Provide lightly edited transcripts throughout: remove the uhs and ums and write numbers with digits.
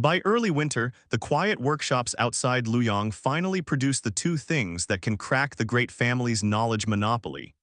By early winter, the quiet workshops outside Luoyang finally produce the two things that can crack the great family's knowledge monopoly: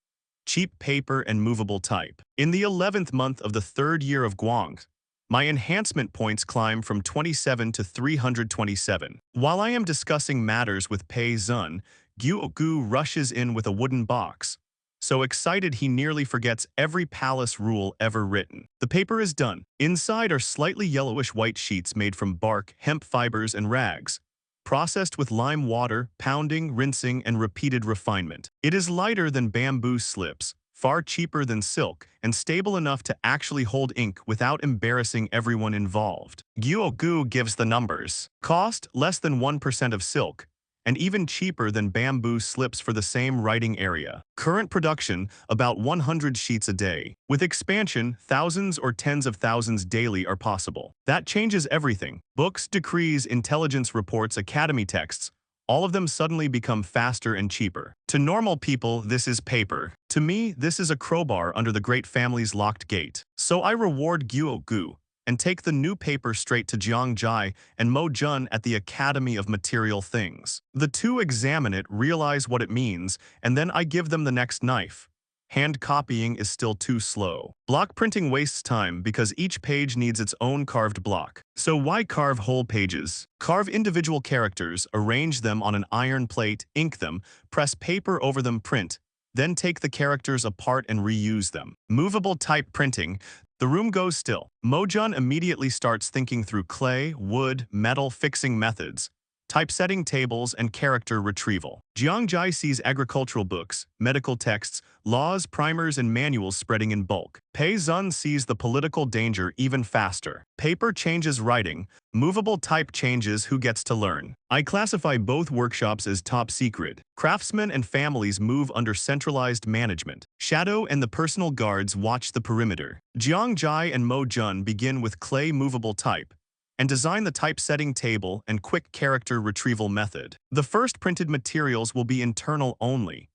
cheap paper and movable type. In the 11th month of the third year of Guang, my enhancement points climb from 27 to 327. While I am discussing matters with Pei Zun, Gu rushes in with a wooden box, so excited he nearly forgets every palace rule ever written. The paper is done. Inside are slightly yellowish white sheets made from bark, hemp fibers, and rags, processed with lime water, pounding, rinsing, and repeated refinement. It is lighter than bamboo slips, far cheaper than silk, and stable enough to actually hold ink without embarrassing everyone involved. Gu gives the numbers. Cost less than 1% of silk, and even cheaper than bamboo slips for the same writing area. Current production, about 100 sheets a day. With expansion, thousands or tens of thousands daily are possible. That changes everything. Books, decrees, intelligence reports, academy texts, all of them suddenly become faster and cheaper. To normal people, this is paper. To me, this is a crowbar under the great family's locked gate. So I reward Gu and take the new paper straight to Jiang Jai and Mo Jun at the Academy of Material Things. The two examine it, realize what it means, and then I give them the next knife. Hand copying is still too slow. Block printing wastes time because each page needs its own carved block. So why carve whole pages? Carve individual characters, arrange them on an iron plate, ink them, press paper over them, print, then take the characters apart and reuse them. Movable type printing. The room goes still. Mojun immediately starts thinking through clay, wood, metal fixing methods, typesetting tables, and character retrieval. Jiangjai sees agricultural books, medical texts, laws, primers, and manuals spreading in bulk. Pei Zun sees the political danger even faster. Paper changes writing, movable type changes who gets to learn. I classify both workshops as top secret. Craftsmen and families move under centralized management. Shadow and the personal guards watch the perimeter. Jiangjai and Mo Jun begin with clay movable type and design the typesetting table and quick character retrieval method. The first printed materials will be internal only.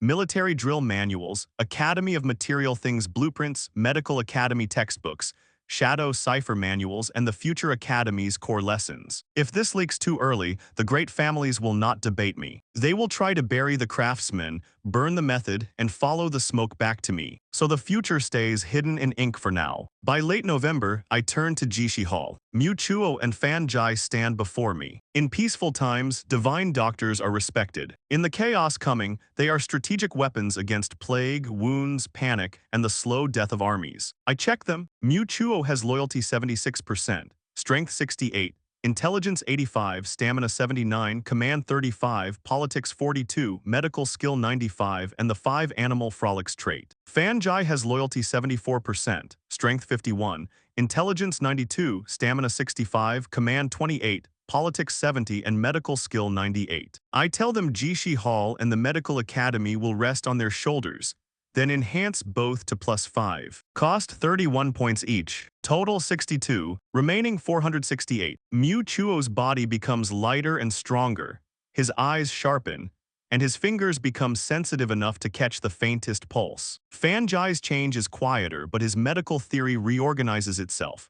Military drill manuals, Academy of Material Things blueprints, Medical Academy textbooks, Shadow cipher manuals, and the future Academy's core lessons. If this leaks too early, the great families will not debate me. They will try to bury the craftsmen, burn the method, and follow the smoke back to me. So the future stays hidden in ink for now. By late November, I turn to Jishi Hall. Mu Chuo and Fan Jai stand before me. In peaceful times, divine doctors are respected. In the chaos coming, they are strategic weapons against plague, wounds, panic, and the slow death of armies. I check them. Mu Chuo has loyalty 76%, strength 68, intelligence 85, stamina 79, command 35, politics 42, medical skill 95, and the 5 animal frolics trait. Fan Jai has loyalty 74%, strength 51, intelligence 92, stamina 65, command 28, politics 70, and medical skill 98. I tell them Jishi Hall and the Medical Academy will rest on their shoulders, then enhance both to +5. Cost 31 points each. Total 62, remaining 468. Mu Chuo's body becomes lighter and stronger, his eyes sharpen, and his fingers become sensitive enough to catch the faintest pulse. Fan Jai's change is quieter, but his medical theory reorganizes itself.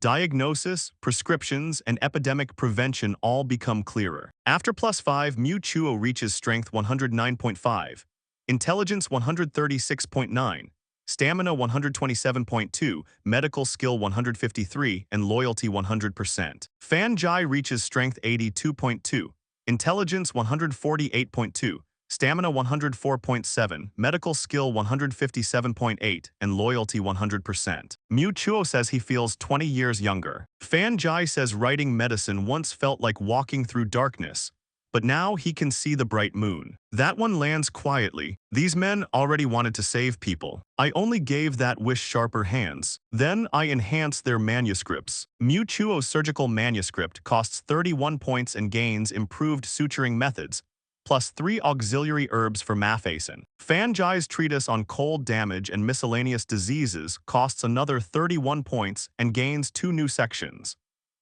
Diagnosis, prescriptions, and epidemic prevention all become clearer. After +5, Mu Chuo reaches strength 109.5, intelligence 136.9, stamina 127.2, medical skill 153, and loyalty 100%. Fan Jai reaches strength 82.2, intelligence 148.2, stamina 104.7, medical skill 157.8, and loyalty 100%. Mu Chuo says he feels 20 years younger. Fan Jai says writing medicine once felt like walking through darkness, but now he can see the bright moon. That one lands quietly. These men already wanted to save people. I only gave that wish sharper hands. Then I enhanced their manuscripts. Mu Chuo's surgical manuscript costs 31 points and gains improved suturing methods, +3 auxiliary herbs for Mafacin. Fan Jai's treatise on cold damage and miscellaneous diseases costs another 31 points and gains 2 new sections.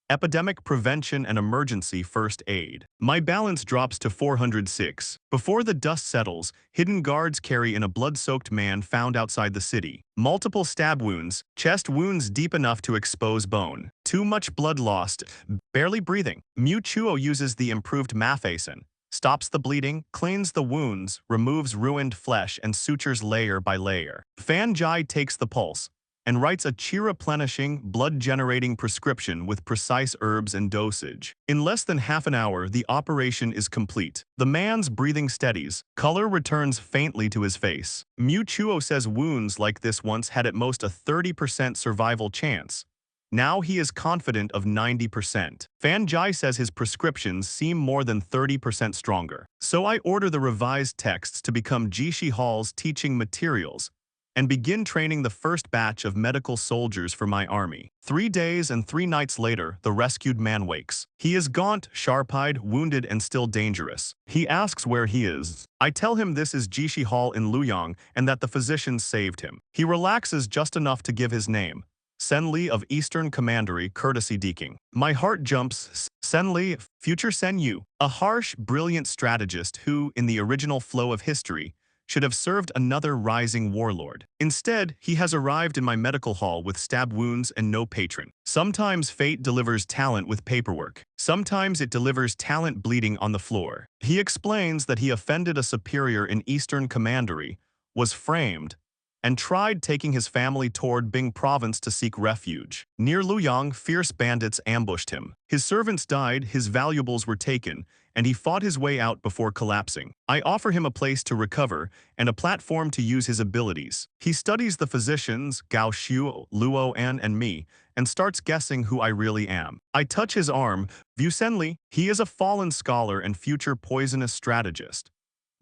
epidemic prevention and emergency first aid. My balance drops to 406. Before the dust settles, hidden guards carry in a blood-soaked man found outside the city. Multiple stab wounds, chest wounds deep enough to expose bone. Too much blood lost, barely breathing. Mu Chuo uses the improved Mafacin, stops the bleeding, cleans the wounds, removes ruined flesh, and sutures layer by layer. Fan Jai takes the pulse and writes a chi-replenishing, blood-generating prescription with precise herbs and dosage. In less than half an hour, the operation is complete. The man's breathing steadies. Color returns faintly to his face. Mu Chuo says wounds like this once had at most a 30% survival chance. Now he is confident of 90%. Fan Jai says his prescriptions seem more than 30% stronger. So I order the revised texts to become Jishi Hall's teaching materials and begin training the first batch of medical soldiers for my army. 3 days and 3 nights later, the rescued man wakes. He is gaunt, sharp-eyed, wounded, and still dangerous. He asks where he is. I tell him this is Jishi Hall in Luoyang and that the physicians saved him. He relaxes just enough to give his name. Sen Li of Eastern Commandery, courtesy deking. My heart jumps. Sen Li, future Sen Yu, a harsh, brilliant strategist who, in the original flow of history, should have served another rising warlord. Instead, he has arrived in my medical hall with stab wounds and no patron. Sometimes fate delivers talent with paperwork. Sometimes it delivers talent bleeding on the floor. He explains that he offended a superior in Eastern Commandery, was framed, and tried taking his family toward Bing province to seek refuge. Near Luoyang, fierce bandits ambushed him. His servants died, his valuables were taken, and he fought his way out before collapsing. I offer him a place to recover and a platform to use his abilities. He studies the physicians, Gao Xiu, Luo An, and me, and starts guessing who I really am. I touch his arm. View Sen Li. He is a fallen scholar and future poisonous strategist.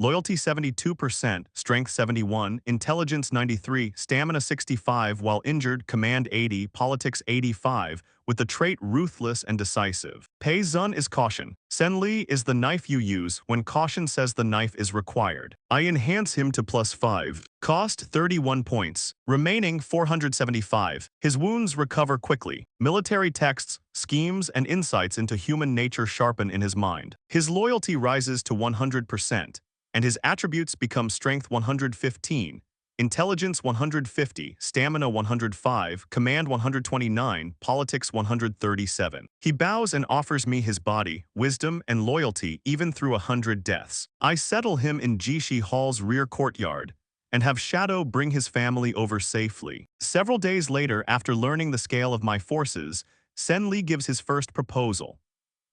Loyalty 72%, Strength 71, Intelligence 93, Stamina 65 while injured, Command 80, Politics 85, with the trait Ruthless and Decisive. Pei Zun is Caution. Sen Li is the knife you use when Caution says the knife is required. I enhance him to +5. Cost 31 points, remaining 475. His wounds recover quickly. Military texts, schemes, and insights into human nature sharpen in his mind. His loyalty rises to 100%. And his attributes become Strength 115, Intelligence 150, Stamina 105, Command 129, Politics 137. He bows and offers me his body, wisdom, and loyalty even through 100 deaths. I settle him in Jishi Hall's rear courtyard and have Shadow bring his family over safely. Several days later, after learning the scale of my forces, Sen Li gives his first proposal.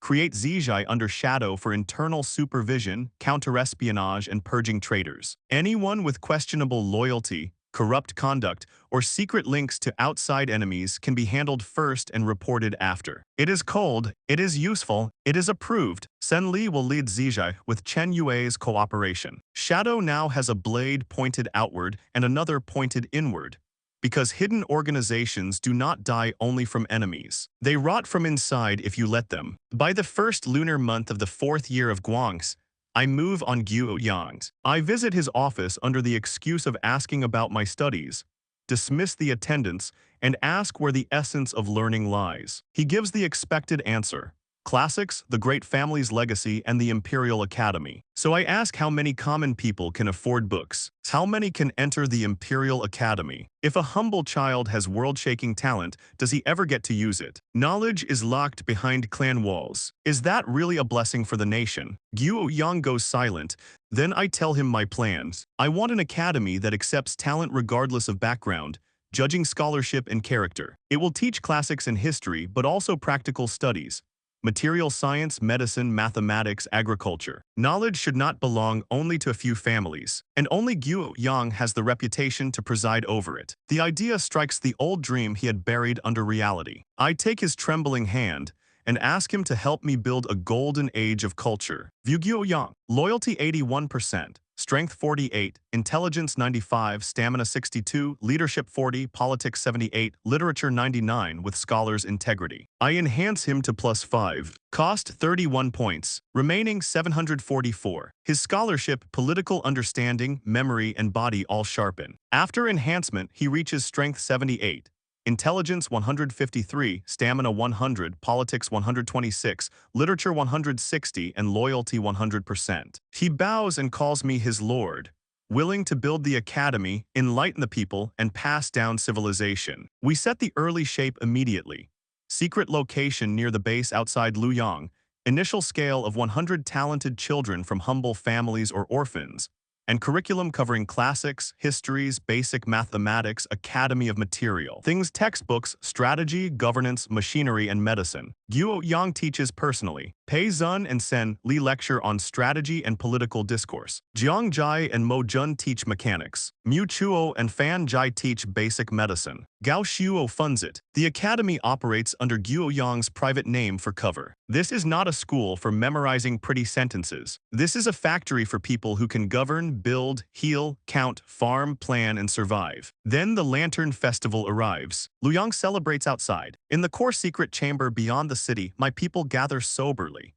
Create Zijai under Shadow for internal supervision, counter-espionage, and purging traitors. Anyone with questionable loyalty, corrupt conduct, or secret links to outside enemies can be handled first and reported after. It is cold, it is useful, it is approved. Sen Li will lead Zijai with Chen Yue's cooperation. Shadow now has a blade pointed outward and another pointed inward, because hidden organizations do not die only from enemies. They rot from inside if you let them. By the first lunar month of the 4th year of Guang's, I move on Guoyang's. I visit his office under the excuse of asking about my studies, dismiss the attendance, and ask where the essence of learning lies. He gives the expected answer. Classics, the great family's legacy, and the Imperial Academy. So I ask how many common people can afford books. How many can enter the Imperial Academy? If a humble child has world-shaking talent, does he ever get to use it? Knowledge is locked behind clan walls. Is that really a blessing for the nation? Guo Yang goes silent. Then I tell him my plans. I want an academy that accepts talent regardless of background, judging scholarship and character. It will teach classics and history, but also practical studies. Material science, medicine, mathematics, agriculture. Knowledge should not belong only to a few families, and only Guo Yang has the reputation to preside over it. The idea strikes the old dream he had buried under reality. I take his trembling hand and ask him to help me build a golden age of culture. View Guo Yang. Loyalty 81%. Strength 48, Intelligence 95, Stamina 62, Leadership 40, Politics 78, Literature 99 with Scholar's Integrity. I enhance him to +5. Cost 31 points, remaining 744. His scholarship, political understanding, memory, and body all sharpen. After enhancement, he reaches Strength 78. Intelligence 153, Stamina 100, Politics 126, Literature 160, and Loyalty 100%. He bows and calls me his lord, willing to build the academy, enlighten the people, and pass down civilization. We set the early shape immediately. Secret location near the base outside Luoyang, initial scale of 100 talented children from humble families or orphans, and curriculum covering classics, histories, basic mathematics, academy of material. Things textbooks, strategy, governance, machinery, and medicine. Guo Yang teaches personally. Pei Zun and Sen Li lecture on strategy and political discourse. Jiang Jai and Mo Jun teach mechanics. Mu Chuo and Fan Jai teach basic medicine. Gao Shuo funds it. The academy operates under Guo Yang's private name for cover. This is not a school for memorizing pretty sentences. This is a factory for people who can govern, build, heal, count, farm, plan, and survive. Then the Lantern Festival arrives. Luoyang celebrates outside. In the core secret chamber beyond the city, my people gather soberly.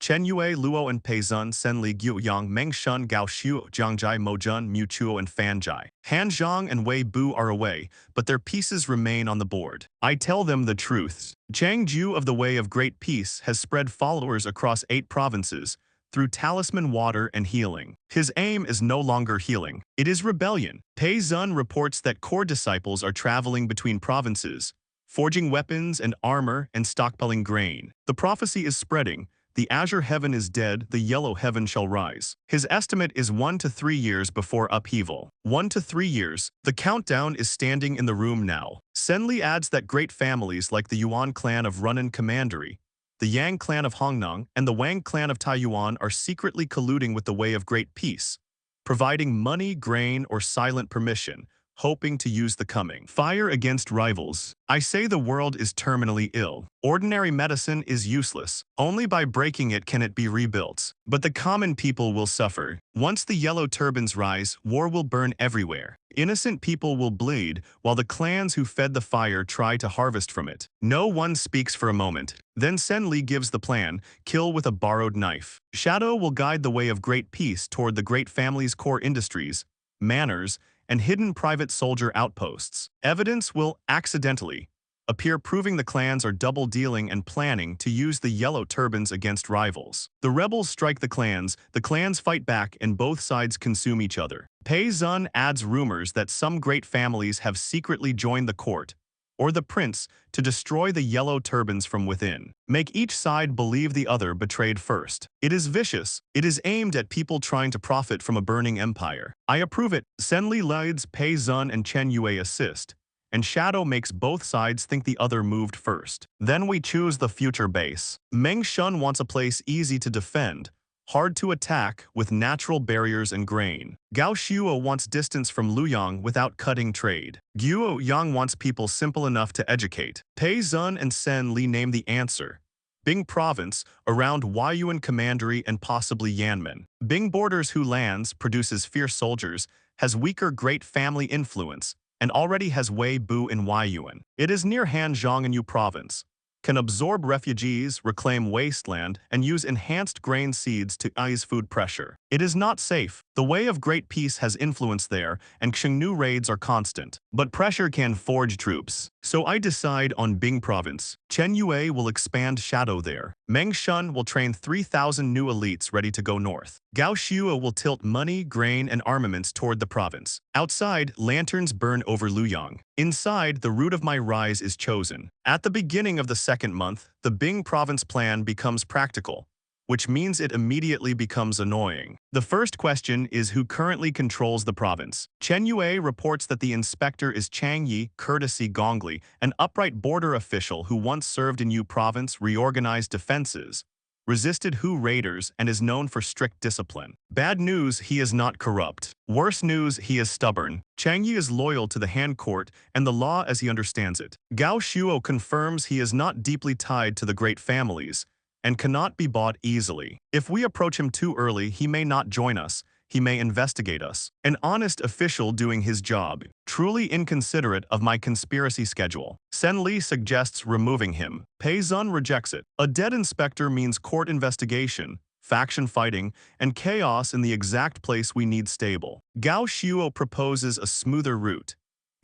Chen Yue, Luo, and Pei Zun, Sen Li, Guo Yang, Meng Shun, Gao Shuo, Jiang Jai, Mo Jun, Mu Chuo, and Fan Jai. Han Zhang and Wei Bu are away, but their pieces remain on the board. I tell them the truths. Chang Ju of the Way of Great Peace has spread followers across 8 provinces, through talisman water and healing. His aim is no longer healing. It is rebellion. Pei Zun reports that core disciples are traveling between provinces, forging weapons and armor and stockpiling grain. The prophecy is spreading. The azure heaven is dead, the yellow heaven shall rise. His estimate is 1 to 3 years before upheaval. 1 to 3 years. The countdown is standing in the room now. Sen Li adds that great families like the Yuan clan of Runan Commandery, the Yang clan of Hongnong, and the Wang clan of Taiyuan are secretly colluding with the Way of Great Peace, providing money, grain, or silent permission, hoping to use the coming fire against rivals. I say the world is terminally ill. Ordinary medicine is useless. Only by breaking it can it be rebuilt. But the common people will suffer. Once the yellow turbans rise, war will burn everywhere. Innocent people will bleed, while the clans who fed the fire try to harvest from it. No one speaks for a moment. Then Sen Li gives the plan, kill with a borrowed knife. Shadow will guide the Way of Great Peace toward the great family's core industries, manners, and hidden private soldier outposts. Evidence will accidentally appear proving the clans are double-dealing and planning to use the yellow turbans against rivals. The rebels strike the clans fight back, and both sides consume each other. Pei Zun adds rumors that some great families have secretly joined the court, or the prince, to destroy the yellow turbans from within. Make each side believe the other betrayed first. It is vicious. It is aimed at people trying to profit from a burning empire. I approve it. Sen Li leads, Pei Zun and Chen Yue assist, and Shadow makes both sides think the other moved first. Then we choose the future base. Meng Shun wants a place easy to defend, hard to attack, with natural barriers and grain. Gao Shuo wants distance from Luoyang without cutting trade. Guo Yang wants people simple enough to educate. Pei Zun and Sen Li name the answer: Bing Province, around Huayuan Commandery and possibly Yanmen. Bing borders Hu lands, produces fierce soldiers, has weaker great family influence, and already has Wei Bu in Huayuan. It is near Hanzhong and Yu Province, can absorb refugees, reclaim wasteland, and use enhanced grain seeds to ease food pressure. It is not safe. The Way of Great Peace has influence there, and Xingnu raids are constant. But pressure can forge troops. So I decide on Bing Province. Chen Yue will expand Shadow there. Meng Shun will train 3,000 new elites ready to go north. Gao Shuo will tilt money, grain, and armaments toward the province. Outside, lanterns burn over Luoyang. Inside, the route of my rise is chosen. At the beginning of the second month, the Bing province plan becomes practical, which means it immediately becomes annoying. The first question is who currently controls the province. Chen Yue reports that the inspector is Chang Yi, Courtesy Gongli, an upright border official who once served in Yu province, reorganized defenses, resisted Hu raiders, and is known for strict discipline. Bad news, he is not corrupt. Worse news, he is stubborn. Chang Yi is loyal to the Han court and the law as he understands it. Gao Shuo confirms he is not deeply tied to the great families and cannot be bought easily. If we approach him too early, he may not join us. He may investigate us. An honest official doing his job, truly inconsiderate of my conspiracy schedule. Sen Li suggests removing him. Pei Zun rejects it. A dead inspector means court investigation, faction fighting, and chaos in the exact place we need stable. Gao Shuo proposes a smoother route.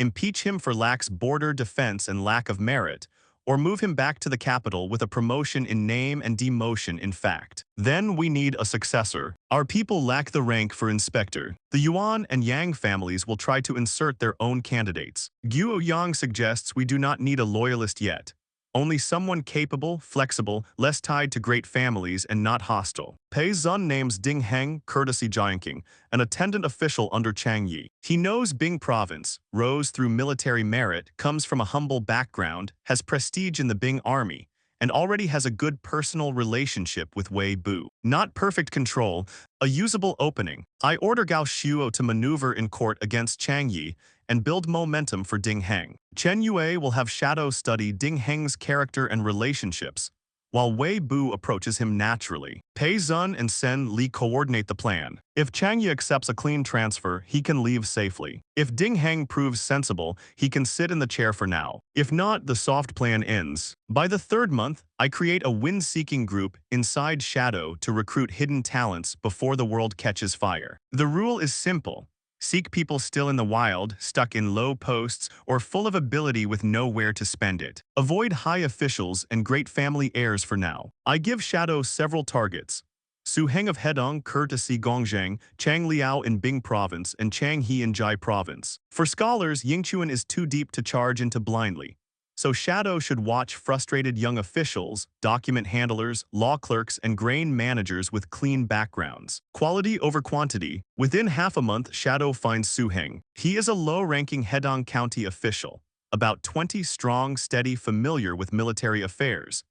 impeach him for lax border defense and lack of merit, or move him back to the capital with a promotion in name and demotion in fact. Then we need a successor. Our people lack the rank for inspector. The Yuan and Yang families will try to insert their own candidates. Guo Yang suggests we do not need a loyalist yet. Only someone capable, flexible, less tied to great families and not hostile. Pei Zun names Ding Heng courtesy Jianqing, an attendant official under Chang Yi. He knows Bing province, rose through military merit, comes from a humble background, has prestige in the Bing army, and already has a good personal relationship with Wei Bu. Not perfect control, a usable opening. I order Gao Shuo to maneuver in court against Chang Yi and build momentum for Ding Heng. Chen Yue will have Shadow study Ding Heng's character and relationships, while Wei Bu approaches him naturally. Pei Zun and Sen Li coordinate the plan. If Chang Yi accepts a clean transfer, he can leave safely. If Ding Heng proves sensible, he can sit in the chair for now. If not, the soft plan ends. By the third month, I create a win-seeking group inside Shadow to recruit hidden talents before the world catches fire. The rule is simple. Seek people still in the wild, stuck in low posts, or full of ability with nowhere to spend it. Avoid high officials and great family heirs for now. I give Shadow several targets. Su Heng of Hedong courtesy Gongzheng, Chang Liao in Bing province, and Chang He in Jai province. For scholars, Yingchuan is too deep to charge into blindly. So Shadow should watch frustrated young officials, document handlers, law clerks, and grain managers with clean backgrounds. Quality over quantity. Within half a month, Shadow finds Su Heng. He is a low-ranking Hedong County official, about 20 strong, steady, familiar with military affairs,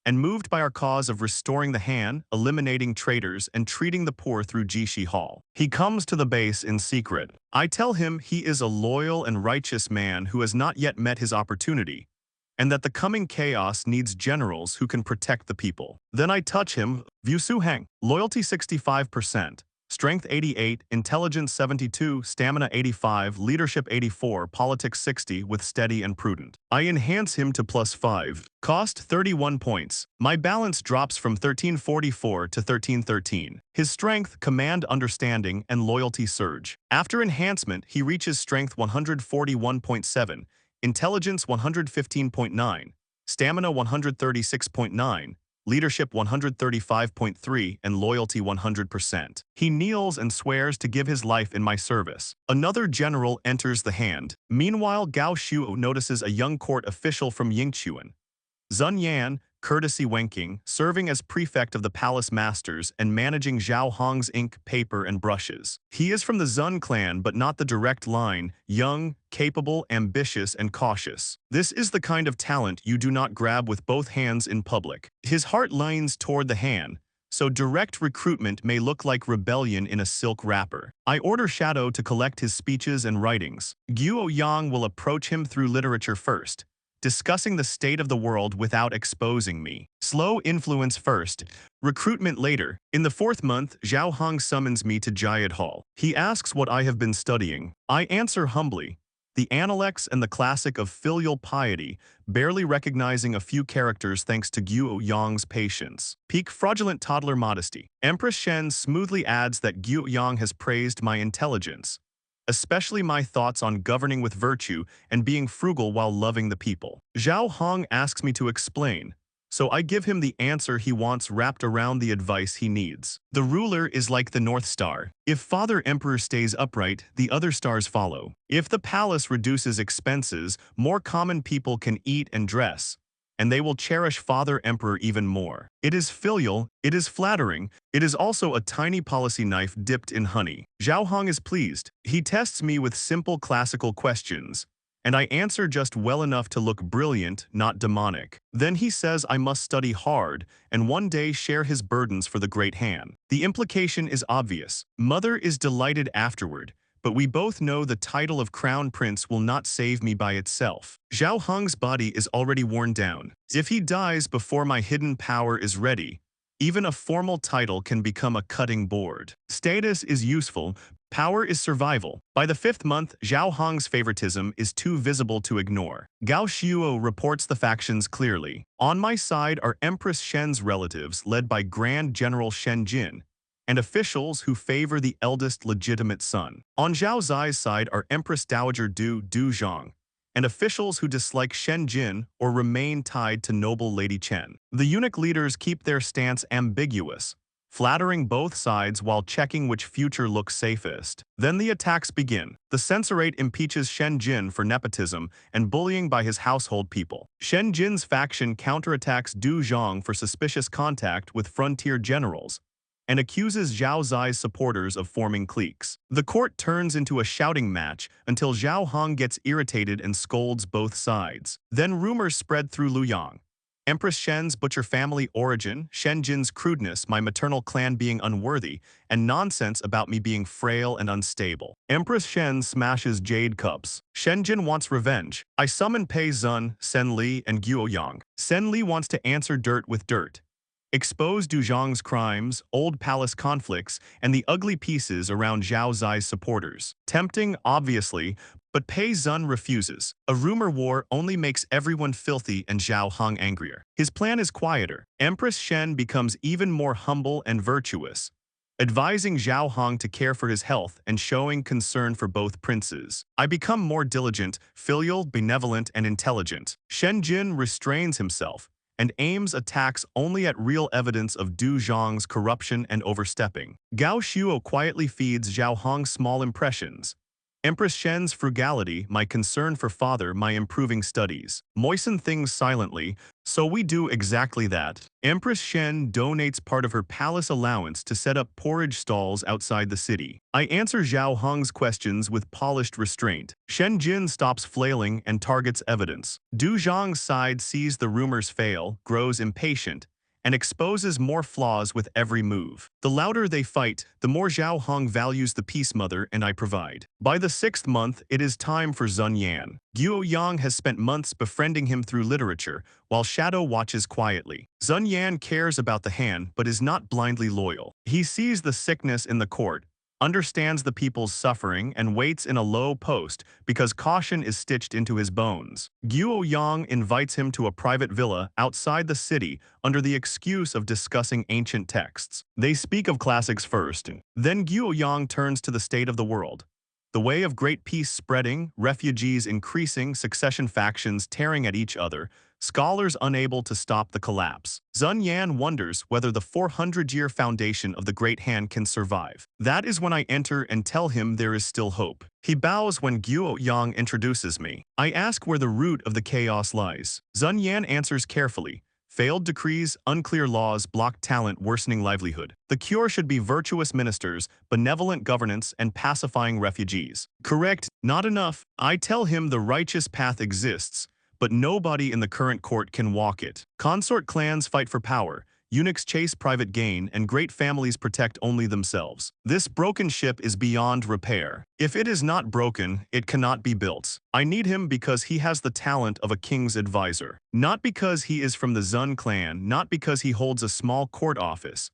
and moved by our cause of restoring the Han, eliminating traitors, and treating the poor through Jishi Hall. He comes to the base in secret. I tell him he is a loyal and righteous man who has not yet met his opportunity, and that the coming chaos needs generals who can protect the people. Then I touch him, view Su Heng, loyalty 65%, strength 88, intelligence 72, stamina 85, leadership 84, politics 60 with steady and prudent. I enhance him to +5, cost 31 points. My balance drops from 1344 to 1313. His strength, command, understanding, and loyalty surge. After enhancement, he reaches strength 141.7, intelligence 115.9, stamina 136.9, leadership 135.3, and loyalty 100%. He kneels and swears to give his life in my service. Another general enters the hand. Meanwhile, Gao Shuo notices a young court official from Yingchuan, Zun Yan, courtesy Wenqing, serving as prefect of the palace masters and managing Zhao Hong's ink, paper, and brushes. He is from the Zun clan but not the direct line, young, capable, ambitious, and cautious. This is the kind of talent you do not grab with both hands in public. His heart leans toward the Han, so direct recruitment may look like rebellion in a silk wrapper. I order Shadow to collect his speeches and writings. Guo Yang will approach him through literature first, discussing the state of the world without exposing me. Slow influence first, recruitment later. In the fourth month, Zhao Hong summons me to Jayad Hall. He asks what I have been studying. I answer humbly, the Analects and the classic of filial piety, barely recognizing a few characters thanks to Guo Yang's patience. Peak fraudulent toddler modesty. Empress Shen smoothly adds that Guo Yang has praised my intelligence, especially my thoughts on governing with virtue and being frugal while loving the people. Zhao Hong asks me to explain, so I give him the answer he wants wrapped around the advice he needs. The ruler is like the North Star. If Father Emperor stays upright, the other stars follow. If the palace reduces expenses, more common people can eat and dress, and they will cherish Father Emperor even more. It is filial, it is flattering, it is also a tiny policy knife dipped in honey. Zhao Hong is pleased. He tests me with simple classical questions, and I answer just well enough to look brilliant, not demonic. Then he says I must study hard and one day share his burdens for the great Han. The implication is obvious. Mother is delighted afterward, but we both know the title of Crown Prince will not save me by itself. Zhao Hong's body is already worn down. If he dies before my hidden power is ready, even a formal title can become a cutting board. Status is useful, power is survival. By the fifth month, Zhao Hong's favoritism is too visible to ignore. Gao Shuo reports the factions clearly. On my side are Empress Shen's relatives led by Grand General Shen Jin, and officials who favor the eldest legitimate son. On Zhao Zai's side are Empress Dowager Du Zhang, and officials who dislike Shen Jin or remain tied to noble Lady Chen. The eunuch leaders keep their stance ambiguous, flattering both sides while checking which future looks safest. Then the attacks begin. The censorate impeaches Shen Jin for nepotism and bullying by his household people. Shen Jin's faction counterattacks Du Zhang for suspicious contact with frontier generals, and accuses Zhao Zai's supporters of forming cliques. The court turns into a shouting match until Zhao Hong gets irritated and scolds both sides. Then rumors spread through Luoyang. Empress Shen's butcher family origin, Shen Jin's crudeness, my maternal clan being unworthy, and nonsense about me being frail and unstable. Empress Shen smashes jade cups. Shen Jin wants revenge. I summon Pei Zun, Sen Li, and Guo Yang. Sen Li wants to answer dirt with dirt. Expose Du Zhang's crimes, old palace conflicts, and the ugly pieces around Zhao Zai's supporters. Tempting, obviously, but Pei Zun refuses. A rumor war only makes everyone filthy and Zhao Hong angrier. His plan is quieter. Empress Shen becomes even more humble and virtuous, advising Zhao Hong to care for his health and showing concern for both princes. I become more diligent, filial, benevolent, and intelligent. Shen Jin restrains himself and aims attacks only at real evidence of Du Zhang's corruption and overstepping. Gao Shuo quietly feeds Zhao Hong small impressions. Empress Shen's frugality, my concern for father, my improving studies. Moisten things silently, so we do exactly that. Empress Shen donates part of her palace allowance to set up porridge stalls outside the city. I answer Zhao Hong's questions with polished restraint. Shen Jin stops flailing and targets evidence. Du Zhang's side sees the rumors fail, grows impatient, and exposes more flaws with every move. The louder they fight, the more Zhao Hong values the peace mother and I provide. By the 6th month, it is time for Zun Yan. Guo Yang has spent months befriending him through literature, while Shadow watches quietly. Zun Yan cares about the Han but is not blindly loyal. He sees the sickness in the court, understands the people's suffering, and waits in a low post because caution is stitched into his bones. Guo Yang invites him to a private villa outside the city under the excuse of discussing ancient texts. They speak of classics first. Then Guo Yang turns to the state of the world. The way of great peace spreading, refugees increasing, succession factions tearing at each other, scholars unable to stop the collapse. Zun Yan wonders whether the 400-year foundation of the Great Han can survive. That is when I enter and tell him there is still hope. He bows when Guo Yang introduces me. I ask where the root of the chaos lies. Zun Yan answers carefully. Failed decrees, unclear laws block talent, worsening livelihood. The cure should be virtuous ministers, benevolent governance, and pacifying refugees. Correct, not enough. I tell him the righteous path exists, but nobody in the current court can walk it. Consort clans fight for power, eunuchs chase private gain, and great families protect only themselves. This broken ship is beyond repair. If it is not broken, it cannot be built. I need him because he has the talent of a king's advisor. Not because he is from the Zun clan, not because he holds a small court office,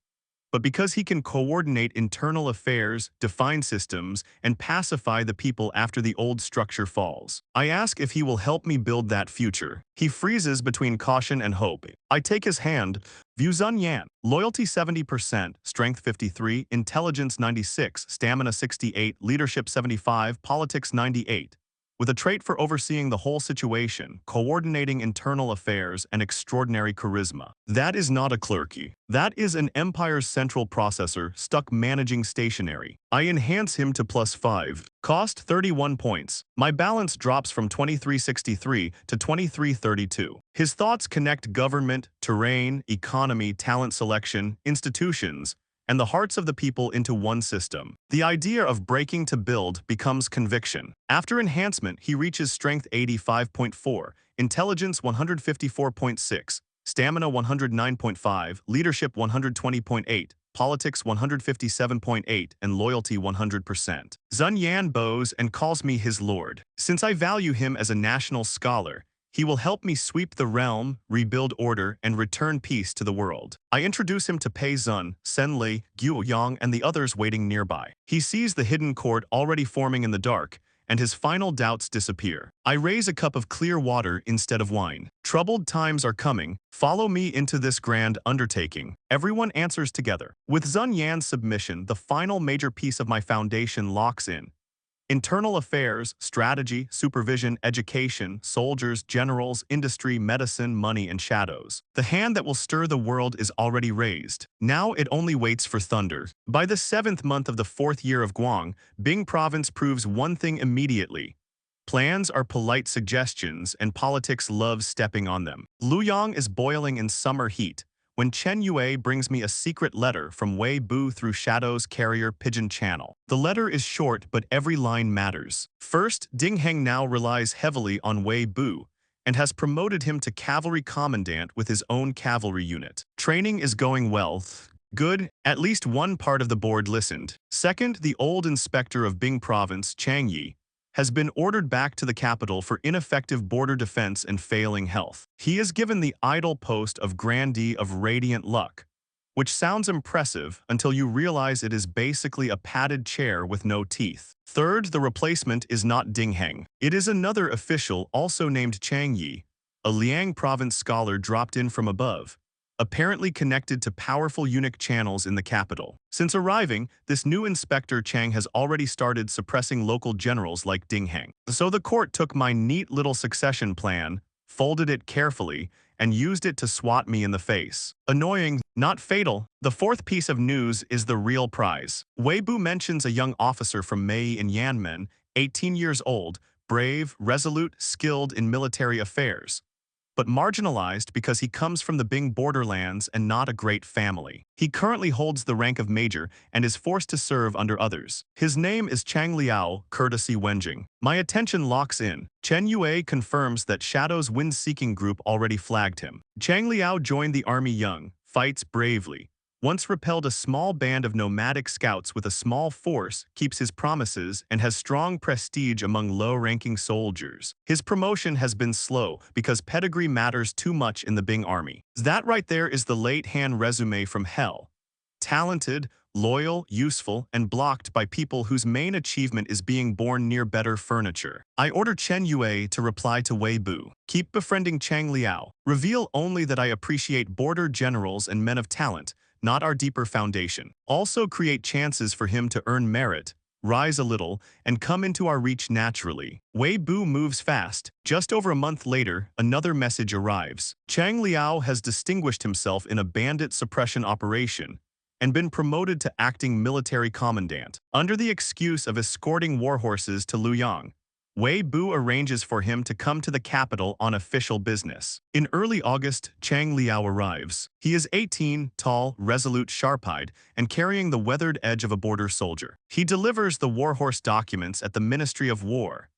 but because he can coordinate internal affairs, define systems, and pacify the people after the old structure falls. I ask if he will help me build that future. He freezes between caution and hope. I take his hand. View Zun Yan. Loyalty 70%, strength 53, intelligence 96, stamina 68, leadership 75, politics 98. With a trait for overseeing the whole situation, coordinating internal affairs, and extraordinary charisma. That is not a clerky. That is an empire's central processor stuck managing stationery. I enhance him to +5. Cost 31 points. My balance drops from 2363 to 2332. His thoughts connect government, terrain, economy, talent selection, institutions, and the hearts of the people into one system. The idea of breaking to build becomes conviction. After enhancement, he reaches strength 85.4, intelligence 154.6, stamina 109.5, leadership 120.8, politics 157.8, and loyalty 100%. Zun Yan bows and calls me his lord. Since I value him as a national scholar, he will help me sweep the realm, rebuild order, and return peace to the world. I introduce him to Pei Zun, Sen Li, Guo Yang, and the others waiting nearby. He sees the hidden court already forming in the dark, and his final doubts disappear. I raise a cup of clear water instead of wine. Troubled times are coming. Follow me into this grand undertaking. Everyone answers together. With Sun Yan's submission, the final major piece of my foundation locks in. Internal affairs, strategy, supervision, education, soldiers, generals, industry, medicine, money, and shadows. The hand that will stir the world is already raised. Now it only waits for thunder. By the 7th month of the 4th year of Guang, Bing province proves one thing immediately. Plans are polite suggestions, and politics loves stepping on them. Luoyang is boiling in summer heat, when Chen Yue brings me a secret letter from Wei Bu through Shadow's carrier Pigeon Channel. The letter is short, but every line matters. First, Ding Heng now relies heavily on Wei Bu, and has promoted him to cavalry commandant with his own cavalry unit. Training is going well. Good, at least one part of the board listened. Second, the old inspector of Bing province, Chang Yi, has been ordered back to the capital for ineffective border defense and failing health. He is given the idle post of Grandee of Radiant Luck, which sounds impressive until you realize it is basically a padded chair with no teeth. Third, the replacement is not Ding Heng. It is another official also named Chang Yi, a Liang province scholar dropped in from above, apparently connected to powerful eunuch channels in the capital. Since arriving, this new Inspector Chang has already started suppressing local generals like Ding Heng. So the court took my neat little succession plan, folded it carefully, and used it to swat me in the face. Annoying, not fatal. The fourth piece of news is the real prize. Wei Bu mentions a young officer from Mei in Yanmen, 18 years old, brave, resolute, skilled in military affairs, but marginalized because he comes from the Bing borderlands and not a great family. He currently holds the rank of major and is forced to serve under others. His name is Chang Liao, courtesy Wenjing. My attention locks in. Chen Yue confirms that Shadow's wind-seeking group already flagged him. Chang Liao joined the army young, fights bravely, once repelled a small band of nomadic scouts with a small force, keeps his promises, and has strong prestige among low-ranking soldiers. His promotion has been slow because pedigree matters too much in the Bing army. That right there is the late-hand resume from hell. Talented, loyal, useful, and blocked by people whose main achievement is being born near better furniture. I order Chen Yue to reply to Wei Bu. Keep befriending Chang Liao. Reveal only that I appreciate border generals and men of talent, not our deeper foundation. Also create chances for him to earn merit, rise a little, and come into our reach naturally. Wei Bu moves fast. Just over a month later, another message arrives. Chang Liao has distinguished himself in a bandit suppression operation and been promoted to acting military commandant. Under the excuse of escorting warhorses to Luoyang, Wei Bu arranges for him to come to the capital on official business. In early August, Chang Liao arrives. He is 18, tall, resolute, sharp-eyed, and carrying the weathered edge of a border soldier. He delivers the warhorse documents at the Ministry of War.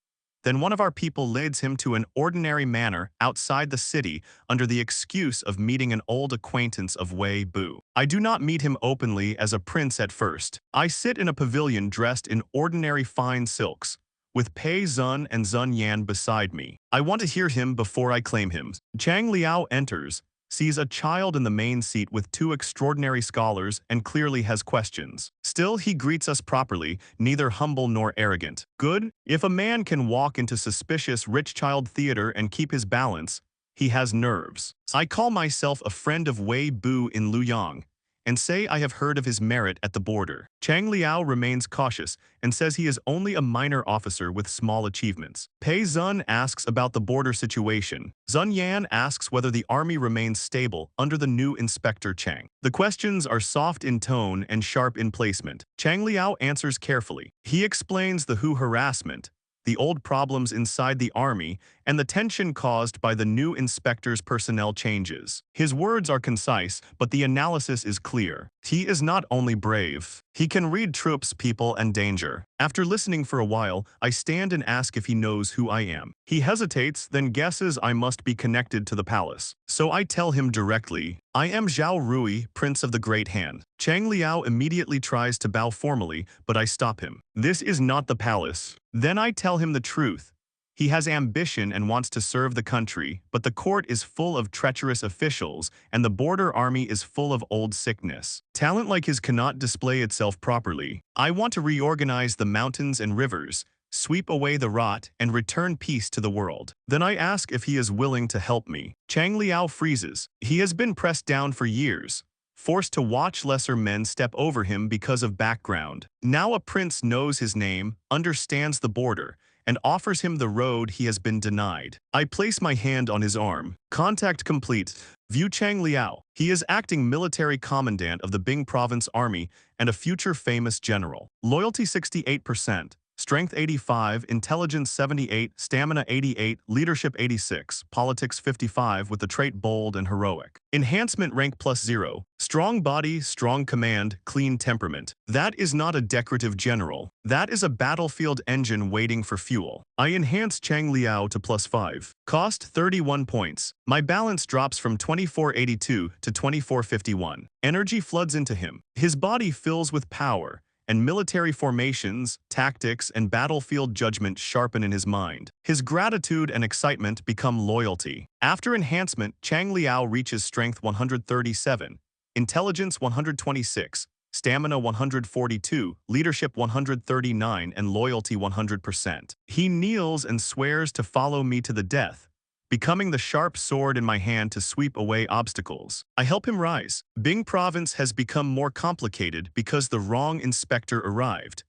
Then one of our people leads him to an ordinary manor outside the city under the excuse of meeting an old acquaintance of Wei Bu. I do not meet him openly as a prince at first. I sit in a pavilion dressed in ordinary fine silks, with Pei Zun and Sun Yan beside me. I want to hear him before I claim him. Chang Liao enters, sees a child in the main seat with two extraordinary scholars, and clearly has questions. Still, he greets us properly, neither humble nor arrogant. Good. If a man can walk into suspicious rich child theater and keep his balance, he has nerves. I call myself a friend of Wei Bu in Luoyang, and say I have heard of his merit at the border. Chang Liao remains cautious and says he is only a minor officer with small achievements. Pei Zun asks about the border situation. Sun Yan asks whether the army remains stable under the new Inspector Chang. The questions are soft in tone and sharp in placement. Chang Liao answers carefully. He explains the Hu harassment, the old problems inside the army, and the tension caused by the new inspector's personnel changes. His words are concise, but the analysis is clear. He is not only brave, he can read troops, people, and danger. After listening for a while, I stand and ask if he knows who I am. He hesitates, then guesses I must be connected to the palace. So I tell him directly, I am Zhao Rui, Prince of the Great Han. Chang Liao immediately tries to bow formally, but I stop him. This is not the palace. Then I tell him the truth. He has ambition and wants to serve the country, but the court is full of treacherous officials, and the border army is full of old sickness. Talent like his cannot display itself properly. I want to reorganize the mountains and rivers, sweep away the rot, and return peace to the world. Then I ask if he is willing to help me. Chang Liao freezes. He has been pressed down for years, forced to watch lesser men step over him because of background. Now a prince knows his name, understands the border, and offers him the road he has been denied. I place my hand on his arm. Contact complete. View Chang Liao. He is acting military commandant of the Bing Province Army and a future famous general. Loyalty 68%. Strength 85, Intelligence 78, Stamina 88, Leadership 86, Politics 55 with the trait bold and heroic. Enhancement rank +0. Strong body, strong command, clean temperament. That is not a decorative general. That is a battlefield engine waiting for fuel. I enhance Chang Liao to +5. Cost 31 points. My balance drops from 2482 to 2451. Energy floods into him. His body fills with power, and military formations, tactics, and battlefield judgment sharpen in his mind. His gratitude and excitement become loyalty. After enhancement, Chang Liao reaches Strength 137, Intelligence 126, Stamina 142, Leadership 139, and Loyalty 100%. He kneels and swears to follow me to the death, becoming the sharp sword in my hand to sweep away obstacles. I help him rise. Bing Province has become more complicated because the wrong inspector arrived.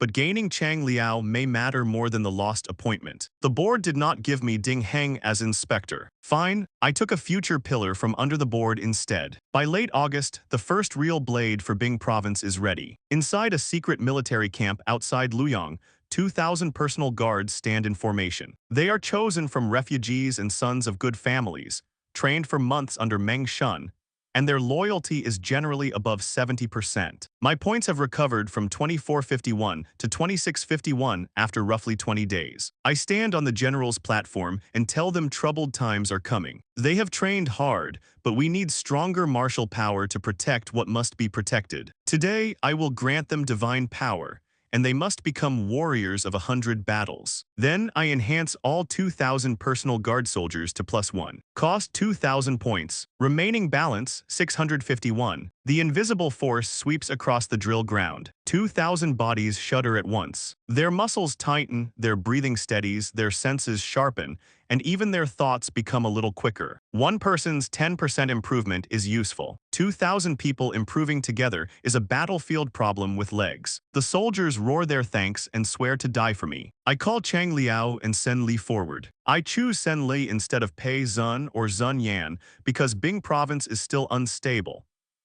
But gaining Chang Liao may matter more than the lost appointment. The board did not give me Ding Heng as inspector. Fine, I took a future pillar from under the board instead. By late August, the first real blade for Bing Province is ready. Inside a secret military camp outside Luoyang, 2,000 personal guards stand in formation. They are chosen from refugees and sons of good families, trained for months under Meng Shun, and their loyalty is generally above 70%. My points have recovered from 2451 to 2651 after roughly 20 days. I stand on the general's platform and tell them troubled times are coming. They have trained hard, but we need stronger martial power to protect what must be protected. Today, I will grant them divine power, and they must become warriors of 100 battles. Then I enhance all 2,000 personal guard soldiers to +1. Cost 2,000 points. Remaining balance 651. The invisible force sweeps across the drill ground. 2,000 bodies shudder at once. Their muscles tighten, their breathing steadies, their senses sharpen, and even their thoughts become a little quicker. One person's 10% improvement is useful. 2,000 people improving together is a battlefield problem with legs. The soldiers roar their thanks and swear to die for me. I call Chang Liao and Sen Li forward. I choose Sen Li instead of Pei Zun or Zun Yan because Bing Province is still unstable,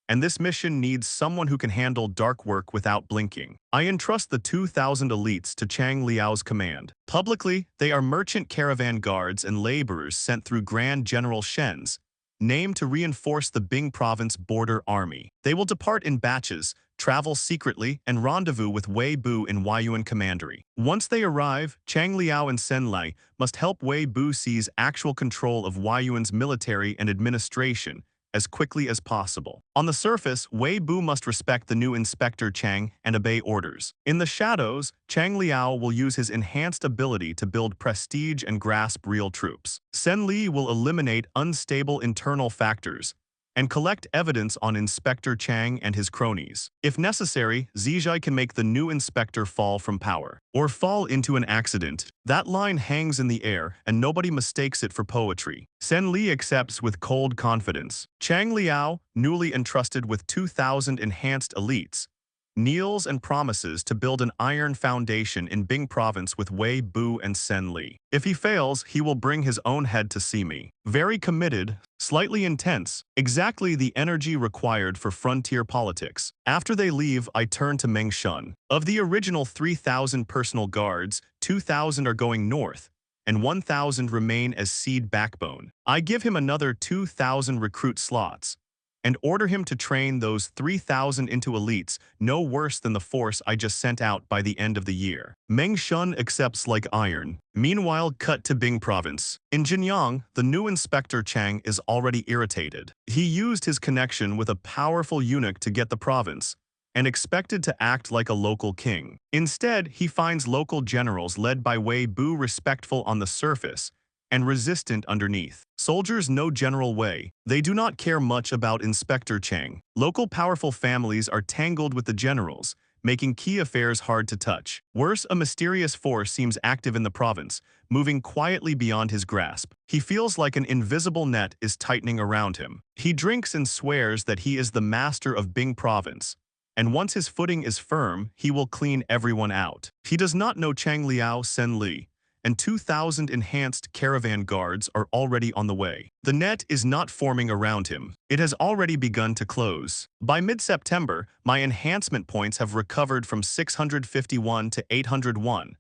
and this mission needs someone who can handle dark work without blinking. I entrust the 2,000 elites to Chang Liao's command. Publicly, they are merchant caravan guards and laborers sent through Grand General Shen's, named to reinforce the Bing Province border army. They will depart in batches, travel secretly, and rendezvous with Wei Bu in Huayuan Commandery. Once they arrive, Chang Liao and Sen Lai must help Wei Bu seize actual control of Huayuan's military and administration as quickly as possible. On the surface, Wei Bu must respect the new Inspector Chang and obey orders. In the shadows, Chang Liao will use his enhanced ability to build prestige and grasp real troops. Sen Li will eliminate unstable internal factors and collect evidence on Inspector Chang and his cronies. If necessary, Zijai can make the new inspector fall from power, or fall into an accident. That line hangs in the air, and nobody mistakes it for poetry. Sen Li accepts with cold confidence. Chang Liao, newly entrusted with 2,000 enhanced elites, kneels and promises to build an iron foundation in Bing Province with Wei Bu and Sen Li. If he fails, he will bring his own head to see me. Very committed, slightly intense, exactly the energy required for frontier politics. After they leave, I turn to Meng Shun. Of the original 3,000 personal guards, 2,000 are going north, and 1,000 remain as seed backbone. I give him another 2,000 recruit slots, and order him to train those 3,000 into elites no worse than the force I just sent out by the end of the year. Meng Shun accepts like iron. Meanwhile, cut to Bing Province. In Jinyang, the new Inspector Chang is already irritated. He used his connection with a powerful eunuch to get the province, and expected to act like a local king. Instead, he finds local generals led by Wei Bu respectful on the surface and resistant underneath. Soldiers know General Wei. They do not care much about Inspector Chang. Local powerful families are tangled with the generals, making key affairs hard to touch. Worse, a mysterious force seems active in the province, moving quietly beyond his grasp. He feels like an invisible net is tightening around him. He drinks and swears that he is the master of Bing province, and once his footing is firm, he will clean everyone out. He does not know Chang Liao Sen Li, and 2,000 enhanced caravan guards are already on the way. The net is not forming around him. It has already begun to close. By mid-September, my enhancement points have recovered from 651 to 801,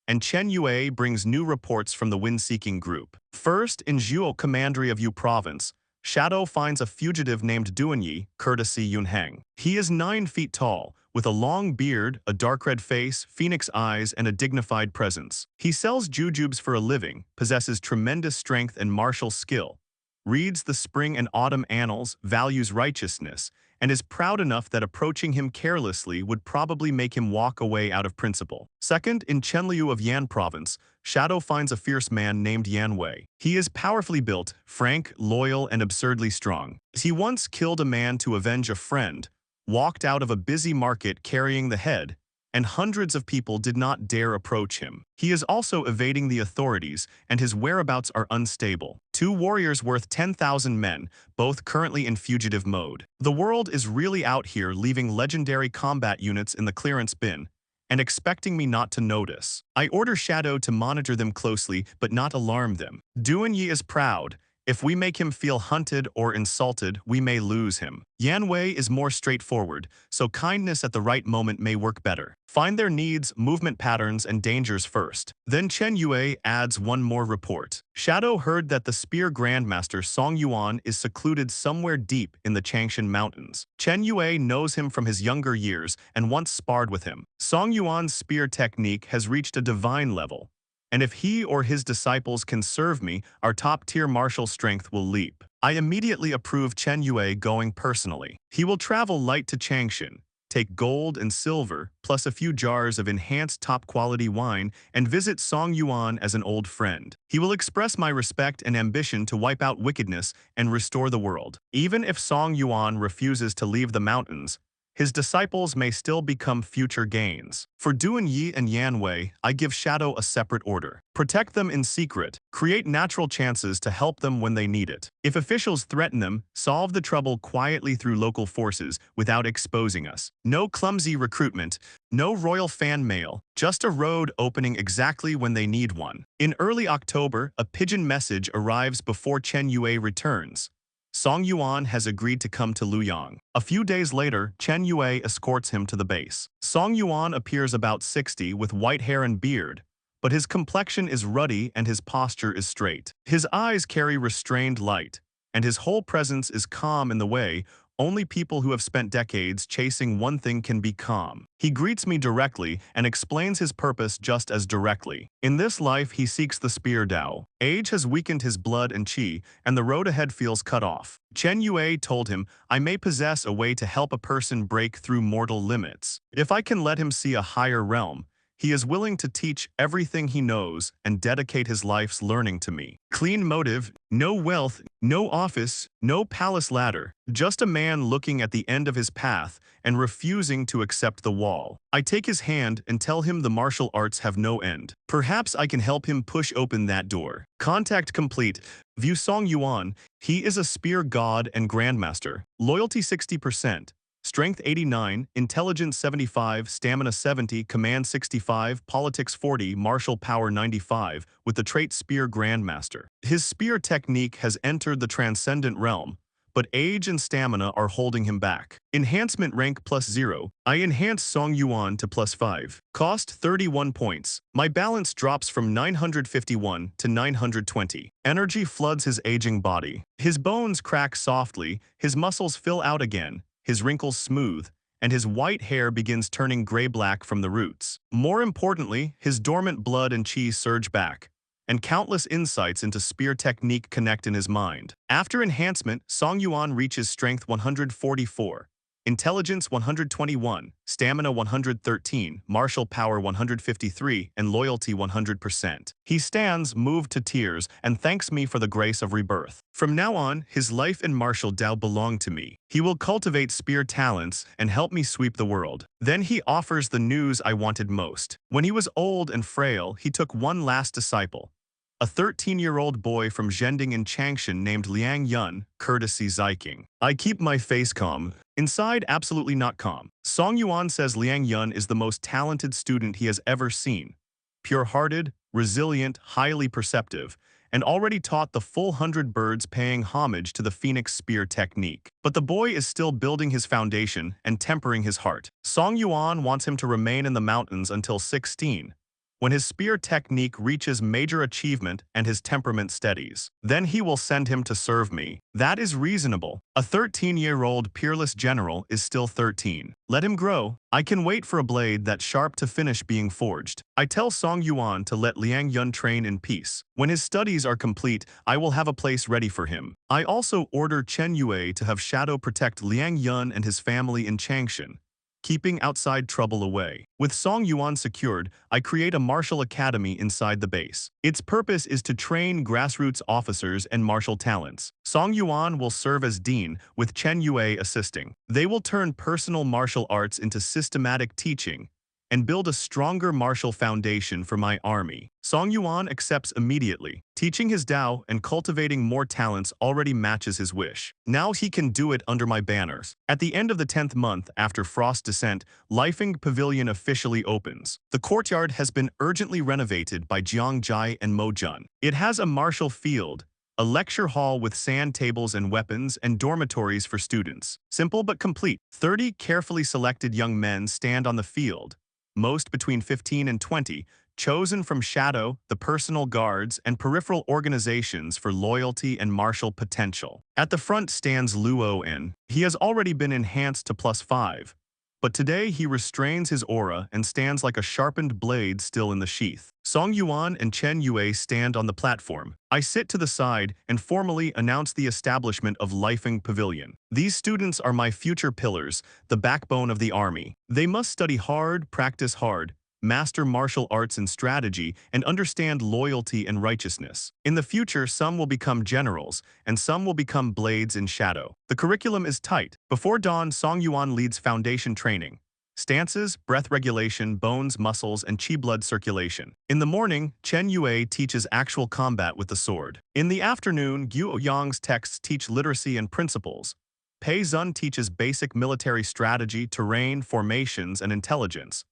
and Chen Yue brings new reports from the Wind-Seeking Group. First, in Zhuo Commandery of Yu Province, Shadow finds a fugitive named Duanyi, courtesy Yunheng. He is 9 feet tall, with a long beard, a dark red face, phoenix eyes, and a dignified presence. He sells jujubes for a living, possesses tremendous strength and martial skill, reads the spring and autumn annals, values righteousness, and is proud enough that approaching him carelessly would probably make him walk away out of principle. Second, in Chenliu of Yan Province, Shadow finds a fierce man named Yan Wei. He is powerfully built, frank, loyal, and absurdly strong. He once killed a man to avenge a friend, walked out of a busy market carrying the head, and hundreds of people did not dare approach him. He is also evading the authorities, and his whereabouts are unstable. 2 warriors worth 10,000 men, both currently in fugitive mode. The world is really out here, leaving legendary combat units in the clearance bin, and expecting me not to notice. I order Shadow to monitor them closely, but not alarm them. Duanyi is proud. If we make him feel hunted or insulted, we may lose him. Yan Wei is more straightforward, so kindness at the right moment may work better. Find their needs, movement patterns, and dangers first. Then Chen Yue adds one more report. Shadow heard that the spear grandmaster Song Yuan is secluded somewhere deep in the Changshan Mountains. Chen Yue knows him from his younger years and once sparred with him. Song Yuan's spear technique has reached a divine level, and if he or his disciples can serve me, our top-tier martial strength will leap. I immediately approve Chen Yue going personally. He will travel light to Changshan, take gold and silver, plus a few jars of enhanced top-quality wine, and visit Song Yuan as an old friend. He will express my respect and ambition to wipe out wickedness and restore the world. Even if Song Yuan refuses to leave the mountains, his disciples may still become future gains. For Duanyi and Yan Wei, I give Shadow a separate order. Protect them in secret. Create natural chances to help them when they need it. If officials threaten them, solve the trouble quietly through local forces without exposing us. No clumsy recruitment, no royal fan mail, just a road opening exactly when they need one. In early October, a pigeon message arrives before Chen Yue returns. Song Yuan has agreed to come to Luoyang. A few days later, Chen Yue escorts him to the base. Song Yuan appears about 60 with white hair and beard, but his complexion is ruddy and his posture is straight. His eyes carry restrained light, and his whole presence is calm in the way only people who have spent decades chasing one thing can be calm. He greets me directly and explains his purpose just as directly. In this life, he seeks the spear Dao. Age has weakened his blood and qi, and the road ahead feels cut off. Chen Yue told him, I may possess a way to help a person break through mortal limits. If I can let him see a higher realm, he is willing to teach everything he knows and dedicate his life's learning to me. Clean motive, no wealth, no office, no palace ladder, just a man looking at the end of his path and refusing to accept the wall. I take his hand and tell him the martial arts have no end. Perhaps I can help him push open that door. Contact complete. View Song Yuan. He is a spear god and grandmaster. Loyalty 60%. Strength 89, Intelligence 75, Stamina 70, Command 65, Politics 40, Martial Power 95, with the trait Spear Grandmaster. His spear technique has entered the transcendent realm, but age and stamina are holding him back. Enhancement rank +0. I enhance Song Yuan to +5. Cost 31 points. My balance drops from 951 to 920. Energy floods his aging body. His bones crack softly, his muscles fill out again, his wrinkles smooth, and his white hair begins turning gray-black from the roots. More importantly, his dormant blood and qi surge back, and countless insights into spear technique connect in his mind. After enhancement, Song Yuan reaches strength 144, intelligence 121, stamina 113, martial power 153, and loyalty 100%. He stands, moved to tears, and thanks me for the grace of rebirth. From now on, his life and martial Tao belong to me. He will cultivate spear talents and help me sweep the world. Then he offers the news I wanted most. When he was old and frail, he took one last disciple, a 13-year-old boy from Zhending in Changshan named Liang Yun, courtesy Ziking. I keep my face calm. Inside, absolutely not calm. Song Yuan says Liang Yun is the most talented student he has ever seen. Pure-hearted, resilient, highly perceptive, and already taught the full 100 birds paying homage to the phoenix spear technique. But the boy is still building his foundation and tempering his heart. Song Yuan wants him to remain in the mountains until 16. When his spear technique reaches major achievement and his temperament steadies, then he will send him to serve me. That is reasonable. A 13-year-old peerless general is still 13. Let him grow. I can wait for a blade that's sharp to finish being forged. I tell Song Yuan to let Liang Yun train in peace. When his studies are complete, I will have a place ready for him. I also order Chen Yue to have Shadow protect Liang Yun and his family in Changshan, keeping outside trouble away. With Song Yuan secured, I create a martial academy inside the base. Its purpose is to train grassroots officers and martial talents. Song Yuan will serve as dean, with Chen Yue assisting. They will turn personal martial arts into systematic teaching and build a stronger martial foundation for my army. Song Yuan accepts immediately. Teaching his Tao and cultivating more talents already matches his wish. Now he can do it under my banners. At the end of the 10th month after Frost Descent, Lifeng Pavilion officially opens. The courtyard has been urgently renovated by Jiang Jai and Mo Jun. It has a martial field, a lecture hall with sand tables and weapons, and dormitories for students. Simple but complete. 30 carefully selected young men stand on the field, most between 15 and 20, chosen from Shadow, the personal guards, and peripheral organizations for loyalty and martial potential. At the front stands Luo En. He has already been enhanced to +5, but today he restrains his aura and stands like a sharpened blade still in the sheath. Song Yuan and Chen Yue stand on the platform. I sit to the side and formally announce the establishment of Lifeng Pavilion. These students are my future pillars, the backbone of the army. They must study hard, practice hard, master martial arts and strategy, and understand loyalty and righteousness. In the future, some will become generals, and some will become blades in Shadow. The curriculum is tight. Before dawn, Song Yuan leads foundation training: stances, breath regulation, bones, muscles, and qi blood circulation. In the morning, Chen Yue teaches actual combat with the sword. In the afternoon, Guo Yang's texts teach literacy and principles. Pei Zun teaches basic military strategy, terrain, formations, and intelligence,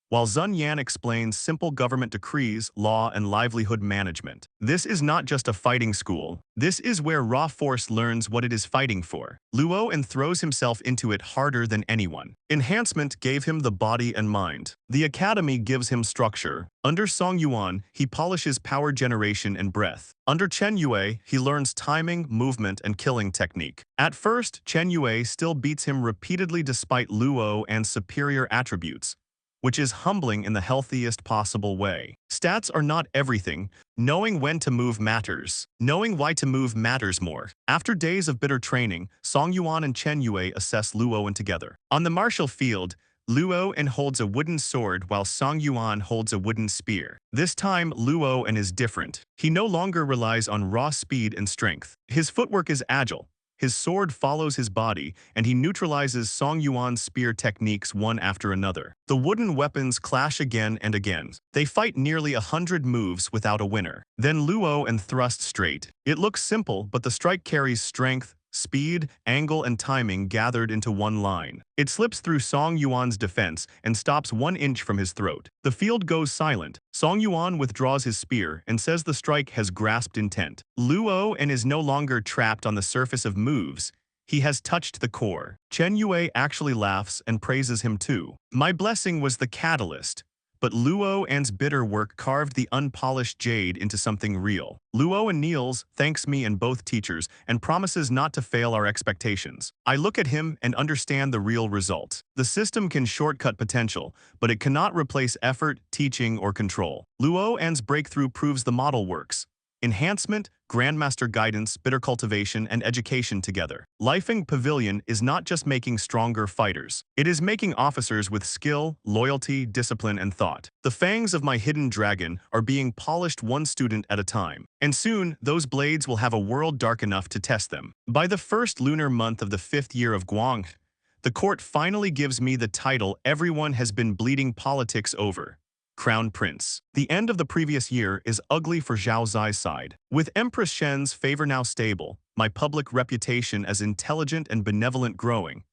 while Zun Yan explains simple government decrees, law, and livelihood management. This is not just a fighting school. This is where raw force learns what it is fighting for. Luo En throws himself into it harder than anyone. Enhancement gave him the body and mind. The academy gives him structure. Under Song Yuan, he polishes power generation and breath. Under Chen Yue, he learns timing, movement, and killing technique. At first, Chen Yue still beats him repeatedly despite Luo En's superior attributes, which is humbling in the healthiest possible way. Stats are not everything. Knowing when to move matters. Knowing why to move matters more. After days of bitter training, Song Yuan and Chen Yue assess Luo En together. On the martial field, Luo En holds a wooden sword while Song Yuan holds a wooden spear. This time, Luo En is different. He no longer relies on raw speed and strength. His footwork is agile. His sword follows his body, and he neutralizes Song Yuan's spear techniques one after another. The wooden weapons clash again and again. They fight nearly 100 moves without a winner. Then Luo En thrusts straight. It looks simple, but the strike carries strength, speed, angle, and timing gathered into one line. It slips through Song Yuan's defense and stops 1 inch from his throat. The field goes silent. Song Yuan withdraws his spear and says the strike has grasped intent. Luo En is no longer trapped on the surface of moves. He has touched the core. Chen Yue actually laughs and praises him too. My blessing was the catalyst, but Luo En's bitter work carved the unpolished jade into something real. Luo En kneels, thanks me and both teachers, and promises not to fail our expectations. I look at him and understand the real result. The system can shortcut potential, but it cannot replace effort, teaching, or control. Luo En's breakthrough proves the model works. Enhancement, Grandmaster Guidance, Bitter Cultivation, and Education together. Lifing Pavilion is not just making stronger fighters. It is making officers with skill, loyalty, discipline, and thought. The fangs of my hidden dragon are being polished one student at a time. And soon, those blades will have a world dark enough to test them. By the first lunar month of the 5th year of Guang, the court finally gives me the title everyone has been bleeding politics over. Crown Prince. The end of the previous year is ugly for Zhao Zai's side. With Empress Shen's favor now stable, my public reputation as intelligent and benevolent growing,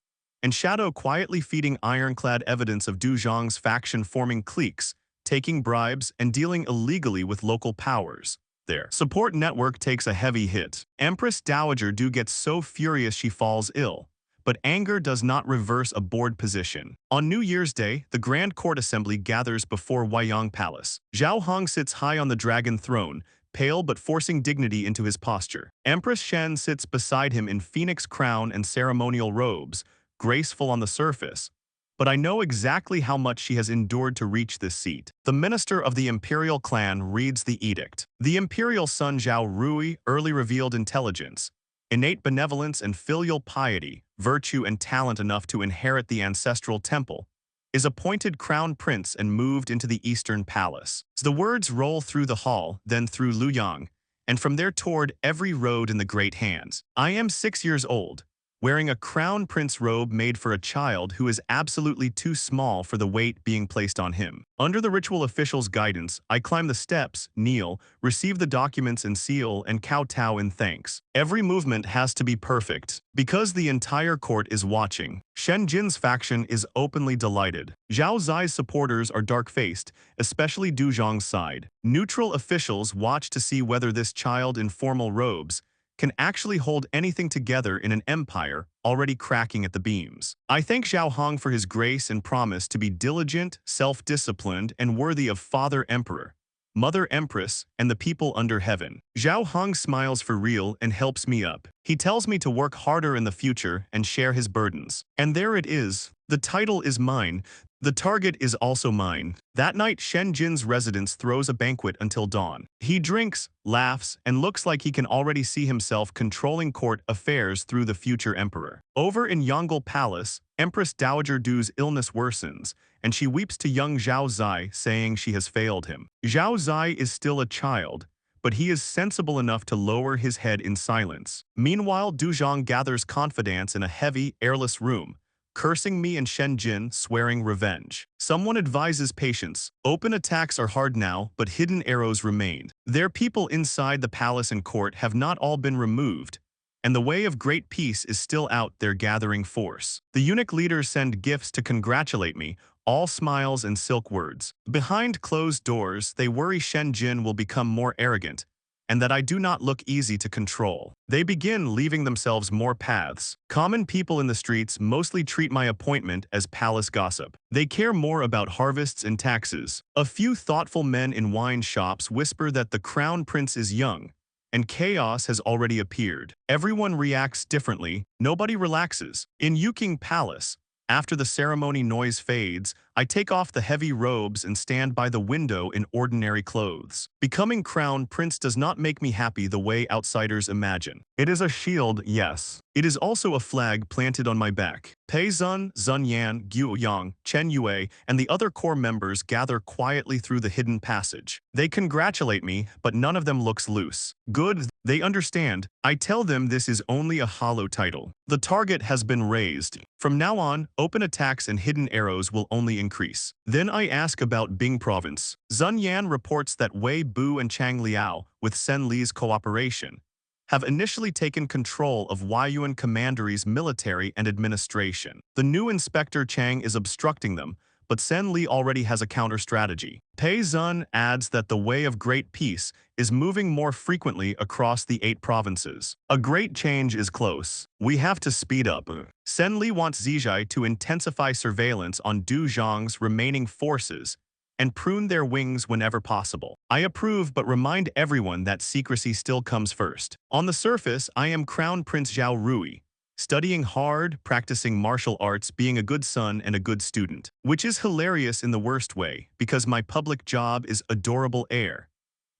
and Shadow quietly feeding ironclad evidence of Du Zhang's faction forming cliques, taking bribes, and dealing illegally with local powers. Their support network takes a heavy hit. Empress Dowager Du gets so furious she falls ill. But anger does not reverse a bored position. On New Year's Day, the Grand Court Assembly gathers before Huayang Palace. Zhao Hong sits high on the dragon throne, pale but forcing dignity into his posture. Empress Shen sits beside him in phoenix crown and ceremonial robes, graceful on the surface. But I know exactly how much she has endured to reach this seat. The minister of the imperial clan reads the edict. The imperial son Zhao Rui early revealed intelligence, innate benevolence and filial piety, virtue and talent enough to inherit the ancestral temple, is appointed crown prince and moved into the eastern palace. The words roll through the hall, then through Luoyang, and from there toward every road in the great hands. I am 6 years old, wearing a crown prince robe made for a child who is absolutely too small for the weight being placed on him. Under the ritual official's guidance, I climb the steps, kneel, receive the documents and seal, and kowtow in thanks. Every movement has to be perfect, because the entire court is watching. Shen Jin's faction is openly delighted. Zhao Zai's supporters are dark-faced, especially Du Zhang's side. Neutral officials watch to see whether this child in formal robes can actually hold anything together in an empire already cracking at the beams. I thank Zhao Hong for his grace and promise to be diligent, self-disciplined, and worthy of Father Emperor, Mother Empress, and the people under heaven. Zhao Hong smiles for real and helps me up. He tells me to work harder in the future and share his burdens. And there it is. The title is mine. The target is also mine. That night, Shen Jin's residence throws a banquet until dawn. He drinks, laughs, and looks like he can already see himself controlling court affairs through the future emperor. Over in Yongle Palace, Empress Dowager Du's illness worsens, and she weeps to young Zhao Zai, saying she has failed him. Zhao Zai is still a child, but he is sensible enough to lower his head in silence. Meanwhile, Du Zhang gathers confidence in a heavy, airless room, cursing me and Shen Jin, swearing revenge. Someone advises patience. Open attacks are hard now, but hidden arrows remain. Their people inside the palace and court have not all been removed, and the way of great peace is still out there gathering force. The eunuch leaders send gifts to congratulate me, all smiles and silk words. Behind closed doors, they worry Shen Jin will become more arrogant, and that I do not look easy to control. They begin leaving themselves more paths. Common people in the streets mostly treat my appointment as palace gossip. They care more about harvests and taxes. A few thoughtful men in wine shops whisper that the crown prince is young, and chaos has already appeared. Everyone reacts differently, nobody relaxes. In Yuking Palace, after the ceremony noise fades, I take off the heavy robes and stand by the window in ordinary clothes. Becoming crown prince does not make me happy the way outsiders imagine. It is a shield, yes. It is also a flag planted on my back. Pei Zun, Zun Yan, Gu Yang, Chen Yue, and the other core members gather quietly through the hidden passage. They congratulate me, but none of them looks loose. Good, they understand. I tell them this is only a hollow title. The target has been raised. From now on, open attacks and hidden arrows will only increase. Then I ask about Bing Province. Zun Yan reports that Wei Bu and Chang Liao, with Sen Li's cooperation, have initially taken control of Huayuan Commandery's military and administration. The new Inspector Chang is obstructing them, but Sen Li already has a counter-strategy. Pei Zun adds that the way of great peace is moving more frequently across the 8 provinces. A great change is close. We have to speed up. Sen Li wants Zijai to intensify surveillance on Du Zhang's remaining forces and prune their wings whenever possible. I approve but remind everyone that secrecy still comes first. On the surface, I am Crown Prince Zhao Rui, studying hard, practicing martial arts, being a good son and a good student. Which is hilarious in the worst way, because my public job is adorable heir,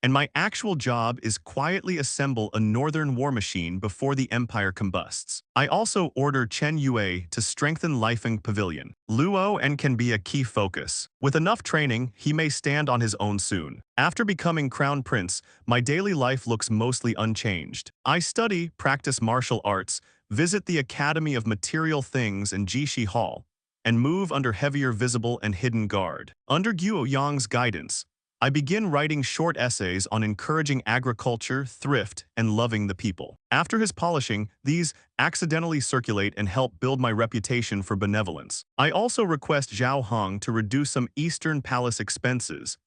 and my actual job is quietly assemble a northern war machine before the empire combusts. I also order Chen Yue to strengthen Lifeng Pavilion. Luo and can be a key focus. With enough training, he may stand on his own soon. After becoming crown prince, my daily life looks mostly unchanged. I study, practice martial arts, visit the Academy of Material Things and Jishi Hall, and move under heavier visible and hidden guard. Under Guo Yang's guidance, I begin writing short essays on encouraging agriculture, thrift, and loving the people. After his polishing, these accidentally circulate and help build my reputation for benevolence. I also request Zhao Hong to reduce some Eastern Palace expenses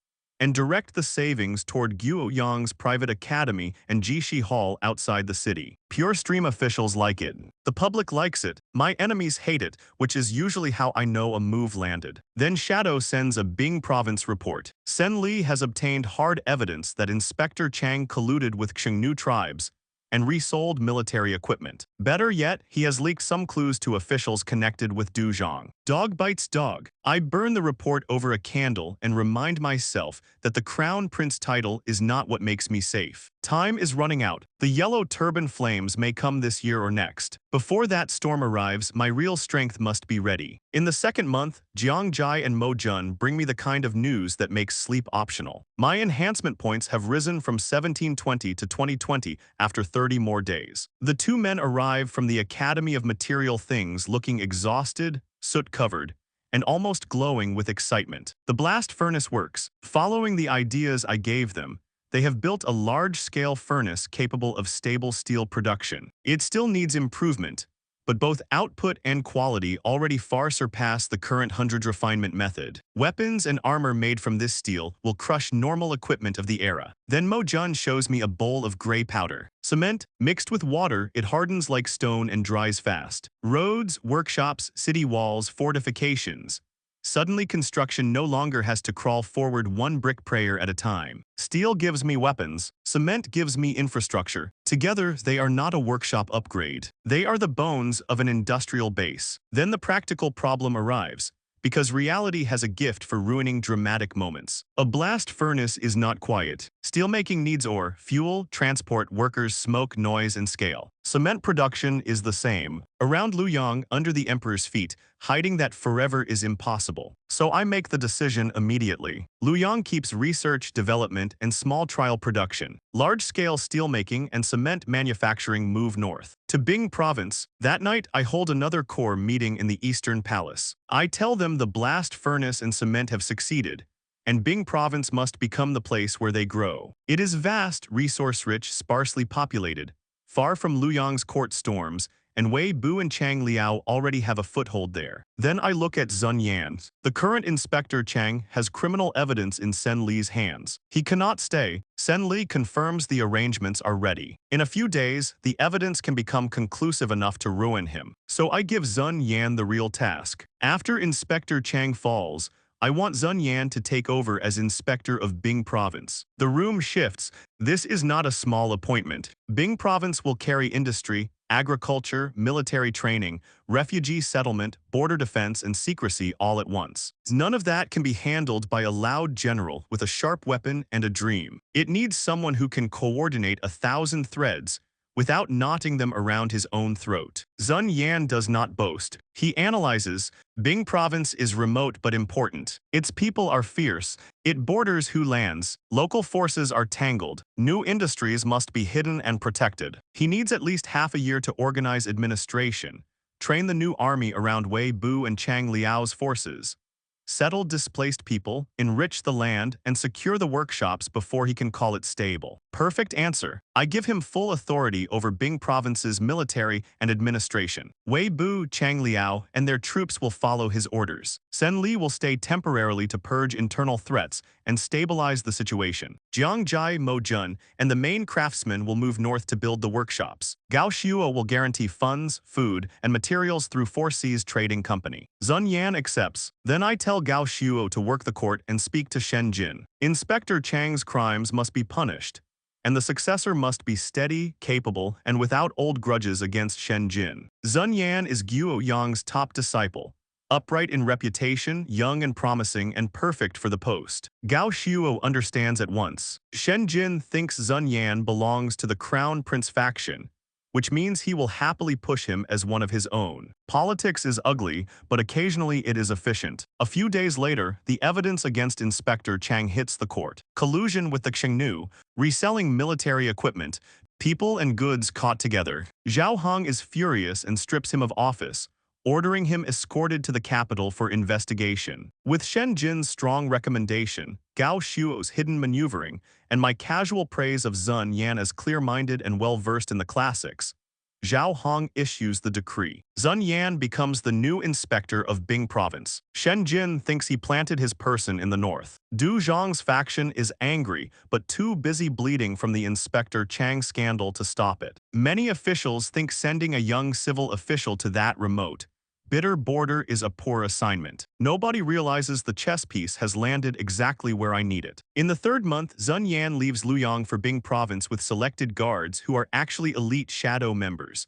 and direct the savings toward Guo Yang's private academy and Jishi Hall outside the city. Pure stream officials like it. The public likes it. My enemies hate it, which is usually how I know a move landed. Then Shadow sends a Bing province report. Sen Li has obtained hard evidence that Inspector Chang colluded with Xingnu tribes and resold military equipment. Better yet, he has leaked some clues to officials connected with Du Zhang. Dog bites dog. I burn the report over a candle and remind myself that the Crown Prince title is not what makes me safe. Time is running out. The yellow turban flames may come this year or next. Before that storm arrives, my real strength must be ready. In the second month, Jiang Jai and Mo Jun bring me the kind of news that makes sleep optional. My enhancement points have risen from 1720 to 2020 after 30 more days. The two men arrive from the Academy of Material Things looking exhausted, soot-covered, and almost glowing with excitement. The blast furnace works. Following the ideas I gave them, they have built a large-scale furnace capable of stable steel production. It still needs improvement, but both output and quality already far surpass the current 100 refinement method. Weapons and armor made from this steel will crush normal equipment of the era. Then Mo Jun shows me a bowl of gray powder. Cement, mixed with water, it hardens like stone and dries fast. Roads, workshops, city walls, fortifications. Suddenly construction no longer has to crawl forward one brick prayer at a time. Steel gives me weapons, cement gives me infrastructure. Together, they are not a workshop upgrade. They are the bones of an industrial base. Then the practical problem arrives, because reality has a gift for ruining dramatic moments. A blast furnace is not quiet. Steelmaking needs ore, fuel, transport, workers, smoke, noise, and scale. Cement production is the same. Around Luoyang, under the emperor's feet, hiding that forever is impossible. So I make the decision immediately. Luoyang keeps research, development, and small trial production. Large-scale steelmaking and cement manufacturing move north. To Bing province, that night I hold another core meeting in the Eastern Palace. I tell them the blast furnace and cement have succeeded, and Bing province must become the place where they grow. It is vast, resource-rich, sparsely populated, far from Luoyang's court storms, and Wei Bu and Chang Liao already have a foothold there. Then I look at Zun Yan. The current Inspector Chang has criminal evidence in Sen Li's hands. He cannot stay. Sen Li confirms the arrangements are ready. In a few days, the evidence can become conclusive enough to ruin him. So I give Zun Yan the real task. After Inspector Chang falls, I want Zun Yan to take over as Inspector of Bing Province. The room shifts. This is not a small appointment. Bing Province will carry industry, agriculture, military training, refugee settlement, border defense, and secrecy all at once. None of that can be handled by a loud general with a sharp weapon and a dream. It needs someone who can coordinate 1,000 threads without knotting them around his own throat. Zun Yan does not boast. He analyzes. Bing province is remote but important. Its people are fierce. It borders who lands. Local forces are tangled. New industries must be hidden and protected. He needs at least half a year to organize administration, train the new army around Wei Bu and Chang Liao's forces, settle displaced people, enrich the land, and secure the workshops before he can call it stable. Perfect answer. I give him full authority over Bing province's military and administration. Wei Bu, Chang Liao, and their troops will follow his orders. Sen Li will stay temporarily to purge internal threats and stabilize the situation. Jiang Jai, Mo Jun, and the main craftsmen will move north to build the workshops. Gao Xiuo will guarantee funds, food, and materials through 4C's trading company. Zun Yan accepts. Then I tell Gao Xiuo to work the court and speak to Shen Jin. Inspector Chang's crimes must be punished, and the successor must be steady, capable, and without old grudges against Shen Jin. Zun Yan is Guo Yang's top disciple, upright in reputation, young and promising, and perfect for the post. Gao Shuo understands at once. Shen Jin thinks Zun Yan belongs to the Crown Prince faction, which means he will happily push him as one of his own. Politics is ugly, but occasionally it is efficient. A few days later, the evidence against Inspector Chang hits the court. Collusion with the Qiangnu, reselling military equipment, people and goods caught together. Zhao Hong is furious and strips him of office, ordering him escorted to the capital for investigation. With Shen Jin's strong recommendation, Gao Shuo's hidden maneuvering, and my casual praise of Zun Yan as clear-minded and well-versed in the classics, Zhao Hong issues the decree. Zun Yan becomes the new inspector of Bing province. Shen Jin thinks he planted his person in the north. Du Zhang's faction is angry, but too busy bleeding from the Inspector Chang scandal to stop it. Many officials think sending a young civil official to that remote, bitter border is a poor assignment. Nobody realizes the chess piece has landed exactly where I need it. In the third month, Zun Yan leaves Luoyang for Bing province with selected guards who are actually elite shadow members,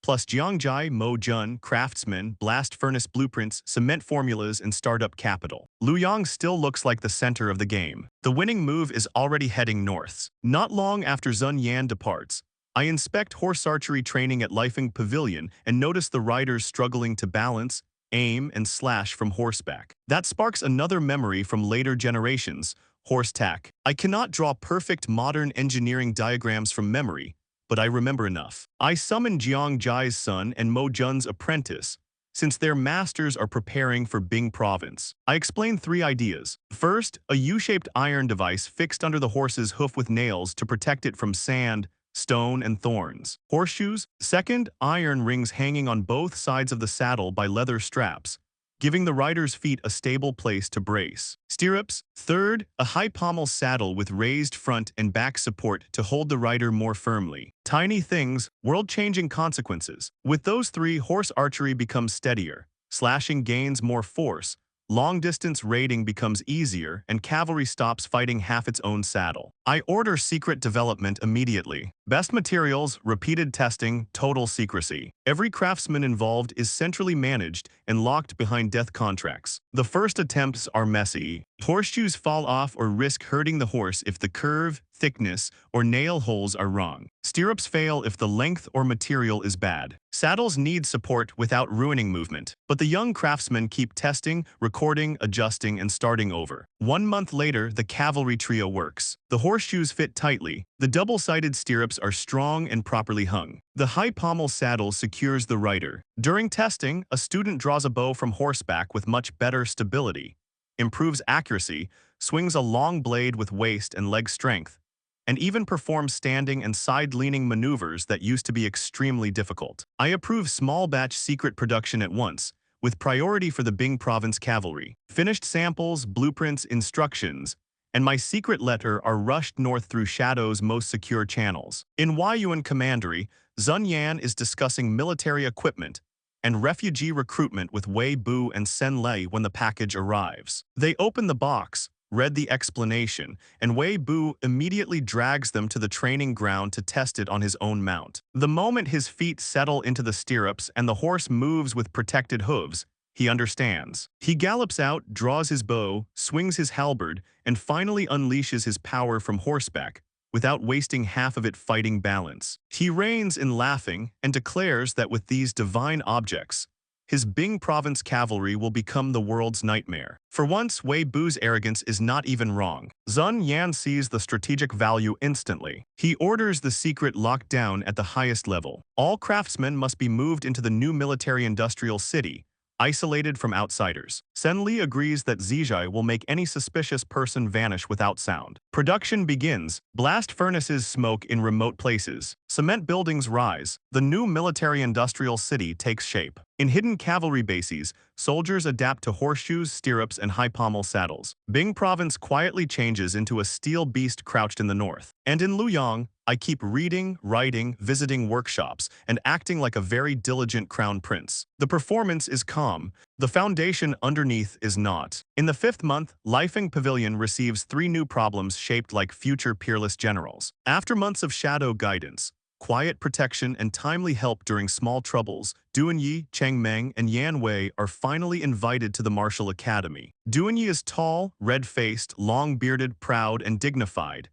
plus Jiangjai, Mo Jun, craftsmen, blast furnace blueprints, cement formulas, and startup capital. Luoyang still looks like the center of the game. The winning move is already heading north. Not long after Zun Yan departs, I inspect horse archery training at Lifeng Pavilion and notice the riders struggling to balance, aim, and slash from horseback. That sparks another memory from later generations, horse tack. I cannot draw perfect modern engineering diagrams from memory, but I remember enough. I summon Jiang Jai's son and Mo Jun's apprentice, since their masters are preparing for Bing province. I explain 3 ideas. First, a U-shaped iron device fixed under the horse's hoof with nails to protect it from sand, stone, and thorns. Horseshoes. Second, iron rings hanging on both sides of the saddle by leather straps, giving the rider's feet a stable place to brace. Stirrups. Third, a high pommel saddle with raised front and back support to hold the rider more firmly. Tiny things, world-changing consequences. With those 3, horse archery becomes steadier, slashing gains more force, long-distance raiding becomes easier, and cavalry stops fighting half its own saddle. I order secret development immediately. Best materials, repeated testing, total secrecy. Every craftsman involved is centrally managed and locked behind death contracts. The first attempts are messy. Horseshoes fall off or risk hurting the horse if the curve, thickness, or nail holes are wrong. Stirrups fail if the length or material is bad. Saddles need support without ruining movement. But the young craftsmen keep testing, recording, adjusting, and starting over. 1 month later, the cavalry trio works. The horseshoes fit tightly. The double-sided stirrups are strong and properly hung. The high pommel saddle secures the rider. During testing, a student draws a bow from horseback with much better stability, improves accuracy, swings a long blade with waist and leg strength, and even performs standing and side-leaning maneuvers that used to be extremely difficult. I approve small-batch secret production at once, with priority for the Bing province cavalry. Finished samples, blueprints, instructions, and my secret letter are rushed north through Shadow's most secure channels. In Huayuan Commandery, Zun Yan is discussing military equipment and refugee recruitment with Wei Bu and Sen Lei when the package arrives. They open the box, read the explanation, and Wei Bu immediately drags them to the training ground to test it on his own mount. The moment his feet settle into the stirrups and the horse moves with protected hooves, he understands. He gallops out, draws his bow, swings his halberd, and finally unleashes his power from horseback, without wasting half of it fighting balance. He reigns in laughing and declares that with these divine objects, his Bing province cavalry will become the world's nightmare. For once, Wei Bu's arrogance is not even wrong. Zun Yan sees the strategic value instantly. He orders the secret locked down at the highest level. All craftsmen must be moved into the new military-industrial city, isolated from outsiders. Sen Li agrees that Zijai will make any suspicious person vanish without sound. Production begins. Blast furnaces smoke in remote places. Cement buildings rise. The new military-industrial city takes shape. In hidden cavalry bases, soldiers adapt to horseshoes, stirrups, and high pommel saddles. Bing province quietly changes into a steel beast crouched in the north. And in Luoyang, I keep reading, writing, visiting workshops, and acting like a very diligent crown prince. The performance is calm. The foundation underneath is not. In the 5th month, Lifeng Pavilion receives 3 new problems shaped like future peerless generals. After months of shadow guidance, quiet protection, and timely help during small troubles, Duanyi, Chang Meng, and Yan Wei are finally invited to the martial academy. Duanyi is tall, red-faced, long-bearded, proud, and dignified,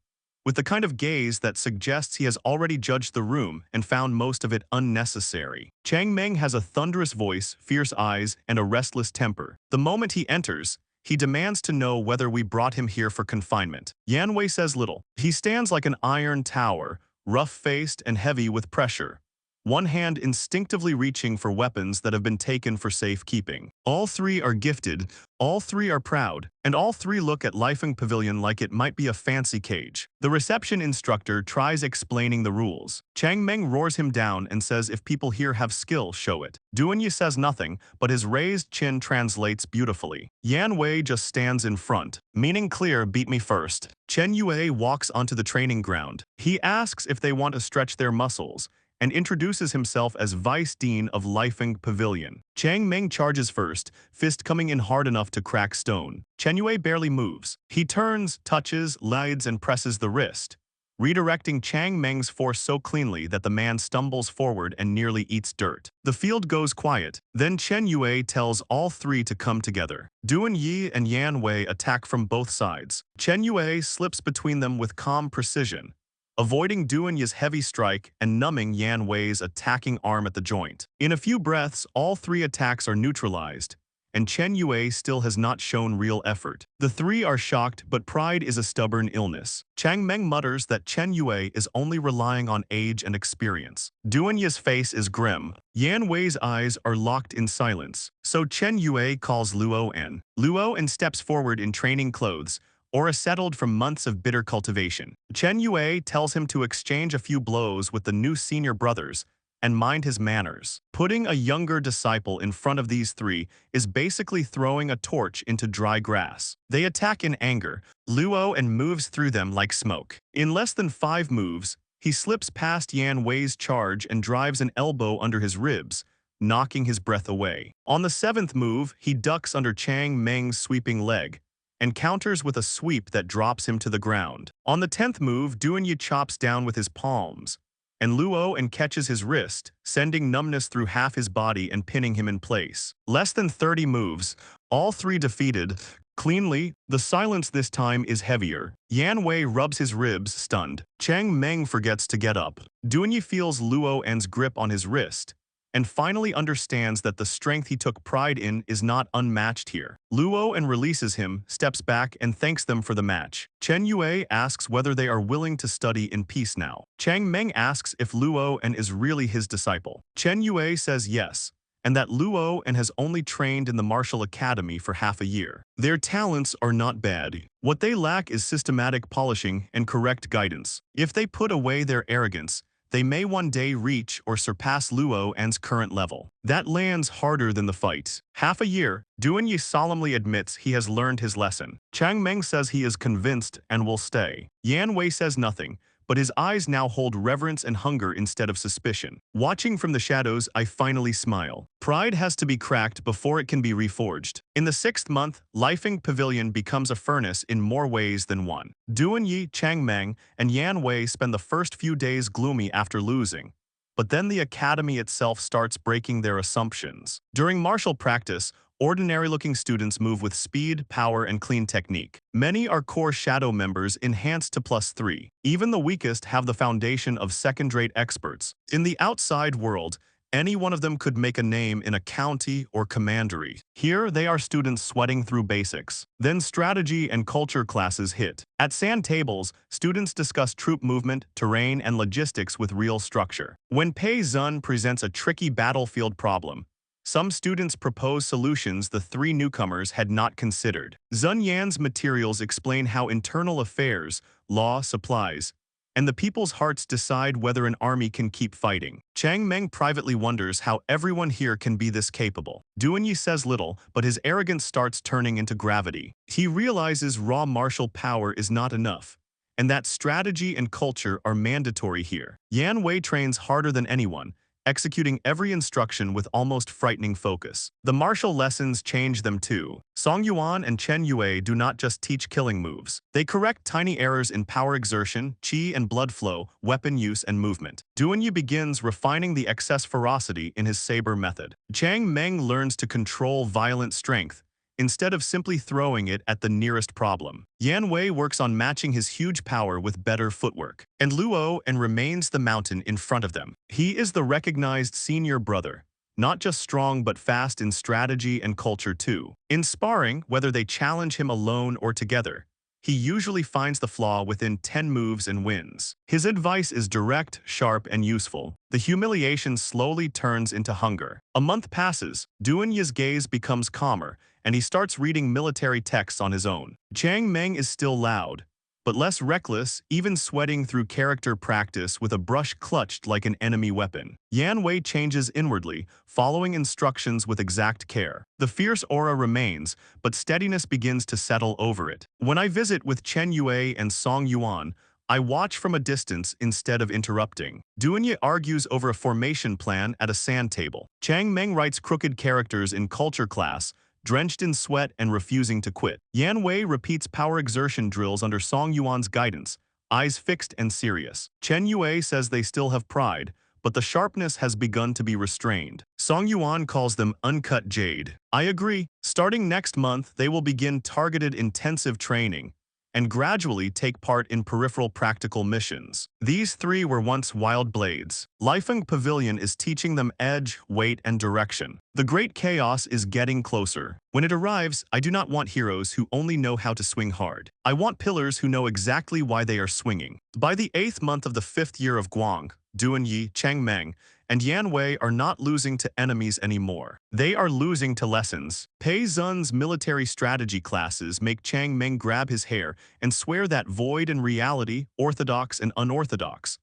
with the kind of gaze that suggests he has already judged the room and found most of it unnecessary. Chang Meng has a thunderous voice, fierce eyes, and a restless temper. The moment he enters, he demands to know whether we brought him here for confinement. Yan Wei says little. He stands like an iron tower, rough-faced and heavy with pressure, one hand instinctively reaching for weapons that have been taken for safekeeping. All three are gifted, all three are proud, and all three look at Lifeng Pavilion like it might be a fancy cage. The reception instructor tries explaining the rules. Chang Meng roars him down and says if people here have skill, show it. Duanyi says nothing, but his raised chin translates beautifully. Yan Wei just stands in front, meaning clear, beat me first. Chen Yue walks onto the training ground. He asks if they want to stretch their muscles, and introduces himself as Vice Dean of Lifeng Pavilion. Chang Meng charges first, fist coming in hard enough to crack stone. Chen Yue barely moves. He turns, touches, leads, and presses the wrist, redirecting Chang Meng's force so cleanly that the man stumbles forward and nearly eats dirt. The field goes quiet. Then Chen Yue tells all three to come together. Duan Yi and Yan Wei attack from both sides. Chen Yue slips between them with calm precision, avoiding Duan Yi's heavy strike and numbing Yan Wei's attacking arm at the joint. In a few breaths, all three attacks are neutralized, and Chen Yue still has not shown real effort. The three are shocked, but pride is a stubborn illness. Chang Meng mutters that Chen Yue is only relying on age and experience. Duan Yi's face is grim. Yan Wei's eyes are locked in silence. So Chen Yue calls Luo En. Luo En steps forward in training clothes, aura settled from months of bitter cultivation. Chen Yue tells him to exchange a few blows with the new senior brothers and mind his manners. Putting a younger disciple in front of these three is basically throwing a torch into dry grass. They attack in anger. Luo En moves through them like smoke. In less than 5 moves, he slips past Yan Wei's charge and drives an elbow under his ribs, knocking his breath away. On the 7th move, he ducks under Chang Meng's sweeping leg and counters with a sweep that drops him to the ground. On the 10th move, Duan Yi chops down with his palms, and Luo En catches his wrist, sending numbness through half his body and pinning him in place. Less than 30 moves, all three defeated. Cleanly, the silence this time is heavier. Yan Wei rubs his ribs, stunned. Chang Meng forgets to get up. Duan Yi feels Luo En's grip on his wrist, and finally understands that the strength he took pride in is not unmatched here. Luo En releases him, steps back, and thanks them for the match. Chen Yue asks whether they are willing to study in peace now. Chang Meng asks if Luo En is really his disciple. Chen Yue says yes, and that Luo En has only trained in the martial academy for half a year. Their talents are not bad. What they lack is systematic polishing and correct guidance. If they put away their arrogance, they may one day reach or surpass Luo En's current level. That lands harder than the fight. Half a year, Duan Yi solemnly admits he has learned his lesson. Chang Meng says he is convinced and will stay. Yan Wei says nothing, but his eyes now hold reverence and hunger instead of suspicion. Watching from the shadows, I finally smile. Pride has to be cracked before it can be reforged. In the 6th month, Lifeng Pavilion becomes a furnace in more ways than one. Duan Yi, Chang Meng, and Yan Wei spend the first few days gloomy after losing, but then the academy itself starts breaking their assumptions. During martial practice, ordinary-looking students move with speed, power, and clean technique. Many are core shadow members enhanced to +3. Even the weakest have the foundation of second-rate experts. In the outside world, any one of them could make a name in a county or commandery. Here, they are students sweating through basics. Then strategy and culture classes hit. At sand tables, students discuss troop movement, terrain, and logistics with real structure. When Pei Zun presents a tricky battlefield problem, some students propose solutions the 3 newcomers had not considered. Zun Yan's materials explain how internal affairs, law, supplies, and the people's hearts decide whether an army can keep fighting. Chang Meng privately wonders how everyone here can be this capable. Duan Yi says little, but his arrogance starts turning into gravity. He realizes raw martial power is not enough, and that strategy and culture are mandatory here. Yan Wei trains harder than anyone, executing every instruction with almost frightening focus. The martial lessons change them too. Song Yuan and Chen Yue do not just teach killing moves. They correct tiny errors in power exertion, chi and blood flow, weapon use and movement. Duanyi begins refining the excess ferocity in his saber method. Chang Meng learns to control violent strength, instead of simply throwing it at the nearest problem. Yan Wei works on matching his huge power with better footwork, and Luo and remains the mountain in front of them. He is the recognized senior brother, not just strong but fast in strategy and culture too. In sparring, whether they challenge him alone or together, he usually finds the flaw within 10 moves and wins. His advice is direct, sharp, and useful. The humiliation slowly turns into hunger. A month passes, Duanyi's gaze becomes calmer, and he starts reading military texts on his own. Chang Meng is still loud, but less reckless, even sweating through character practice with a brush clutched like an enemy weapon. Yan Wei changes inwardly, following instructions with exact care. The fierce aura remains, but steadiness begins to settle over it. When I visit with Chen Yue and Song Yuan, I watch from a distance instead of interrupting. Duanyi argues over a formation plan at a sand table. Chang Meng writes crooked characters in culture class, drenched in sweat and refusing to quit. Yan Wei repeats power exertion drills under Song Yuan's guidance, eyes fixed and serious. Chen Yue says they still have pride, but the sharpness has begun to be restrained. Song Yuan calls them uncut jade. I agree. Starting next month, they will begin targeted intensive training and gradually take part in peripheral practical missions. These three were once wild blades. Lifeng Pavilion is teaching them edge, weight, and direction. The great chaos is getting closer. When it arrives, I do not want heroes who only know how to swing hard. I want pillars who know exactly why they are swinging. By the 8th month of the 5th year of Guang, Duanyi, Chang Meng, and Yan Wei are not losing to enemies anymore. They are losing to lessons. Pei Zun's military strategy classes make Chang Meng grab his hair and swear that void and reality, orthodox and unorthodox,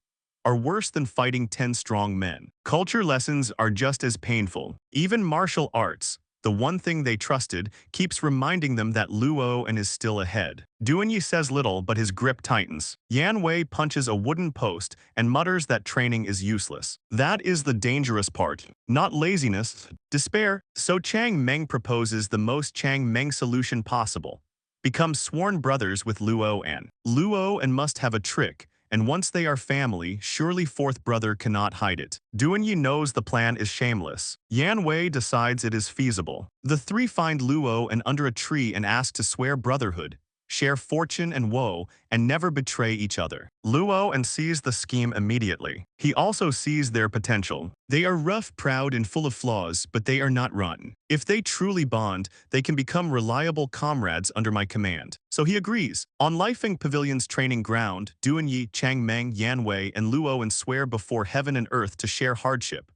are worse than fighting 10 strong men. Culture lessons are just as painful. Even martial arts, the one thing they trusted, keeps reminding them that Luo and is still ahead. Duanyi says little, but his grip tightens. Yan Wei punches a wooden post and mutters that training is useless. That is the dangerous part, not laziness, despair. So Chang Meng proposes the most Chang Meng solution possible. Become sworn brothers with Luo and. Luo and must have a trick, and once they are family, surely fourth brother cannot hide it. Duanyi knows the plan is shameless. Yan Wei decides it is feasible. The three find Luo and under a tree and ask to swear brotherhood, share fortune and woe, and never betray each other. Luo and sees the scheme immediately. He also sees their potential. They are rough, proud, and full of flaws, but they are not rotten. If they truly bond, they can become reliable comrades under my command. So he agrees. On Lifeng Pavilion's training ground, Duanyi, Chang Meng, Yan Wei, and Luo and swear before heaven and earth to share hardship,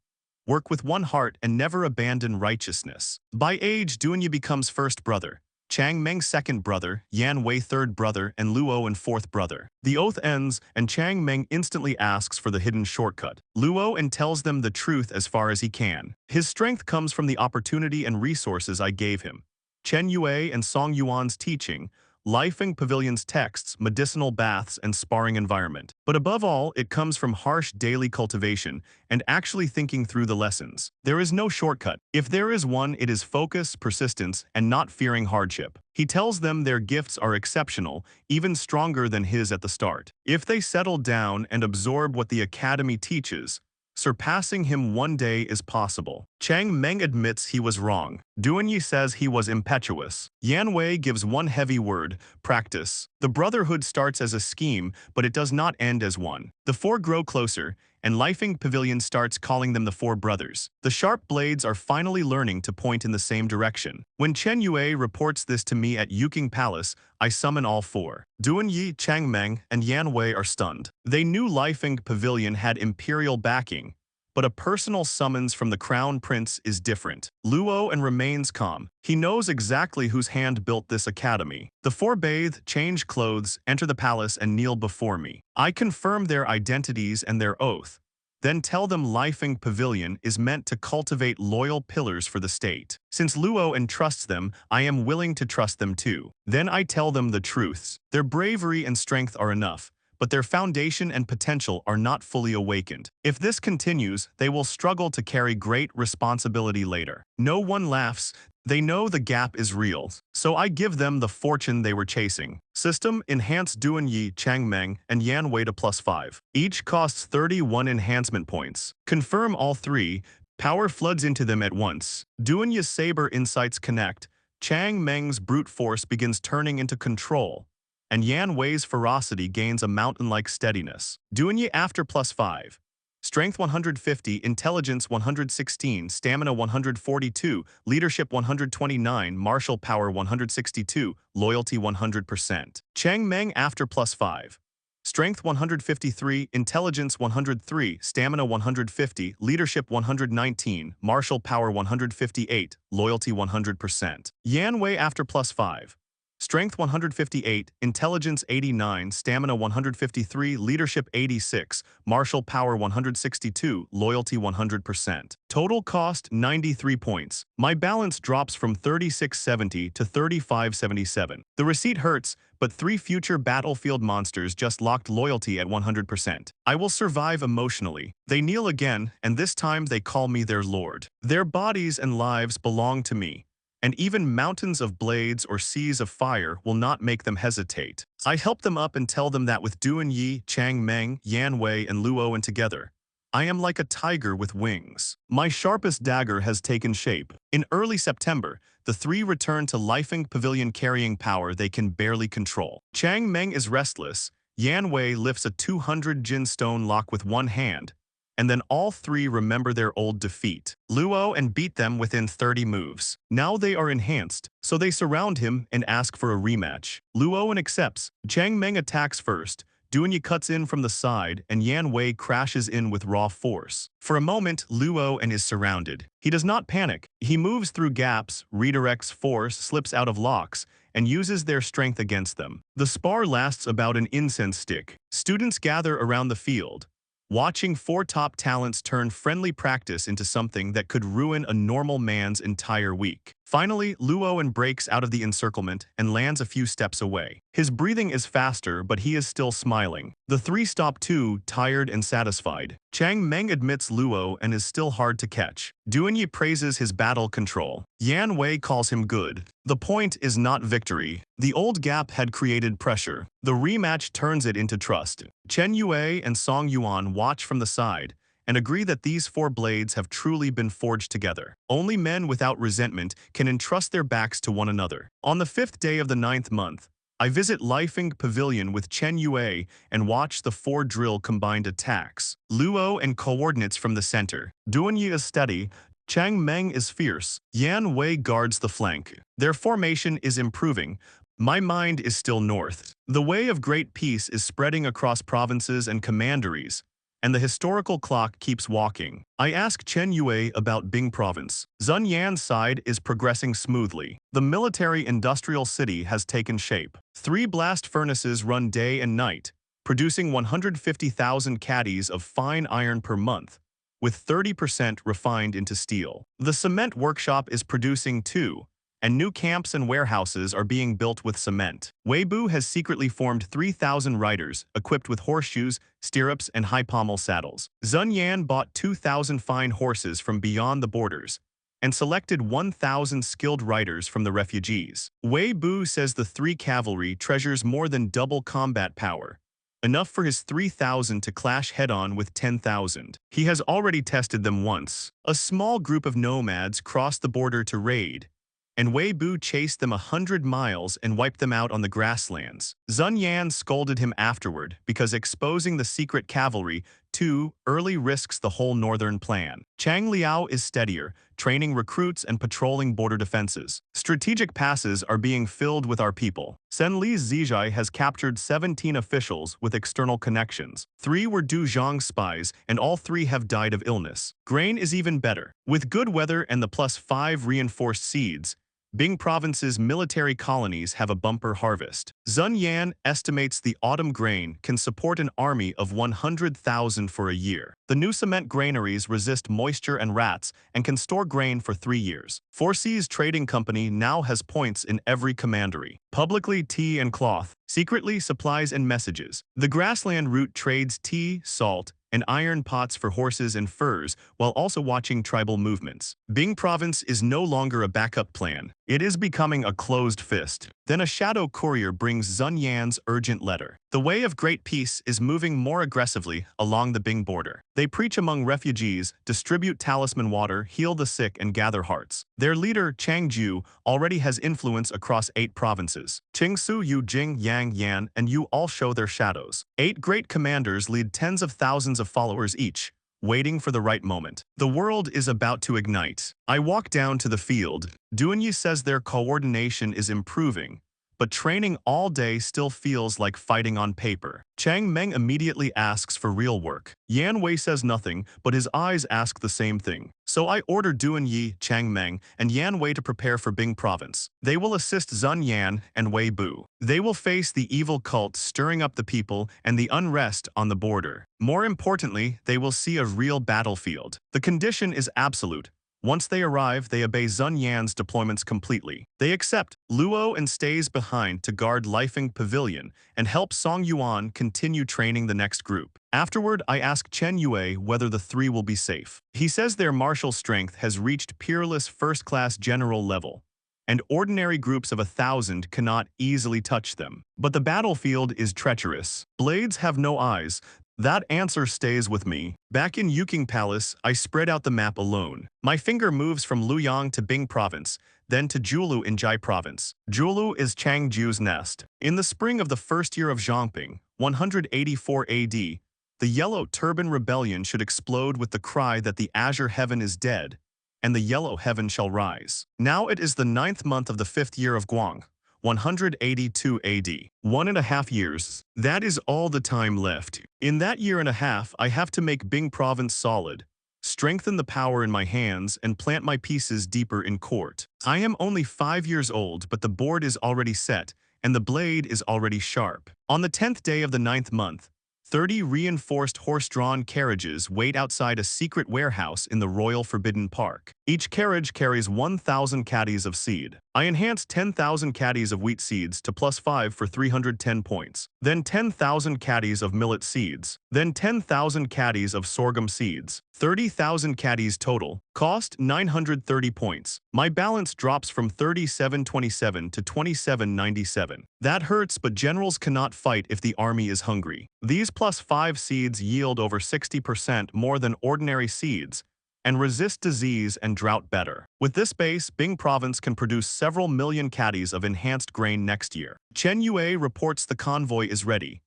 work with one heart, and never abandon righteousness. By age, Duanyi becomes first brother, Chang Meng second brother, Yan Wei third brother, and Luo and fourth brother. The oath ends, and Chang Meng instantly asks for the hidden shortcut. Luo and tells them the truth as far as he can. His strength comes from the opportunity and resources I gave him. Chen Yue and Song Yuan's teaching, Lifeng Pavilion's texts, medicinal baths, and sparring environment. But above all, it comes from harsh daily cultivation and actually thinking through the lessons. There is no shortcut. If there is one, it is focus, persistence, and not fearing hardship. He tells them their gifts are exceptional, even stronger than his at the start. If they settle down and absorb what the academy teaches, surpassing him one day is possible. Chang Meng admits he was wrong. Duanyi says he was impetuous. Yan Wei gives one heavy word, practice. The brotherhood starts as a scheme, but it does not end as one. The four grow closer, and Lifeng Pavilion starts calling them the Four Brothers. The sharp blades are finally learning to point in the same direction. When Chen Yue reports this to me at Yuking Palace, I summon all four. Duanyi, Chang Meng, and Yan Wei are stunned. They knew Lifeng Pavilion had imperial backing, but a personal summons from the Crown Prince is different. Luo and remains calm. He knows exactly whose hand built this academy. The four bathe, change clothes, enter the palace, and kneel before me. I confirm their identities and their oath, then tell them Lifeng Pavilion is meant to cultivate loyal pillars for the state. Since Luo entrusts them, I am willing to trust them too. Then I tell them the truths. Their bravery and strength are enough, but their foundation and potential are not fully awakened. If this continues, they will struggle to carry great responsibility later. No one laughs. They know the gap is real, so I give them the fortune they were chasing. System: Enhance Duanyi, Changmeng, and Yanwei to +5. Each costs 31 enhancement points. Confirm all three. Power floods into them at once. Duanyi's Saber Insights connect. Chang Meng's brute force begins turning into control, and Yan Wei's ferocity gains a mountain-like steadiness. Duanyi after +5. Strength 150, Intelligence 116, Stamina 142, Leadership 129, Martial Power 162, Loyalty 100%. Chang Meng after +5. Strength 153, Intelligence 103, Stamina 150, Leadership 119, Martial Power 158, Loyalty 100%. Yan Wei after +5. Strength 158, Intelligence 89, Stamina 153, Leadership 86, Martial Power 162, Loyalty 100%. Total cost 93 points. My balance drops from 3670 to 3577. The receipt hurts, but 3 future battlefield monsters just locked loyalty at 100%. I will survive emotionally. They kneel again, and this time they call me their lord. Their bodies and lives belong to me, and even mountains of blades or seas of fire will not make them hesitate. I help them up and tell them that with Duanyi, Chang Meng, Yan Wei, and Luo and together, I am like a tiger with wings. My sharpest dagger has taken shape. In early September, the three return to Lifeng Pavilion carrying power they can barely control. Chang Meng is restless. Yan Wei lifts a 200 Jin stone lock with one hand, and then all three remember their old defeat. Luo and beat them within 30 moves. Now they are enhanced, so they surround him and ask for a rematch. Luo accepts. Chang Meng attacks first. Duanyi cuts in from the side, and Yan Wei crashes in with raw force. For a moment, Luo is surrounded. He does not panic. He moves through gaps, redirects force, slips out of locks, and uses their strength against them. The spar lasts about an incense stick. Students gather around the field, watching 4 top talents turn friendly practice into something that could ruin a normal man's entire week. Finally, Luo breaks out of the encirclement and lands a few steps away. His breathing is faster, but he is still smiling. The three stop too, tired and satisfied. Chang Meng admits Luo is still hard to catch. Duanyi praises his battle control. Yan Wei calls him good. The point is not victory. The old gap had created pressure. The rematch turns it into trust. Chen Yue and Song Yuan watch from the side and agree that these 4 blades have truly been forged together. Only men without resentment can entrust their backs to one another. On the 5th day of the 9th month, I visit Lifeng Pavilion with Chen Yue and watch the 4 drill combined attacks. Luo coordinates from the center. Duanyi is steady. Chang Meng is fierce. Yan Wei guards the flank. Their formation is improving. My mind is still north. The way of great peace is spreading across provinces and commanderies, and the historical clock keeps walking. I ask Chen Yue about Bing Province. Zun Yan's side is progressing smoothly. The military-industrial city has taken shape. 3 blast furnaces run day and night, producing 150,000 caddies of fine iron per month, with 30% refined into steel. The cement workshop is producing too, and new camps and warehouses are being built with cement. Weibu has secretly formed 3,000 riders, equipped with horseshoes, stirrups, and high pommel saddles. Zun Yan bought 2,000 fine horses from beyond the borders, and selected 1,000 skilled riders from the refugees. Weibu says the 3 cavalry treasures more than double combat power, enough for his 3,000 to clash head-on with 10,000. He has already tested them once. A small group of nomads crossed the border to raid, and Weibu chased them 100 miles and wiped them out on the grasslands. Zun Yan scolded him afterward because exposing the secret cavalry too early risks the whole northern plan. Chang Liao is steadier, training recruits and patrolling border defenses. Strategic passes are being filled with our people. Sen Li's Zijai has captured 17 officials with external connections. 3 were Du Zhang's spies, and all 3 have died of illness. Grain is even better. With good weather and the +5 reinforced seeds, Bing Province's military colonies have a bumper harvest. Sun Yan estimates the autumn grain can support an army of 100,000 for a year. The new cement granaries resist moisture and rats and can store grain for 3 years. Four Seas Trading Company now has points in every commandery. Publicly tea and cloth, secretly supplies and messages. The grassland route trades tea, salt, and iron pots for horses and furs, while also watching tribal movements. Bing Province is no longer a backup plan. It is becoming a closed fist. Then a shadow courier brings Sun Yan's urgent letter. The way of great peace is moving more aggressively along the Bing border. They preach among refugees, distribute talisman water, heal the sick, and gather hearts. Their leader, Chang Ju, already has influence across 8 provinces. Qing Su, Yu, Jing, Yang, Yan, and Yu all show their shadows. 8 great commanders lead tens of thousands of followers each, waiting for the right moment. The world is about to ignite. I walk down to the field. Duanyi says their coordination is improving, but training all day still feels like fighting on paper. Chang Meng immediately asks for real work. Yan Wei says nothing, but his eyes ask the same thing. So I order Duanyi, Chang Meng, and Yan Wei to prepare for Bing Province. They will assist Sun Yan and Wei Bu. They will face the evil cult stirring up the people and the unrest on the border. More importantly, they will see a real battlefield. The condition is absolute. Once they arrive, they obey Sun Yan's deployments completely. They accept Luo and stays behind to guard Lifeng Pavilion and help Song Yuan continue training the next group. Afterward, I ask Chen Yue whether the 3 will be safe. He says their martial strength has reached peerless first-class general level, and ordinary groups of 1,000 cannot easily touch them. But the battlefield is treacherous. Blades have no eyes. That answer stays with me. Back in Yuking Palace, I spread out the map alone. My finger moves from Luyang to Bing Province, then to Julu in Jai Province. Julu is Chang Ju's nest. In the spring of the first year of Zhongping, 184 AD, the Yellow Turban Rebellion should explode with the cry that the azure heaven is dead, and the yellow heaven shall rise. Now it is the 9th month of the 5th year of Guang, 182 AD. 1.5 years. That is all the time left. In that year and a half, I have to make Bing Province solid, strengthen the power in my hands, and plant my pieces deeper in court. I am only 5 years old, but the board is already set, and the blade is already sharp. On the 10th day of the 9th month, 30 reinforced horse-drawn carriages wait outside a secret warehouse in the Royal Forbidden Park. Each carriage carries 1,000 caddies of seed. I enhance 10,000 caddies of wheat seeds to +5 for 310 points. Then 10,000 caddies of millet seeds. Then 10,000 caddies of sorghum seeds. 30,000 caddies total. Cost 930 points. My balance drops from 3727 to 2797. That hurts, but generals cannot fight if the army is hungry. These +5 seeds yield over 60% more than ordinary seeds, and resist disease and drought better. With this base, Bing Province can produce several million caddies of enhanced grain next year. Chen Yue reports the convoy is ready.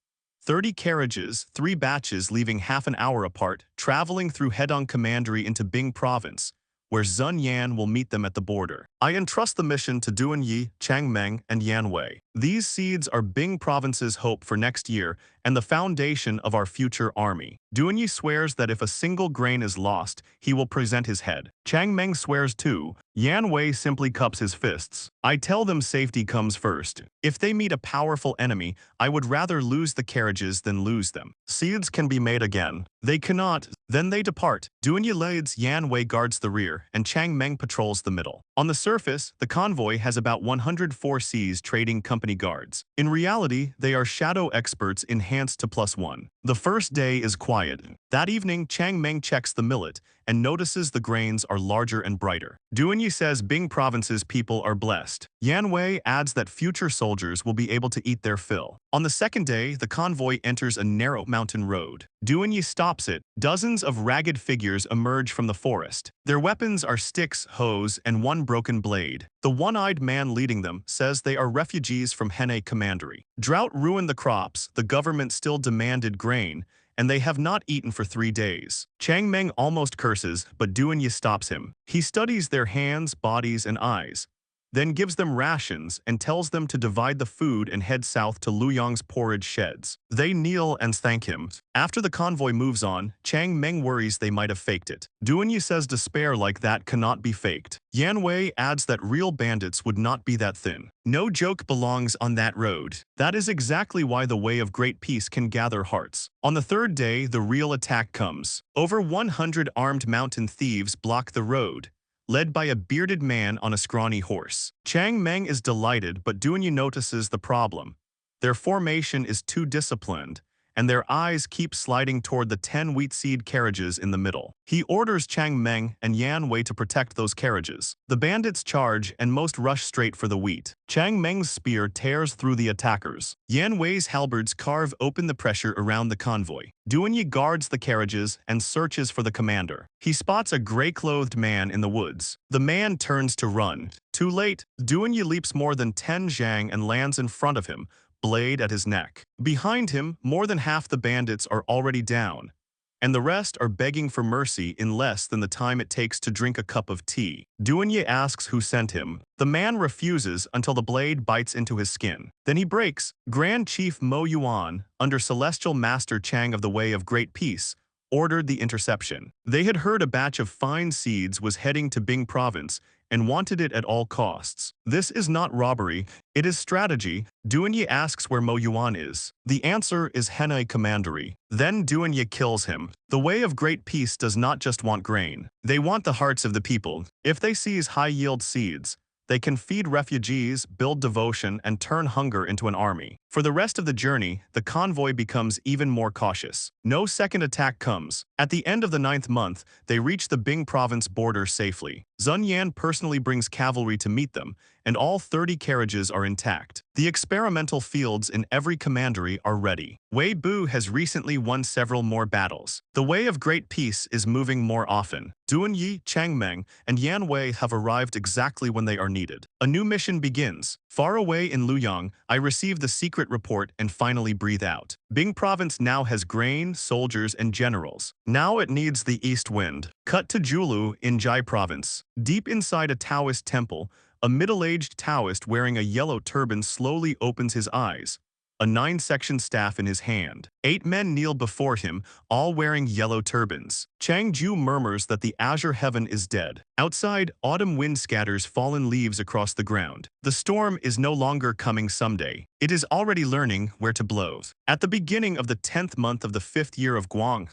30 carriages, 3 batches leaving half an hour apart, traveling through Hedong Commandery into Bing Province, where Sun Yan will meet them at the border. I entrust the mission to Duanyi, Chang Meng, and Yan Wei. These seeds are Bing Province's hope for next year and the foundation of our future army. Duanyi swears that if a single grain is lost, he will present his head. Chang Meng swears too. Yan Wei simply cups his fists. I tell them safety comes first. If they meet a powerful enemy, I would rather lose the carriages than lose them. Seeds can be made again. They cannot, then they depart. Duanyi leads, Yan Wei guards the rear, and Chang Meng patrols the middle. On the surface, the convoy has about 104 Seas Trading Company guards. In reality, they are shadow experts enhanced to +1. The first day is quiet. That evening, Chang Meng checks the millet and notices the grains are larger and brighter. Duanyi says Bing Province's people are blessed. Yan Wei adds that future soldiers will be able to eat their fill. On the second day, the convoy enters a narrow mountain road. Duanyi stops it. Dozens of ragged figures emerge from the forest. Their weapons are sticks, hoes, and one broken blade. The one-eyed man leading them says they are refugees from Hene Commandery. Drought ruined the crops, the government still demanded grain, and they have not eaten for 3 days. Chang Meng almost curses, but Duanyi stops him. He studies their hands, bodies, and eyes. then gives them rations and tells them to divide the food and head south to Luyang's porridge sheds. They kneel and thank him. After the convoy moves on, Chang Meng worries they might have faked it. Duanyi says despair like that cannot be faked. Yan Wei adds that real bandits would not be that thin. No joke belongs on that road. That is exactly why the way of great peace can gather hearts. On the third day, the real attack comes. Over 100 armed mountain thieves block the road, led by a bearded man on a scrawny horse. Chang Meng is delighted, but Duanyi notices the problem. Their formation is too disciplined, and their eyes keep sliding toward the 10 wheat seed carriages in the middle. He orders Chang Meng and Yan Wei to protect those carriages. The bandits charge and most rush straight for the wheat. Chang Meng's spear tears through the attackers. Yan Wei's halberds carve open the pressure around the convoy. Duanyi guards the carriages and searches for the commander. He spots a gray-clothed man in the woods. The man turns to run. Too late, Duanyi leaps more than 10 zhang and lands in front of him, blade at his neck. Behind him, more than half the bandits are already down, and the rest are begging for mercy in less than the time it takes to drink a cup of tea. Duanyi asks who sent him. The man refuses until the blade bites into his skin. Then he breaks. Grand Chief Mo Yuan, under Celestial Master Chang of the Way of Great Peace, ordered the interception. They had heard a batch of fine seeds was heading to Bing Province and wanted it at all costs. This is not robbery, it is strategy. Duanyi asks where Mo Yuan is. The answer is Henai Commandery. Then Duanyi kills him. The Way of Great Peace does not just want grain. They want the hearts of the people. If they seize high-yield seeds, they can feed refugees, build devotion, and turn hunger into an army. For the rest of the journey, the convoy becomes even more cautious. No second attack comes. At the end of the 9th month, they reach the Bing province border safely. Zun Yan personally brings cavalry to meet them, and all 30 carriages are intact. The experimental fields in every commandery are ready. Wei Bu has recently won several more battles. The Way of Great Peace is moving more often. Duanyi, Chang Meng, and Yan Wei have arrived exactly when they are needed. A new mission begins. Far away in Luyang, I receive the secret report and finally breathe out. Bing province now has grain, soldiers, and generals. Now it needs the east wind. Cut to Julu in Jai province. Deep inside a Taoist temple, a middle-aged Taoist wearing a yellow turban slowly opens his eyes, a 9-section staff in his hand. 8 men kneel before him, all wearing yellow turbans. Chang Ju murmurs that the azure heaven is dead. Outside, autumn wind scatters fallen leaves across the ground. The storm is no longer coming someday. It is already learning where to blow. At the beginning of the 10th month of the 5th year of Guang,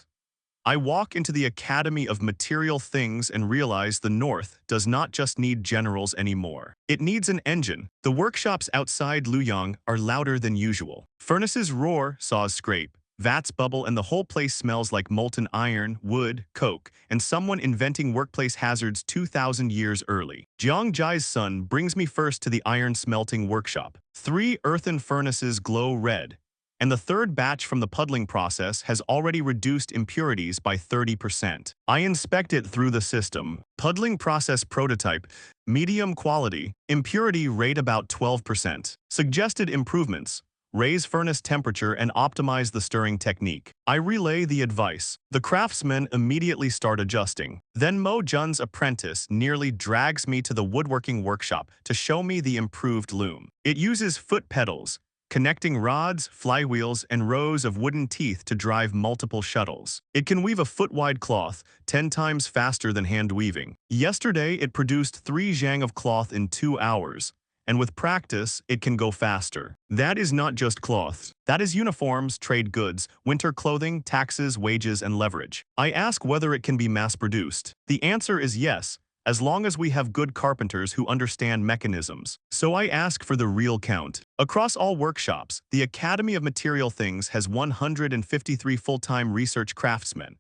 I walk into the Academy of Material Things and realize the North does not just need generals anymore. It needs an engine. The workshops outside Luyang are louder than usual. Furnaces roar, saws scrape, vats bubble, and the whole place smells like molten iron, wood, coke, and someone inventing workplace hazards 2,000 years early. Jiang Jai's son brings me first to the iron smelting workshop. 3 earthen furnaces glow red, and the third batch from the puddling process has already reduced impurities by 30%. I inspect it through the system. Puddling process prototype, medium quality, impurity rate about 12%. Suggested improvements: raise furnace temperature and optimize the stirring technique. I relay the advice. The craftsmen immediately start adjusting. Then Mo Jun's apprentice nearly drags me to the woodworking workshop to show me the improved loom. It uses foot pedals, connecting rods, flywheels, and rows of wooden teeth to drive multiple shuttles. It can weave a foot-wide cloth, 10 times faster than hand weaving. Yesterday, it produced 3 zhang of cloth in 2 hours, and with practice, it can go faster. That is not just cloth. That is uniforms, trade goods, winter clothing, taxes, wages, and leverage. I ask whether it can be mass-produced. The answer is yes, as long as we have good carpenters who understand mechanisms. So I ask for the real count. Across all workshops, the Academy of Material Things has 153 full-time research craftsmen,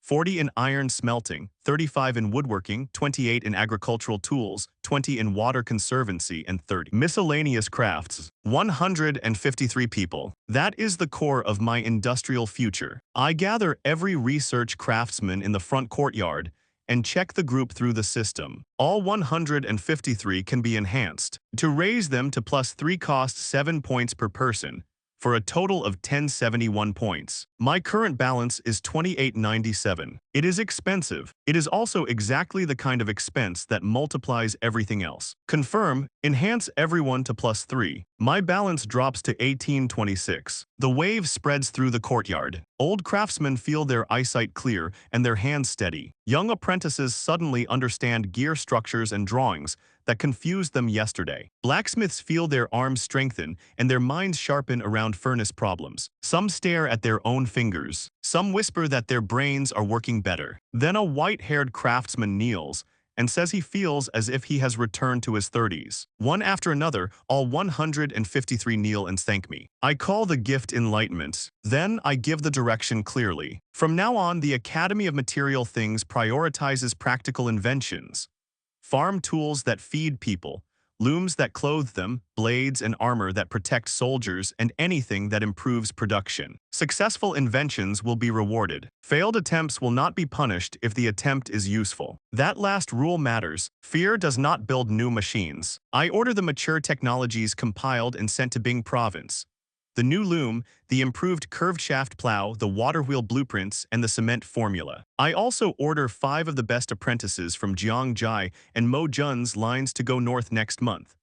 40 in iron smelting, 35 in woodworking, 28 in agricultural tools, 20 in water conservancy, and 30 miscellaneous crafts. 153 people. That is the core of my industrial future. I gather every research craftsman in the front courtyard and check the group through the system. All 153 can be enhanced. To raise them to +3 costs 7 points per person, for a total of 1071 points. My current balance is 2897. It is expensive. It is also exactly the kind of expense that multiplies everything else. Confirm, enhance everyone to +3. My balance drops to 1826. The wave spreads through the courtyard. Old craftsmen feel their eyesight clear and their hands steady. Young apprentices suddenly understand gear structures and drawings that confused them yesterday. Blacksmiths feel their arms strengthen and their minds sharpen around furnace problems. Some stare at their own fingers. Some whisper that their brains are working better. Then a white-haired craftsman kneels and says he feels as if he has returned to his 30s. One after another, all 153 kneel and thank me. I call the gift enlightenment. Then I give the direction clearly. From now on, the Academy of Material Things prioritizes practical inventions. Farm tools that feed people, looms that clothe them, blades and armor that protect soldiers, and anything that improves production. Successful inventions will be rewarded. Failed attempts will not be punished if the attempt is useful. That last rule matters. Fear does not build new machines. I order the mature technologies compiled and sent to Bing Province. The new loom, the improved curved shaft plow, the water wheel blueprints, and the cement formula. I also order 5 of the best apprentices from Jiangjai and Mo Jun's lines to go north next month.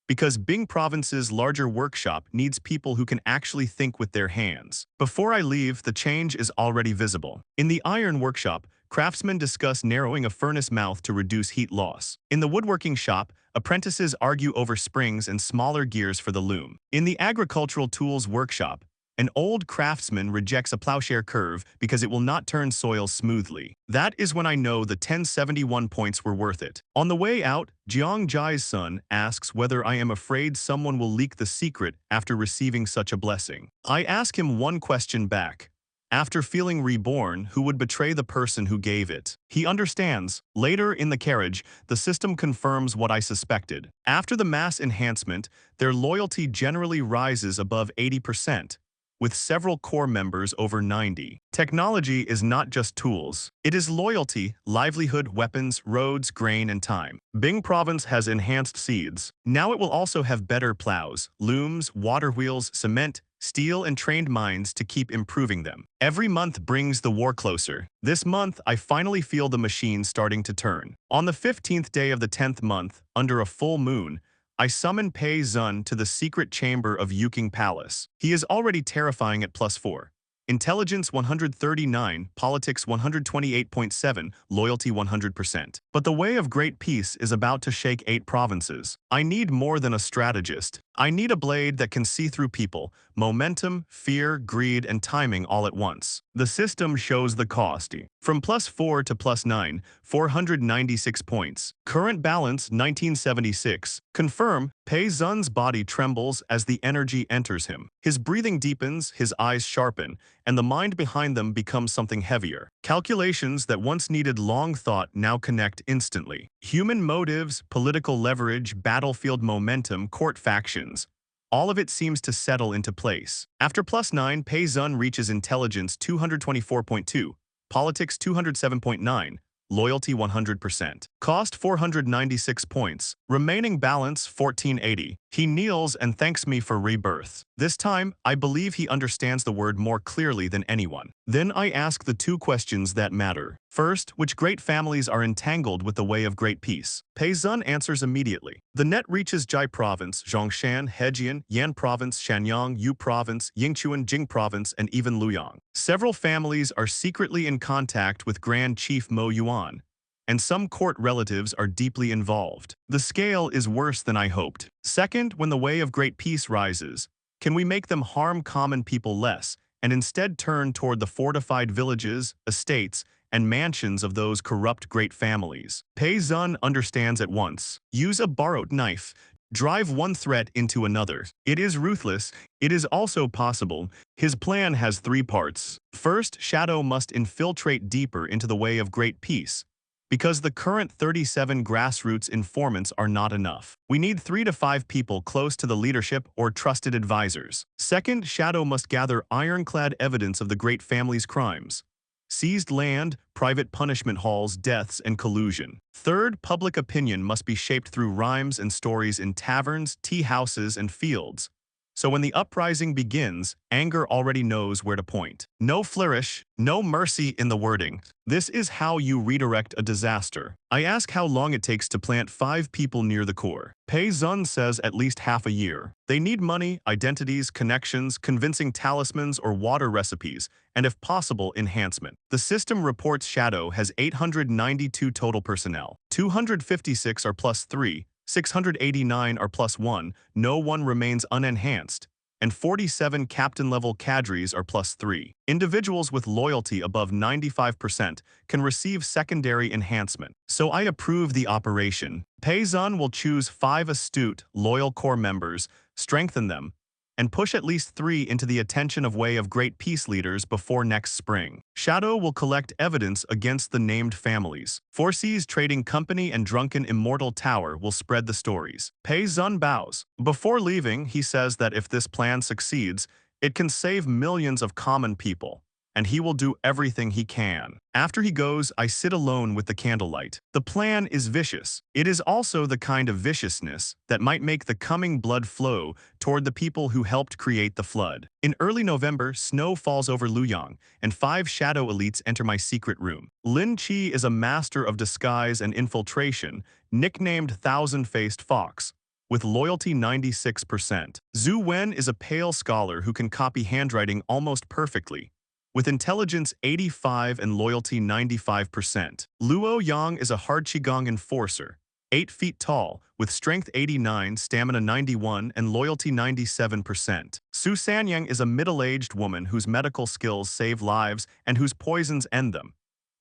Because Bing Province's larger workshop needs people who can actually think with their hands. Before I leave, the change is already visible. In the iron workshop, craftsmen discuss narrowing a furnace mouth to reduce heat loss. In the woodworking shop, apprentices argue over springs and smaller gears for the loom. In the agricultural tools workshop, an old craftsman rejects a plowshare curve because it will not turn soil smoothly. That is when I know the 1071 points were worth it. On the way out, Jiang Jai's son asks whether I am afraid someone will leak the secret after receiving such a blessing. I ask him one question back. After feeling reborn, who would betray the person who gave it? He understands. Later in the carriage, the system confirms what I suspected. After the mass enhancement, their loyalty generally rises above 80%, with several core members over 90. Technology is not just tools. It is loyalty, livelihood, weapons, roads, grain, and time. Bing Province has enhanced seeds. Now it will also have better plows, looms, water wheels, cement, steel, and trained minds to keep improving them. Every month brings the war closer. This month, I finally feel the machine starting to turn. On the 15th day of the 10th month, under a full moon, I summon Pei Zun to the secret chamber of Yuking Palace. He is already terrifying at +4. Intelligence 139, Politics 128.7, Loyalty 100%. But the way of great peace is about to shake 8 provinces. I need more than a strategist. I need a blade that can see through people, momentum, fear, greed, and timing all at once. The system shows the cost. From +4 to +9, 496 points. Current balance 1976. Confirm, Pei Zun's body trembles as the energy enters him. His breathing deepens, his eyes sharpen, and the mind behind them becomes something heavier. Calculations that once needed long thought now connect instantly. Human motives, political leverage, battlefield momentum, court factions. All of it seems to settle into place. After +9, Pei Zun reaches intelligence 224.2, politics 207.9, loyalty 100%. Cost 496 points. Remaining balance 1480. He kneels and thanks me for rebirth. This time, I believe he understands the word more clearly than anyone. Then I ask the 2 questions that matter. First, which great families are entangled with the way of great peace? Pei Zun answers immediately. The net reaches Jai Province, Zhongshan, Hejian, Yan Province, Shanyang, Yu Province, Yingchuan, Jing Province, and even Luoyang. Several families are secretly in contact with Grand Chief Mo Yuan, and some court relatives are deeply involved. The scale is worse than I hoped. Second, when the way of great peace rises, can we make them harm common people less, and instead turn toward the fortified villages, estates, and mansions of those corrupt great families? Pei Zun understands at once. Use a borrowed knife. Drive one threat into another. It is ruthless. It is also possible. His plan has 3 parts. First, Shadow must infiltrate deeper into the way of great peace, because the current 37 grassroots informants are not enough. We need 3 to 5 people close to the leadership or trusted advisors. Second, Shadow must gather ironclad evidence of the great family's crimes. Seized land, private punishment halls, deaths, and collusion. Third, public opinion must be shaped through rhymes and stories in taverns, tea houses, and fields. So when the uprising begins, anger already knows where to point. No flourish, no mercy in the wording. This is how you redirect a disaster. I ask how long it takes to plant 5 people near the core. Pei Zun says at least half a year. They need money, identities, connections, convincing talismans or water recipes, and if possible, enhancement. The system reports Shadow has 892 total personnel. 256 are +3, 689 are +1, no one remains unenhanced, and 47 captain-level cadres are +3. Individuals with loyalty above 95% can receive secondary enhancement. So I approve the operation. Pei Zun will choose 5 astute, loyal core members, strengthen them, and push at least 3 into the attention of Way of Great Peace leaders before next spring. Shadow will collect evidence against the named families. Four Seas Trading Company and Drunken Immortal Tower will spread the stories. Pei Zun bows. Before leaving, he says that if this plan succeeds, it can save millions of common people, and he will do everything he can. After he goes, I sit alone with the candlelight. The plan is vicious. It is also the kind of viciousness that might make the coming blood flow toward the people who helped create the flood. In early November, snow falls over Luyang, and 5 shadow elites enter my secret room. Lin Qi is a master of disguise and infiltration, nicknamed Thousand-Faced Fox, with loyalty 96%. Zhu Wen is a pale scholar who can copy handwriting almost perfectly, with intelligence 85 and loyalty 95%. Luo Yang is a hard qigong enforcer, 8 feet tall, with strength 89, stamina 91, and loyalty 97%. Su Sanyang is a middle-aged woman whose medical skills save lives and whose poisons end them,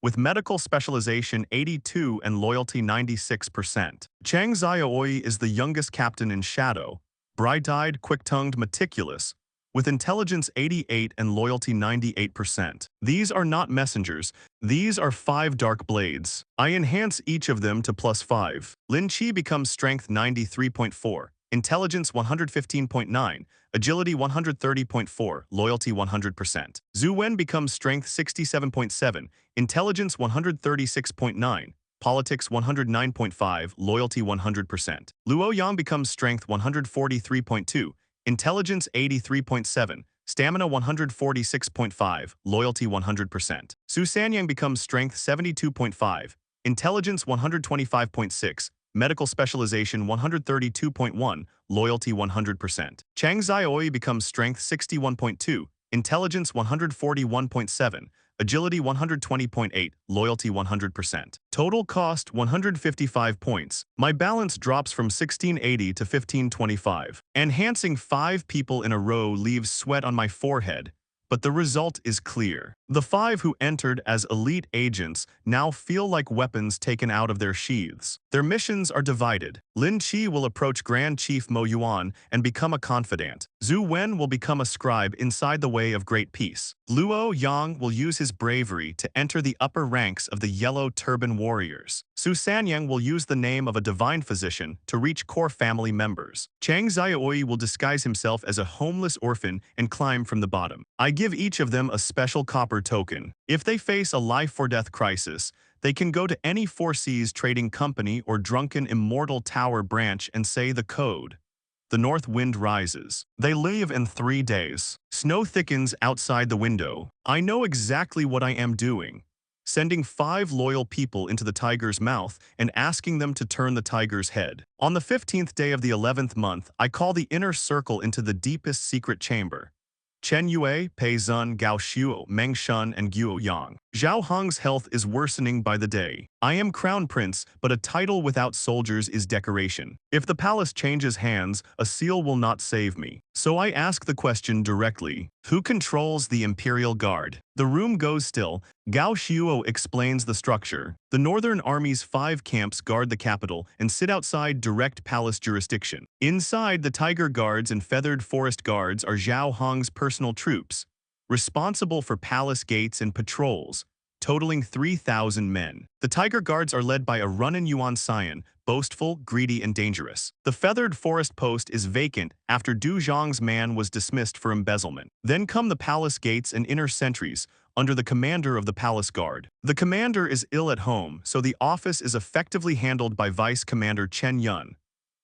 with medical specialization 82 and loyalty 96%. Chang Xiaoi is the youngest captain in Shadow, bright-eyed, quick-tongued, meticulous, with intelligence 88 and loyalty 98%. These are not messengers, these are 5 dark blades. I enhance each of them to +5. Lin Qi becomes strength 93.4, intelligence 115.9, agility 130.4, loyalty 100%. Zhu Wen becomes strength 67.7, intelligence 136.9, politics 109.5, loyalty 100%. Luo Yang becomes strength 143.2, intelligence 83.7, stamina 146.5, loyalty 100%. Su Sanyang becomes strength 72.5, intelligence 125.6, medical specialization 132.1, loyalty 100%. Chang Xiaoi becomes strength 61.2, intelligence 141.7, agility 120.8, loyalty 100%. Total cost 155 points. My balance drops from 1680 to 1525. Enhancing 5 people in a row leaves sweat on my forehead, but the result is clear. The 5 who entered as elite agents now feel like weapons taken out of their sheaths. Their missions are divided. Lin Qi will approach Grand Chief Mo Yuan and become a confidant. Zhu Wen will become a scribe inside the Way of Great Peace. Luo Yang will use his bravery to enter the upper ranks of the Yellow Turban Warriors. Su Sanyang will use the name of a divine physician to reach core family members. Chang Xiaoi will disguise himself as a homeless orphan and climb from the bottom. I give each of them a special copper token. If they face a life-or-death crisis, they can go to any Four Seas Trading Company or Drunken Immortal Tower branch and say the code. The north wind rises. They leave in 3 days. Snow thickens outside the window. I know exactly what I am doing. Sending 5 loyal people into the tiger's mouth and asking them to turn the tiger's head. On the 15th day of the 11th month, I call the inner circle into the deepest secret chamber. Chen Yue, Pei Zun, Gao Xiu, Meng Shun, and Guo Yang. Zhao Hong's health is worsening by the day. I am crown prince, but a title without soldiers is decoration. If the palace changes hands, a seal will not save me. So I ask the question directly. Who controls the Imperial Guard? The room goes still. Gao Xiuo explains the structure. The Northern Army's 5 camps guard the capital and sit outside direct palace jurisdiction. Inside, the Tiger Guards and Feathered Forest Guards are Zhao Hong's personal troops, responsible for palace gates and patrols, totaling 3,000 men. The Tiger Guards are led by a Runin Yuan Scion, boastful, greedy, and dangerous. The Feathered Forest post is vacant after Du Zhang's man was dismissed for embezzlement. Then come the palace gates and inner sentries, under the commander of the palace guard. The commander is ill at home, so the office is effectively handled by Vice Commander Chen Yun,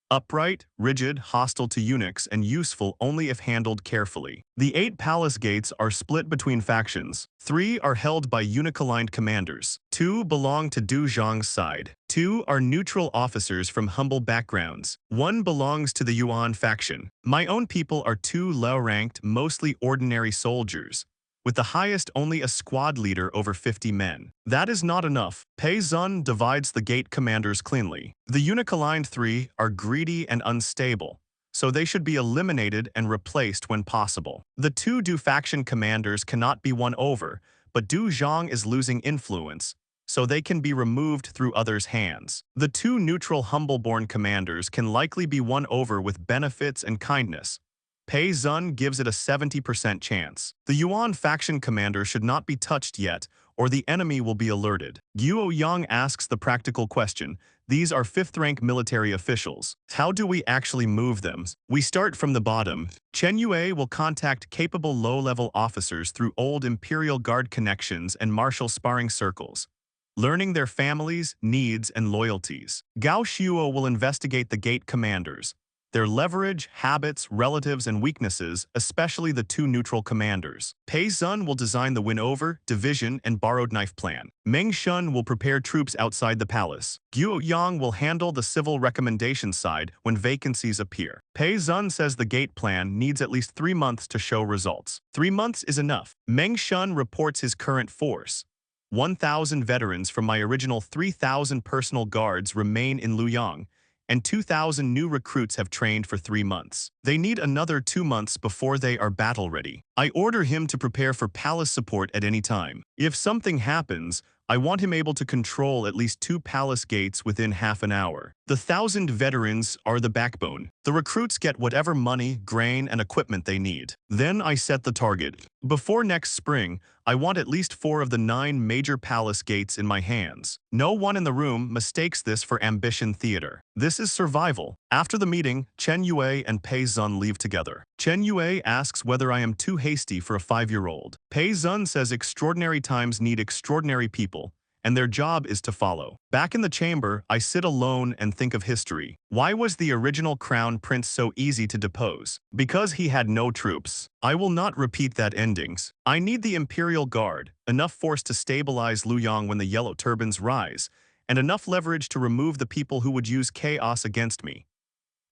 upright, rigid, hostile to eunuchs, and useful only if handled carefully. The 8 palace gates are split between factions. 3 are held by eunuch-aligned commanders. 2 belong to Du Zhang's side. 2 are neutral officers from humble backgrounds. 1 belongs to the Yuan faction. My own people are 2 low-ranked, mostly ordinary soldiers, with the highest only a squad leader over 50 men. That is not enough. Pei Zun divides the gate commanders cleanly. The eunuch-aligned 3 are greedy and unstable, so they should be eliminated and replaced when possible. The 2 Du faction commanders cannot be won over, but Du Zhang is losing influence, so they can be removed through others' hands. The 2 neutral humble-born commanders can likely be won over with benefits and kindness. Pei Zun gives it a 70% chance. The Yuan faction commander should not be touched yet, or the enemy will be alerted. Guo Yang asks the practical question. These are 5th-rank military officials. How do we actually move them? We start from the bottom. Chen Yue will contact capable low-level officers through old Imperial Guard connections and martial sparring circles, learning their families, needs, and loyalties. Gao Shuo will investigate the gate commanders, their leverage, habits, relatives, and weaknesses, especially the 2 neutral commanders. Pei Zun will design the win-over, division, and borrowed knife plan. Meng Shun will prepare troops outside the palace. Guo Yang will handle the civil recommendation side when vacancies appear. Pei Zun says the gate plan needs at least 3 months to show results. 3 months is enough. Meng Shun reports his current force. 1,000 veterans from my original 3,000 personal guards remain in Luoyang, and 2,000 new recruits have trained for 3 months. They need another 2 months before they are battle-ready. I order him to prepare for palace support at any time. If something happens, I want him able to control at least 2 palace gates within half an hour. The 1,000 veterans are the backbone. The recruits get whatever money, grain, and equipment they need. Then I set the target. Before next spring, I want at least 4 of the 9 major palace gates in my hands. No one in the room mistakes this for ambition theater. This is survival. After the meeting, Chen Yue and Pei Zun leave together. Chen Yue asks whether I am too hasty for a 5-year-old. Pei Zun says extraordinary times need extraordinary people, and their job is to follow. Back in the chamber, I sit alone and think of history. Why was the original crown prince so easy to depose? Because he had no troops. I will not repeat that endings. I need the Imperial Guard, enough force to stabilize Luoyang when the yellow turbans rise, and enough leverage to remove the people who would use chaos against me.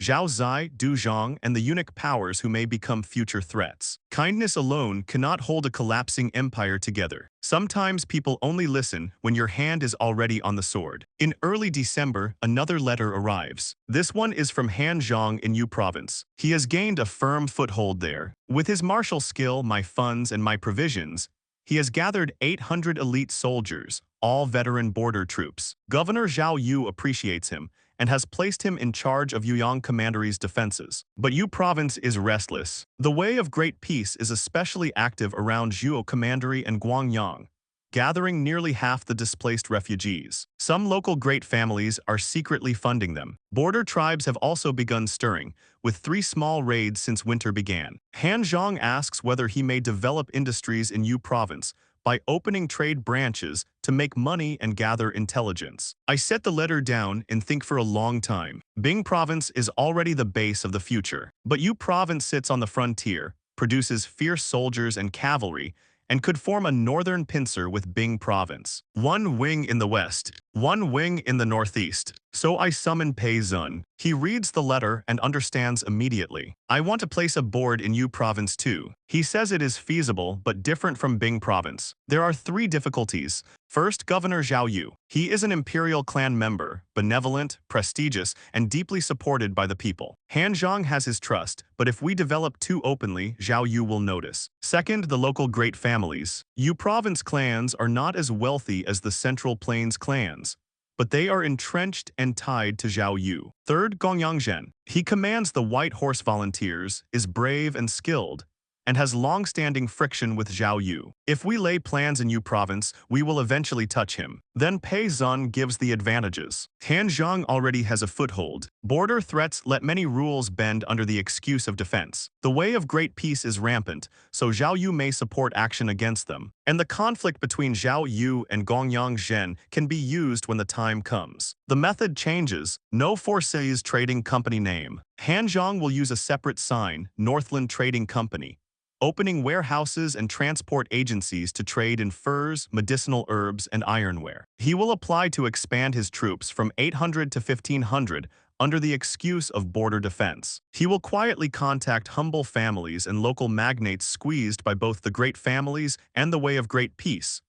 Zhao Zai, Du Zhang, and the eunuch powers who may become future threats. Kindness alone cannot hold a collapsing empire together. Sometimes people only listen when your hand is already on the sword. In early December, another letter arrives. This one is from Han Zhang in Yu Province. He has gained a firm foothold there. With his martial skill, my funds, and my provisions, he has gathered 800 elite soldiers, all veteran border troops. Governor Zhao Yu appreciates him and has placed him in charge of Yuyang Commandery's defenses. But Yu Province is restless. The Way of Great Peace is especially active around Zhuo Commandery and Guangyang, gathering nearly half the displaced refugees. Some local great families are secretly funding them. Border tribes have also begun stirring, with 3 small raids since winter began. Han Zhang asks whether he may develop industries in Yu Province by opening trade branches to make money and gather intelligence. I set the letter down and think for a long time. Bing Province is already the base of the future, but Yu Province sits on the frontier, produces fierce soldiers and cavalry, and could form a northern pincer with Bing Province. 1 wing in the west, 1 wing in the northeast. So I summon Pei Zun. He reads the letter and understands immediately. I want to place a board in Yu Province too. He says it is feasible but different from Bing Province. There are 3 difficulties. First, Governor Zhao Yu. He is an imperial clan member, benevolent, prestigious, and deeply supported by the people. Han Zhang has his trust, but if we develop too openly, Zhao Yu will notice. Second, the local great families. Yu Province clans are not as wealthy as the Central Plains clans, but they are entrenched and tied to Zhao Yu. Third, Gongyang Zhen. He commands the White Horse Volunteers, is brave and skilled, and has long-standing friction with Zhao Yu. If we lay plans in Yu Province, we will eventually touch him. Then Pei Zun gives the advantages. Han Zhang already has a foothold. Border threats let many rules bend under the excuse of defense. The Way of Great Peace is rampant, so Zhao Yu may support action against them. and the conflict between Zhao Yu and Gongyang Zhen can be used when the time comes. The method changes. No Forces Trading Company name. Han Zhang will use a separate sign, Northland Trading Company, opening warehouses and transport agencies to trade in furs, medicinal herbs, and ironware. He will apply to expand his troops from 800 to 1500 under the excuse of border defense. He will quietly contact humble families and local magnates squeezed by both the great families and the way of great peace,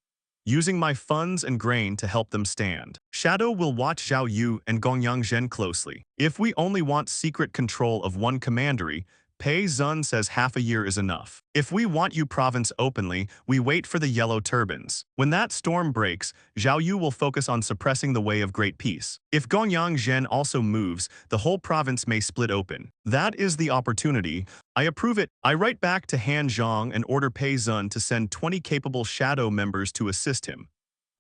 using my funds and grain to help them stand. Shadow will watch Zhao Yu and Gongyang Zhen closely. If we only want secret control of one commandery, Pei Zun says half a year is enough. If we want Yu province openly, we wait for the yellow turbans. When that storm breaks, Zhao Yu will focus on suppressing the way of great peace. If Gongyang Zhen also moves, the whole province may split open. That is the opportunity. I approve it. I write back to Han Zhang and order Pei Zun to send 20 capable shadow members to assist him,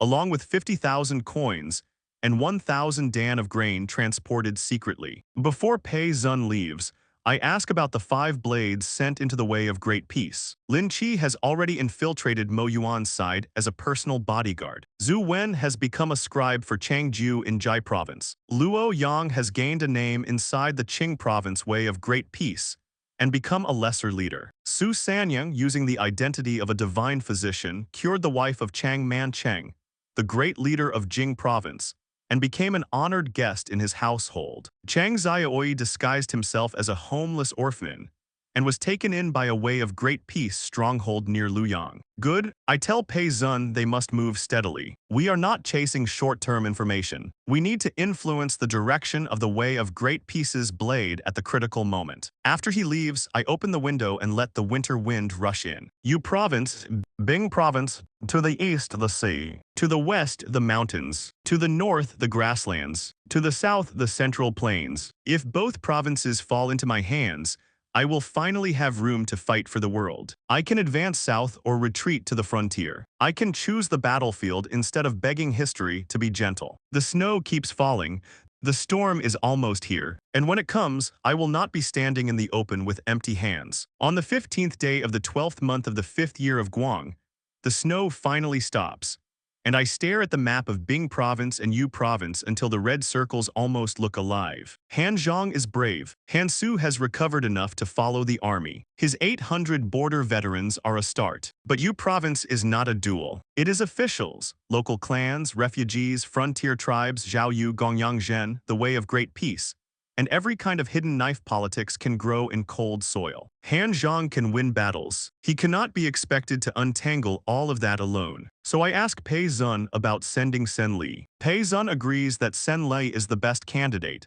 along with 50,000 coins and 1,000 dan of grain transported secretly. Before Pei Zun leaves, I ask about the 5 blades sent into the way of great peace. Lin Qi has already infiltrated Mo Yuan's side as a personal bodyguard. Zhu Wen has become a scribe for Changjiu in Jai province. Luo Yang has gained a name inside the Qing province way of great peace and become a lesser leader. Su Sanyang, using the identity of a divine physician, cured the wife of Chang Man Cheng, the great leader of Jing province, and became an honored guest in his household. Chang Xiaoi disguised himself as a homeless orphan and was taken in by a way of great peace stronghold near Luoyang. Good. I tell Pei Zun they must move steadily. We are not chasing short-term information. We need to influence the direction of the way of great peace's blade at the critical moment. After he leaves, I open the window and let the winter wind rush in. Yu province, Bing province, to the east the sea, to the west the mountains, to the north the grasslands, to the south the central plains. If both provinces fall into my hands, I will finally have room to fight for the world. I can advance south or retreat to the frontier. I can choose the battlefield instead of begging history to be gentle. The snow keeps falling. The storm is almost here, and when it comes, I will not be standing in the open with empty hands. On the 15th day of the 12th month of the 5th year of Guang, the snow finally stops, and I stare at the map of Bing province and Yu province until the red circles almost look alive. Han Zhang is brave. Han Su has recovered enough to follow the army. His 800 border veterans are a start. But Yu province is not a duel. It is officials, local clans, refugees, frontier tribes, Zhao Yu, Gongyang Zhen, the way of great peace, and every kind of hidden knife politics can grow in cold soil. Han Zhang can win battles. He cannot be expected to untangle all of that alone. So I ask Pei Zun about sending Sen Li. Pei Zun agrees that Sen Li is the best candidate.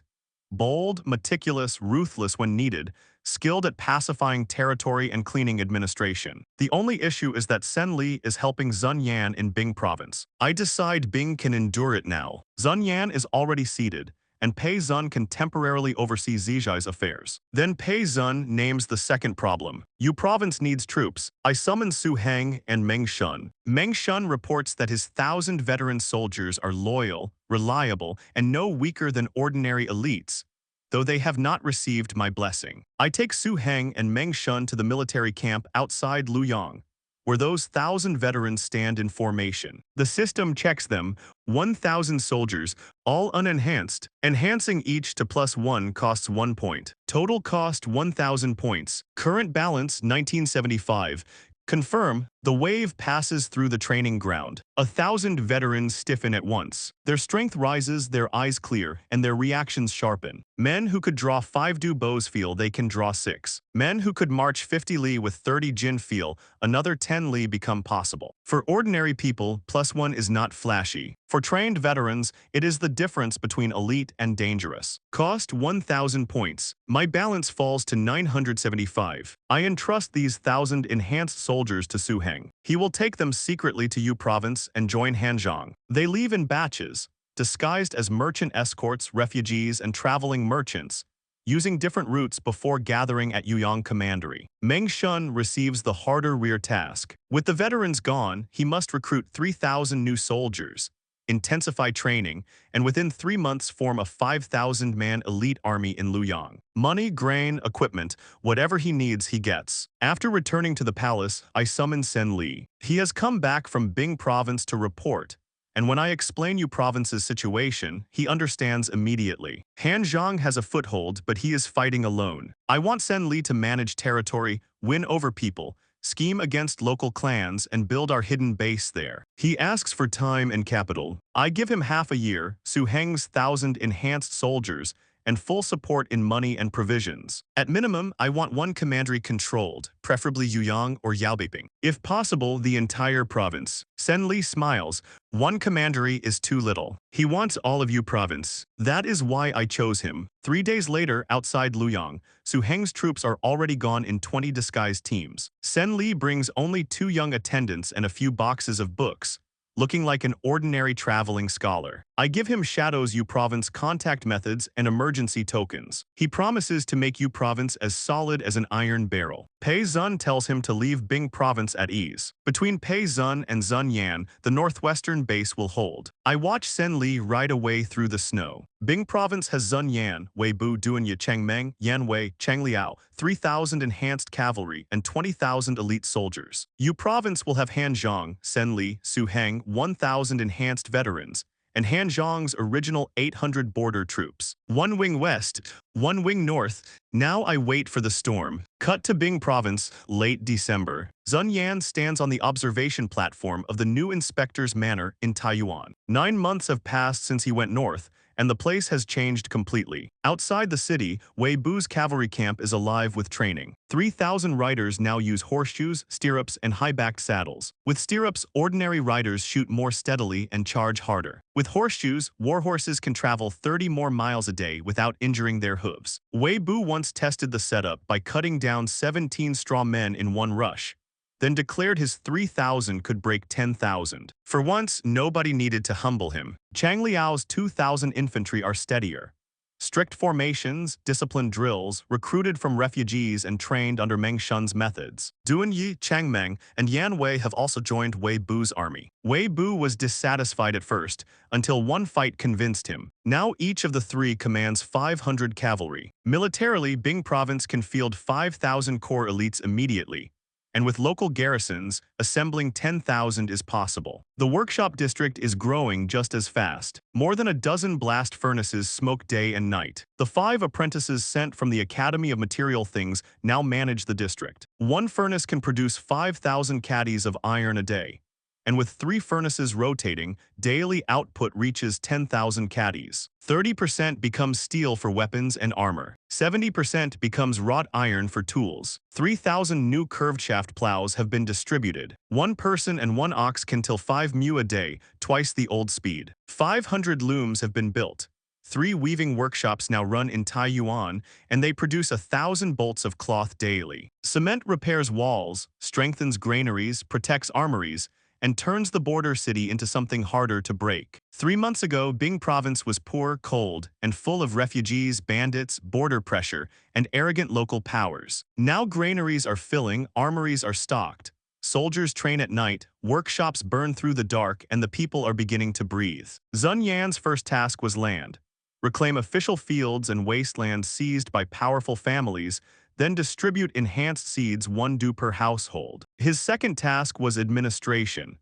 Bold, meticulous, ruthless when needed, skilled at pacifying territory and cleaning administration. The only issue is that Sen Li is helping Zun Yan in Bing province. I decide Bing can endure it now. Zun Yan is already seated, and Pei Zun can temporarily oversee Zijai's affairs. Then Pei Zun names the second problem. Yu province needs troops. I summon Su Heng and Meng Shun. Meng Shun reports that his 1,000 veteran soldiers are loyal, reliable, and no weaker than ordinary elites, though they have not received my blessing. I take Su Heng and Meng Shun to the military camp outside Luoyang, where those 1,000 veterans stand in formation. The system checks them, 1,000 soldiers, all unenhanced. Enhancing each to +1 costs 1 point. Total cost 1,000 points. Current balance 1975. Confirm, the wave passes through the training ground. 1,000 veterans stiffen at once. Their strength rises, their eyes clear, and their reactions sharpen. Men who could draw 5 du bows feel they can draw 6. Men who could march 50 li with 30 jin feel another 10 li become possible. For ordinary people, +1 is not flashy. For trained veterans, it is the difference between elite and dangerous. Cost 1,000 points. My balance falls to 975. I entrust these 1,000 enhanced soldiers to Su Heng. He will take them secretly to Yu province and join Han Zhang. They leave in batches, disguised as merchant escorts, refugees, and traveling merchants, using different routes before gathering at Yuyang Commandery. Meng Shun receives the harder rear task. With the veterans gone, he must recruit 3,000 new soldiers, intensify training, and within 3 months form a 5,000-man elite army in Luoyang. Money, grain, equipment, whatever he needs he gets. After returning to the palace, I summon Sen Li. He has come back from Bing province to report, and when I explain Yu province's situation, he understands immediately. Han Zhang has a foothold, but he is fighting alone. I want Sen Li to manage territory, win over people, scheme against local clans, and build our hidden base there. He asks for time and capital. I give him half a year, Su Heng's 1,000 enhanced soldiers, and full support in money and provisions. At minimum, I want one commandery controlled, preferably Yuyang or Yaobeping. If possible, the entire province. Sen Li smiles. One commandery is too little. He wants all of Yu province. That is why I chose him. 3 days later, outside Luoyang, Su Heng's troops are already gone in 20 disguised teams. Sen Li brings only 2 young attendants and a few boxes of books, looking like an ordinary traveling scholar. I give him Shadow's Yu Province contact methods and emergency tokens. He promises to make Yu Province as solid as an iron barrel. Pei Zun tells him to leave Bing Province at ease. Between Pei Zun and Zun Yan, the northwestern base will hold. I watch Sen Li ride away through the snow. Bing Province has Zun Yan, Wei Bu Duanya Chengmeng, Yan Wei, Cheng Liao, 3,000 enhanced cavalry, and 20,000 elite soldiers. Yu Province will have Han Zhang, Sen Li, Su Heng, 1,000 enhanced veterans, and Han Zhang's original 800 border troops. One wing west, one wing north. Now I wait for the storm. Cut to Bing Province, late December. Zun Yan stands on the observation platform of the new inspector's manor in Taiyuan. 9 months have passed since he went north, and the place has changed completely. Outside the city, Wei Bu's cavalry camp is alive with training. 3,000 riders now use horseshoes, stirrups, and high-backed saddles. With stirrups, ordinary riders shoot more steadily and charge harder. With horseshoes, war horses can travel 30 more miles a day without injuring their hooves. Wei Bu once tested the setup by cutting down 17 straw men in one rush, then declared his 3,000 could break 10,000. For once, nobody needed to humble him. Chang Liao's 2,000 infantry are steadier. Strict formations, disciplined drills, recruited from refugees and trained under Meng Shun's methods. Duan Yi, Chang Meng, and Yan Wei have also joined Wei Bu's army. Wei Bu was dissatisfied at first, until one fight convinced him. Now each of the 3 commands 500 cavalry. Militarily, Bing Province can field 5,000 core elites immediately, and with local garrisons, assembling 10,000 is possible. The workshop district is growing just as fast. More than a dozen blast furnaces smoke day and night. The 5 apprentices sent from the Academy of Material Things now manage the district. One furnace can produce 5,000 caddies of iron a day, and with 3 furnaces rotating, daily output reaches 10,000 caddies. 30% becomes steel for weapons and armor. 70% becomes wrought iron for tools. 3,000 new curved shaft plows have been distributed. 1 person and 1 ox can till 5 mu a day, twice the old speed. 500 looms have been built. 3 weaving workshops now run in Taiyuan, and they produce 1,000 bolts of cloth daily. Cement repairs walls, strengthens granaries, protects armories, and turns the border city into something harder to break. 3 months ago, Bing Province was poor, cold, and full of refugees, bandits, border pressure, and arrogant local powers. Now granaries are filling, armories are stocked, soldiers train at night, workshops burn through the dark, and the people are beginning to breathe. Zun Yan's first task was land. Reclaim official fields and wastelands seized by powerful families, then distribute enhanced seeds 1 du per household. His second task was administration.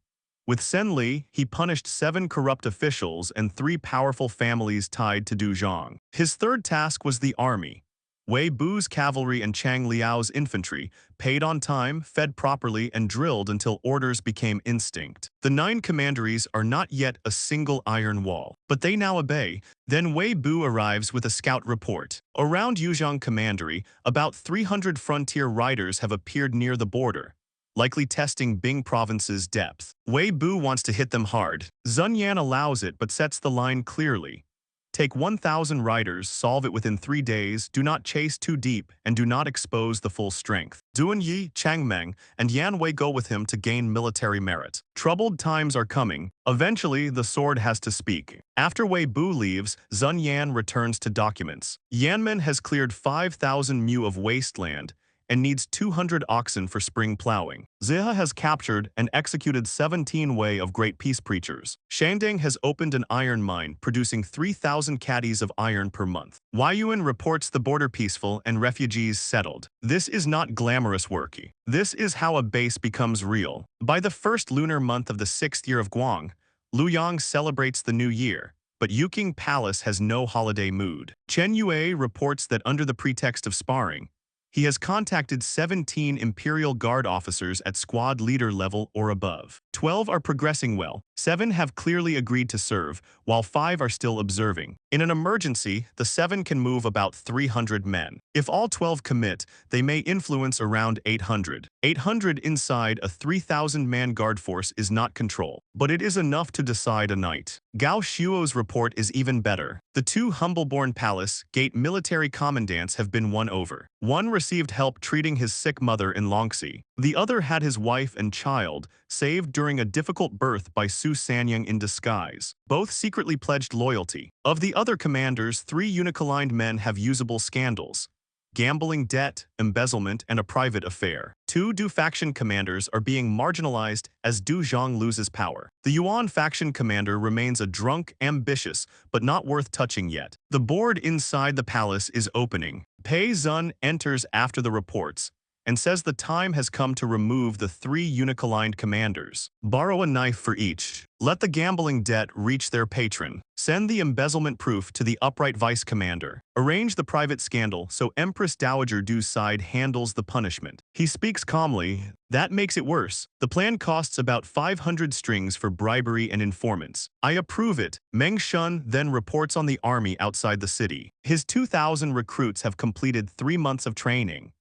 With Sen Li, he punished 7 corrupt officials and 3 powerful families tied to Duzhong. His third task was the army. Wei Bu's cavalry and Chang Liao's infantry, paid on time, fed properly, and drilled until orders became instinct. The 9 commanderies are not yet a single iron wall, but they now obey. Then Wei Bu arrives with a scout report. Around Yuzhong Commandery, about 300 frontier riders have appeared near the border, likely testing Bing Province's depth. Wei Bu wants to hit them hard. Zun Yan allows it but sets the line clearly. Take 1,000 riders, solve it within 3 days, do not chase too deep, and do not expose the full strength. Duan Yi, Chang Meng, and Yan Wei go with him to gain military merit. Troubled times are coming. Eventually, the sword has to speak. After Wei Bu leaves, Zun Yan returns to documents. Yanmen has cleared 5,000 mu of wasteland, and needs 200 oxen for spring plowing. Ziha has captured and executed 17 Wei of great peace preachers. Shandang has opened an iron mine, producing 3,000 caddies of iron per month. Huayuan reports the border peaceful and refugees settled. This is not glamorous work. This is how a base becomes real. By the first lunar month of the 6th year of Guang, Luoyang celebrates the new year. But Yuqing Palace has no holiday mood. Chen Yue reports that under the pretext of sparring, he has contacted 17 Imperial Guard officers at squad leader level or above. 12 are progressing well, 7 have clearly agreed to serve, while 5 are still observing. In an emergency, the 7 can move about 300 men. If all 12 commit, they may influence around 800. 800 inside a 3,000-man guard force is not control, but it is enough to decide a night. Gao Shuo's report is even better. The 2 Humbleborn Palace Gate military commandants have been won over. One received help treating his sick mother in Longxi. The other had his wife and child saved during a difficult birth by Su Sanyang in disguise. Both secretly pledged loyalty. Of the other commanders, 3 Unicaligned men have usable scandals: gambling debt, embezzlement, and a private affair. 2 Du faction commanders are being marginalized as Du Zhang loses power. The Yuan faction commander remains a drunk, ambitious, but not worth touching yet. The board inside the palace is opening. Pei Zun enters after the reports and says the time has come to remove the 3 Unicaligned commanders. Borrow a knife for each. Let the gambling debt reach their patron. Send the embezzlement proof to the upright vice commander. Arrange the private scandal so Empress Dowager Du's side handles the punishment. He speaks calmly. That makes it worse. The plan costs about 500 strings for bribery and informants. I approve it. Meng Shun then reports on the army outside the city. His 2,000 recruits have completed 3 months of training.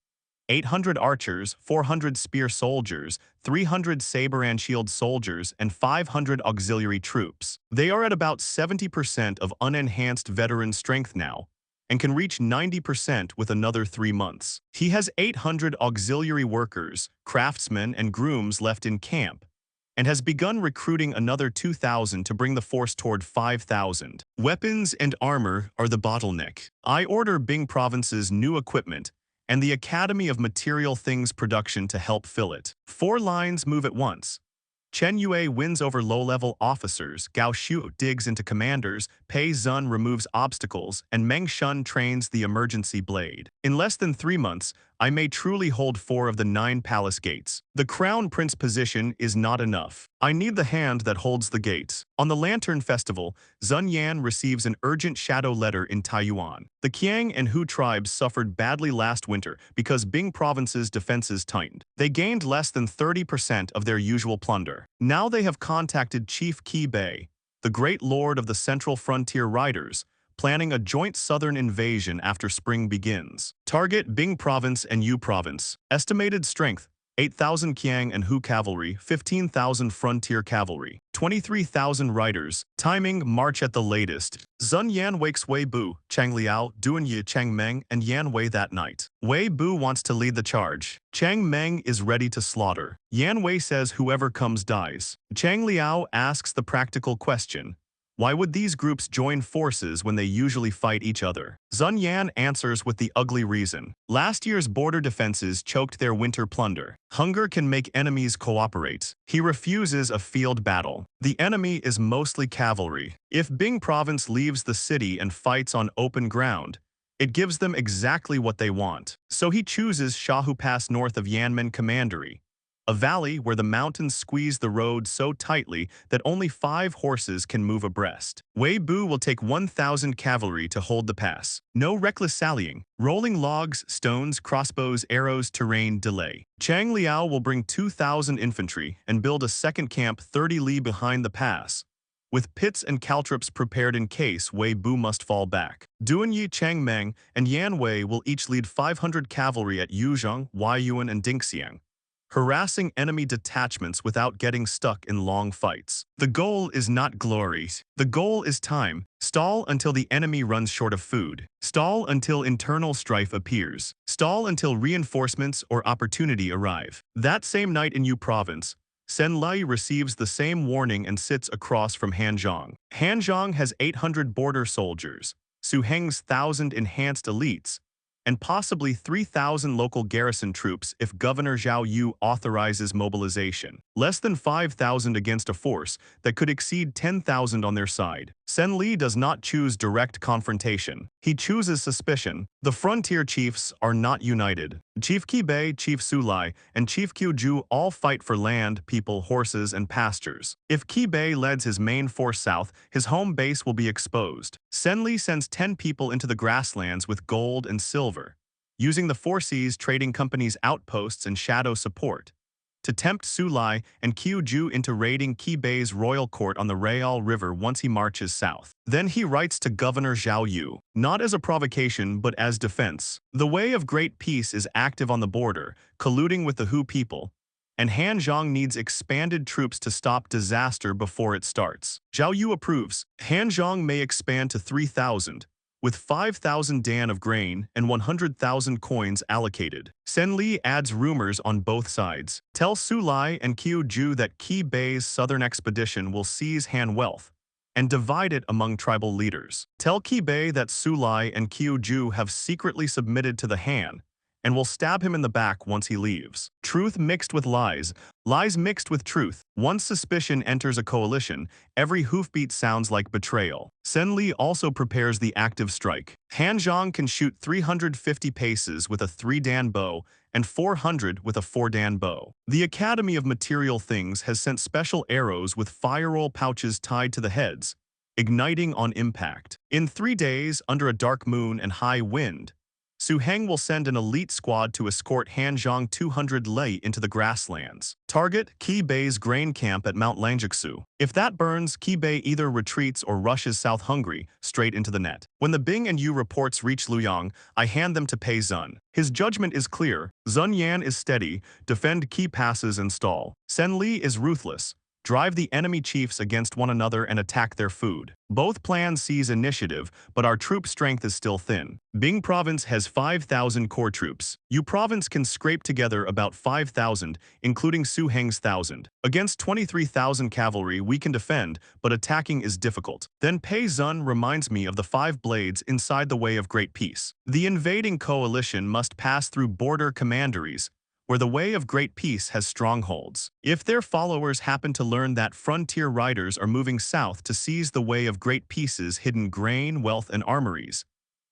800 archers, 400 spear soldiers, 300 saber and shield soldiers, and 500 auxiliary troops. They are at about 70% of unenhanced veteran strength now, and can reach 90% with another 3 months. He has 800 auxiliary workers, craftsmen, and grooms left in camp, and has begun recruiting another 2,000 to bring the force toward 5,000. Weapons and armor are the bottleneck. I order Bing Province's new equipment and the Academy of Material Things Production to help fill it. 4 lines move at once. Chen Yue wins over low-level officers, Gao Shu digs into commanders, Pei Zun removes obstacles, and Meng Shun trains the emergency blade. In less than 3 months, I may truly hold 4 of the 9 palace gates. The crown prince position is not enough. I need the hand that holds the gates. On the Lantern Festival, Zun Yan receives an urgent shadow letter in Taiyuan. The Qiang and Hu tribes suffered badly last winter because Bing Province's defenses tightened. They gained less than 30% of their usual plunder. Now they have contacted Chief Qi Bei, the great lord of the Central Frontier Riders, planning a joint southern invasion after spring begins. Target Bing Province and Yu Province. Estimated strength: 8,000 Qiang and Hu cavalry, 15,000 frontier cavalry, 23,000 riders. Timing: March at the latest. Zun Yan wakes Wei Bu, Chang Liao, Duan Yi, Chang Meng, and Yan Wei that night. Wei Bu wants to lead the charge. Chang Meng is ready to slaughter. Yan Wei says whoever comes dies. Chang Liao asks the practical question: why would these groups join forces when they usually fight each other? Zun Yan answers with the ugly reason. Last year's border defenses choked their winter plunder. Hunger can make enemies cooperate. He refuses a field battle. The enemy is mostly cavalry. If Bing Province leaves the city and fights on open ground, it gives them exactly what they want. So he chooses Shahu Pass north of Yanmen Commandery, a valley where the mountains squeeze the road so tightly that only 5 horses can move abreast. Wei Bu will take 1,000 cavalry to hold the pass. No reckless sallying. Rolling logs, stones, crossbows, arrows, terrain, delay. Chang Liao will bring 2,000 infantry and build a second camp 30 li behind the pass, with pits and caltrops prepared in case Wei Bu must fall back. Duan Yi, Chang Meng, and Yan Wei will each lead 500 cavalry at Yuzhong, Huayuan, and Dingxiang, harassing enemy detachments without getting stuck in long fights. The goal is not glory. The goal is time. Stall until the enemy runs short of food. Stall until internal strife appears. Stall until reinforcements or opportunity arrive. That same night in Yu Province, Sen Lai receives the same warning and sits across from Hanzhong. Hanzhong has 800 border soldiers, Su Heng's 1,000 enhanced elites, and possibly 3,000 local garrison troops if Governor Zhao Yu authorizes mobilization. Less than 5,000 against a force that could exceed 10,000 on their side. Sen Li does not choose direct confrontation. He chooses suspicion. The frontier chiefs are not united. Chief Qi Bei, Chief Su Lai, and Chief Qiu Ju all fight for land, people, horses, and pastures. If Qi Bei leads his main force south, his home base will be exposed. Sen Li sends 10 people into the grasslands with gold and silver, using the Four Seas Trading Company's outposts and shadow support, to tempt Su Lai and Qiu Ju into raiding Qi Bei's royal court on the Real River once he marches south. Then he writes to Governor Zhao Yu, not as a provocation but as defense. The way of great peace is active on the border, colluding with the Hu people, and Han Zhang needs expanded troops to stop disaster before it starts. Zhao Yu approves. Han Zhang may expand to 3,000, with 5,000 dan of grain and 100,000 coins allocated. Sen Li adds rumors on both sides. Tell Su Lai and Qiu Ju that Qi Bei's southern expedition will seize Han wealth and divide it among tribal leaders. Tell Qi Bei that Su Lai and Qiu Ju have secretly submitted to the Han and will stab him in the back once he leaves. Truth mixed with lies, lies mixed with truth. Once suspicion enters a coalition, every hoofbeat sounds like betrayal. Sen Li also prepares the active strike. Han Zhang can shoot 350 paces with a 3-dan bow and 400 with a 4-dan bow. The Academy of Material Things has sent special arrows with fire-roll pouches tied to the heads, igniting on impact. In 3 days, under a dark moon and high wind, Su Heng will send an elite squad to escort Han Zhang 200 Lei into the grasslands. Target, Qi Bei's grain camp at Mount Lanjiangsu. If that burns, Qi Bei either retreats or rushes South Hungary, straight into the net. When the Bing and Yu reports reach Luoyang, I hand them to Pei Zun. His judgment is clear. Zun Yan is steady, defend key passes and stall. Sen Li is ruthless, drive the enemy chiefs against one another and attack their food. Both plans seize initiative, but our troop strength is still thin. Bing Province has 5,000 core troops. Yu Province can scrape together about 5,000, including Su Heng's 1,000. Against 23,000 cavalry we can defend, but attacking is difficult. Then Pei Zun reminds me of the 5 blades inside the Way of Great Peace. The invading coalition must pass through border commanderies, where the Way of Great Peace has strongholds. If their followers happen to learn that frontier riders are moving south to seize the Way of Great Peace's hidden grain, wealth, and armories,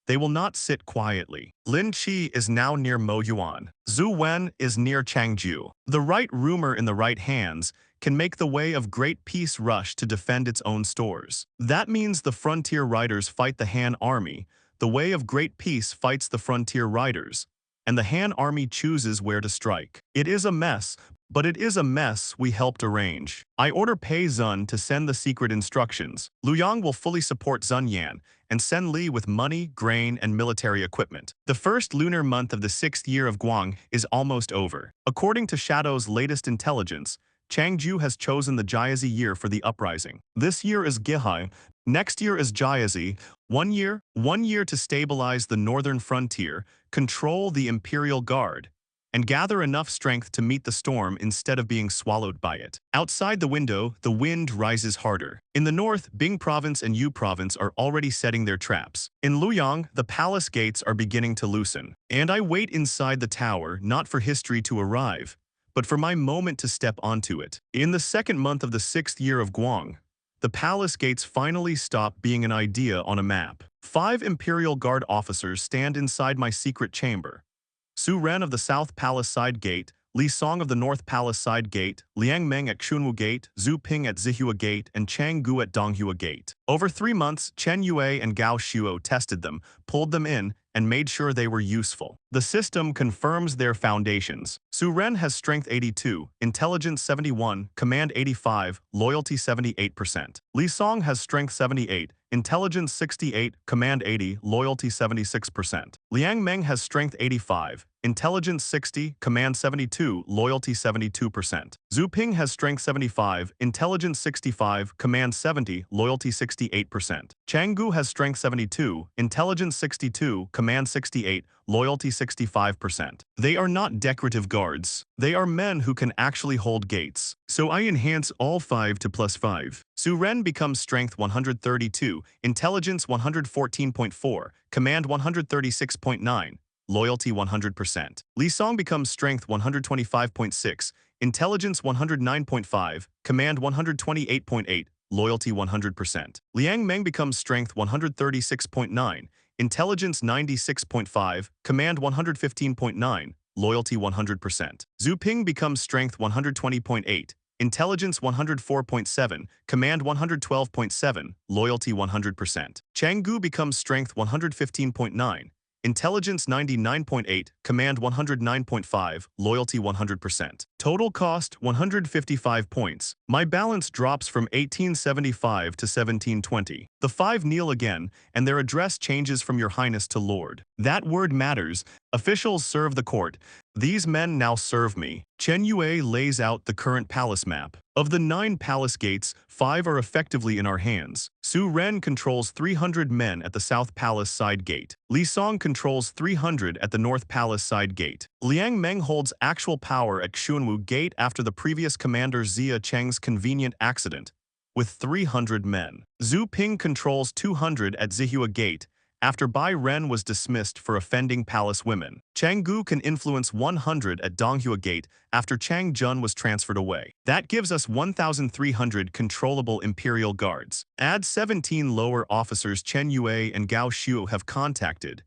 they will not sit quietly. Lin Qi is now near Moyuan. Zhu Wen is near Changju. The right rumor in the right hands can make the Way of Great Peace rush to defend its own stores. That means the frontier riders fight the Han army, the Way of Great Peace fights the frontier riders, and the Han army chooses where to strike. It is a mess, but it is a mess we helped arrange. I order Pei Zun to send the secret instructions. Luoyang will fully support Zun Yan and Sen Li with money, grain, and military equipment. The first lunar month of the 6th year of Guang is almost over. According to Shadow's latest intelligence, Changju has chosen the Jiazi year for the uprising. This year is Gihai, next year is Jiazi. 1 year to stabilize the northern frontier, control the Imperial Guard, and gather enough strength to meet the storm instead of being swallowed by it. Outside the window, the wind rises harder. In the north, Bing Province and Yu Province are already setting their traps. In Luoyang, the palace gates are beginning to loosen. And I wait inside the tower, not for history to arrive, but for my moment to step onto it. In the 2nd month of the 6th year of Guang, the palace gates finally stop being an idea on a map. 5 Imperial Guard officers stand inside my secret chamber. Su Ren of the South Palace Side Gate, Li Song of the North Palace Side Gate, Liang Meng at Xunwu Gate, Zhu Ping at Zihua Gate, and Chang Gu at Donghua Gate. Over 3 months, Chen Yue and Gao Shuo tested them, pulled them in, and made sure they were useful. The system confirms their foundations. Su Ren has Strength 82, Intelligence 71, Command 85, Loyalty 78%. Li Song has Strength 78, Intelligence 68, Command 80, Loyalty 76%. Liang Meng has Strength 85, Intelligence 60, Command 72, Loyalty 72%. Zhu Ping has Strength 75, Intelligence 65, Command 70, Loyalty 68%. Chang Gu has Strength 72, Intelligence 62, Command 68, Loyalty 65%. They are not decorative guards. They are men who can actually hold gates. So I enhance all 5 to +5. Su Ren becomes Strength 132, Intelligence 114.4, Command 136.9, loyalty 100%. Li Song becomes strength 125.6, intelligence 109.5, command 128.8, loyalty 100%. Liang Meng becomes strength 136.9, intelligence 96.5, command 115.9, loyalty 100%. Zhu Ping becomes strength 120.8, intelligence 104.7, command 112.7, loyalty 100%. Chang Gu becomes strength 115.9, intelligence 99.8, command 109.5, loyalty 100%. Total cost 155 points. My balance drops from 1875 to 1720. The five kneel again, and their address changes from Your Highness to Lord. That word matters. Officials serve the court. These men now serve me. Chen Yue lays out the current palace map. Of the 9 palace gates, 5 are effectively in our hands. Su Ren controls 300 men at the South Palace side gate. Li Song controls 300 at the North Palace side gate. Liang Meng holds actual power at Xuanwu Gate after the previous commander Xia Cheng's convenient accident, with 300 men. Zhu Ping controls 200 at Zihua Gate, after Bai Ren was dismissed for offending palace women. Chang Gu can influence 100 at Donghua Gate after Chang Jun was transferred away. That gives us 1,300 controllable imperial guards. Add 17 lower officers Chen Yue and Gao Xiu have contacted,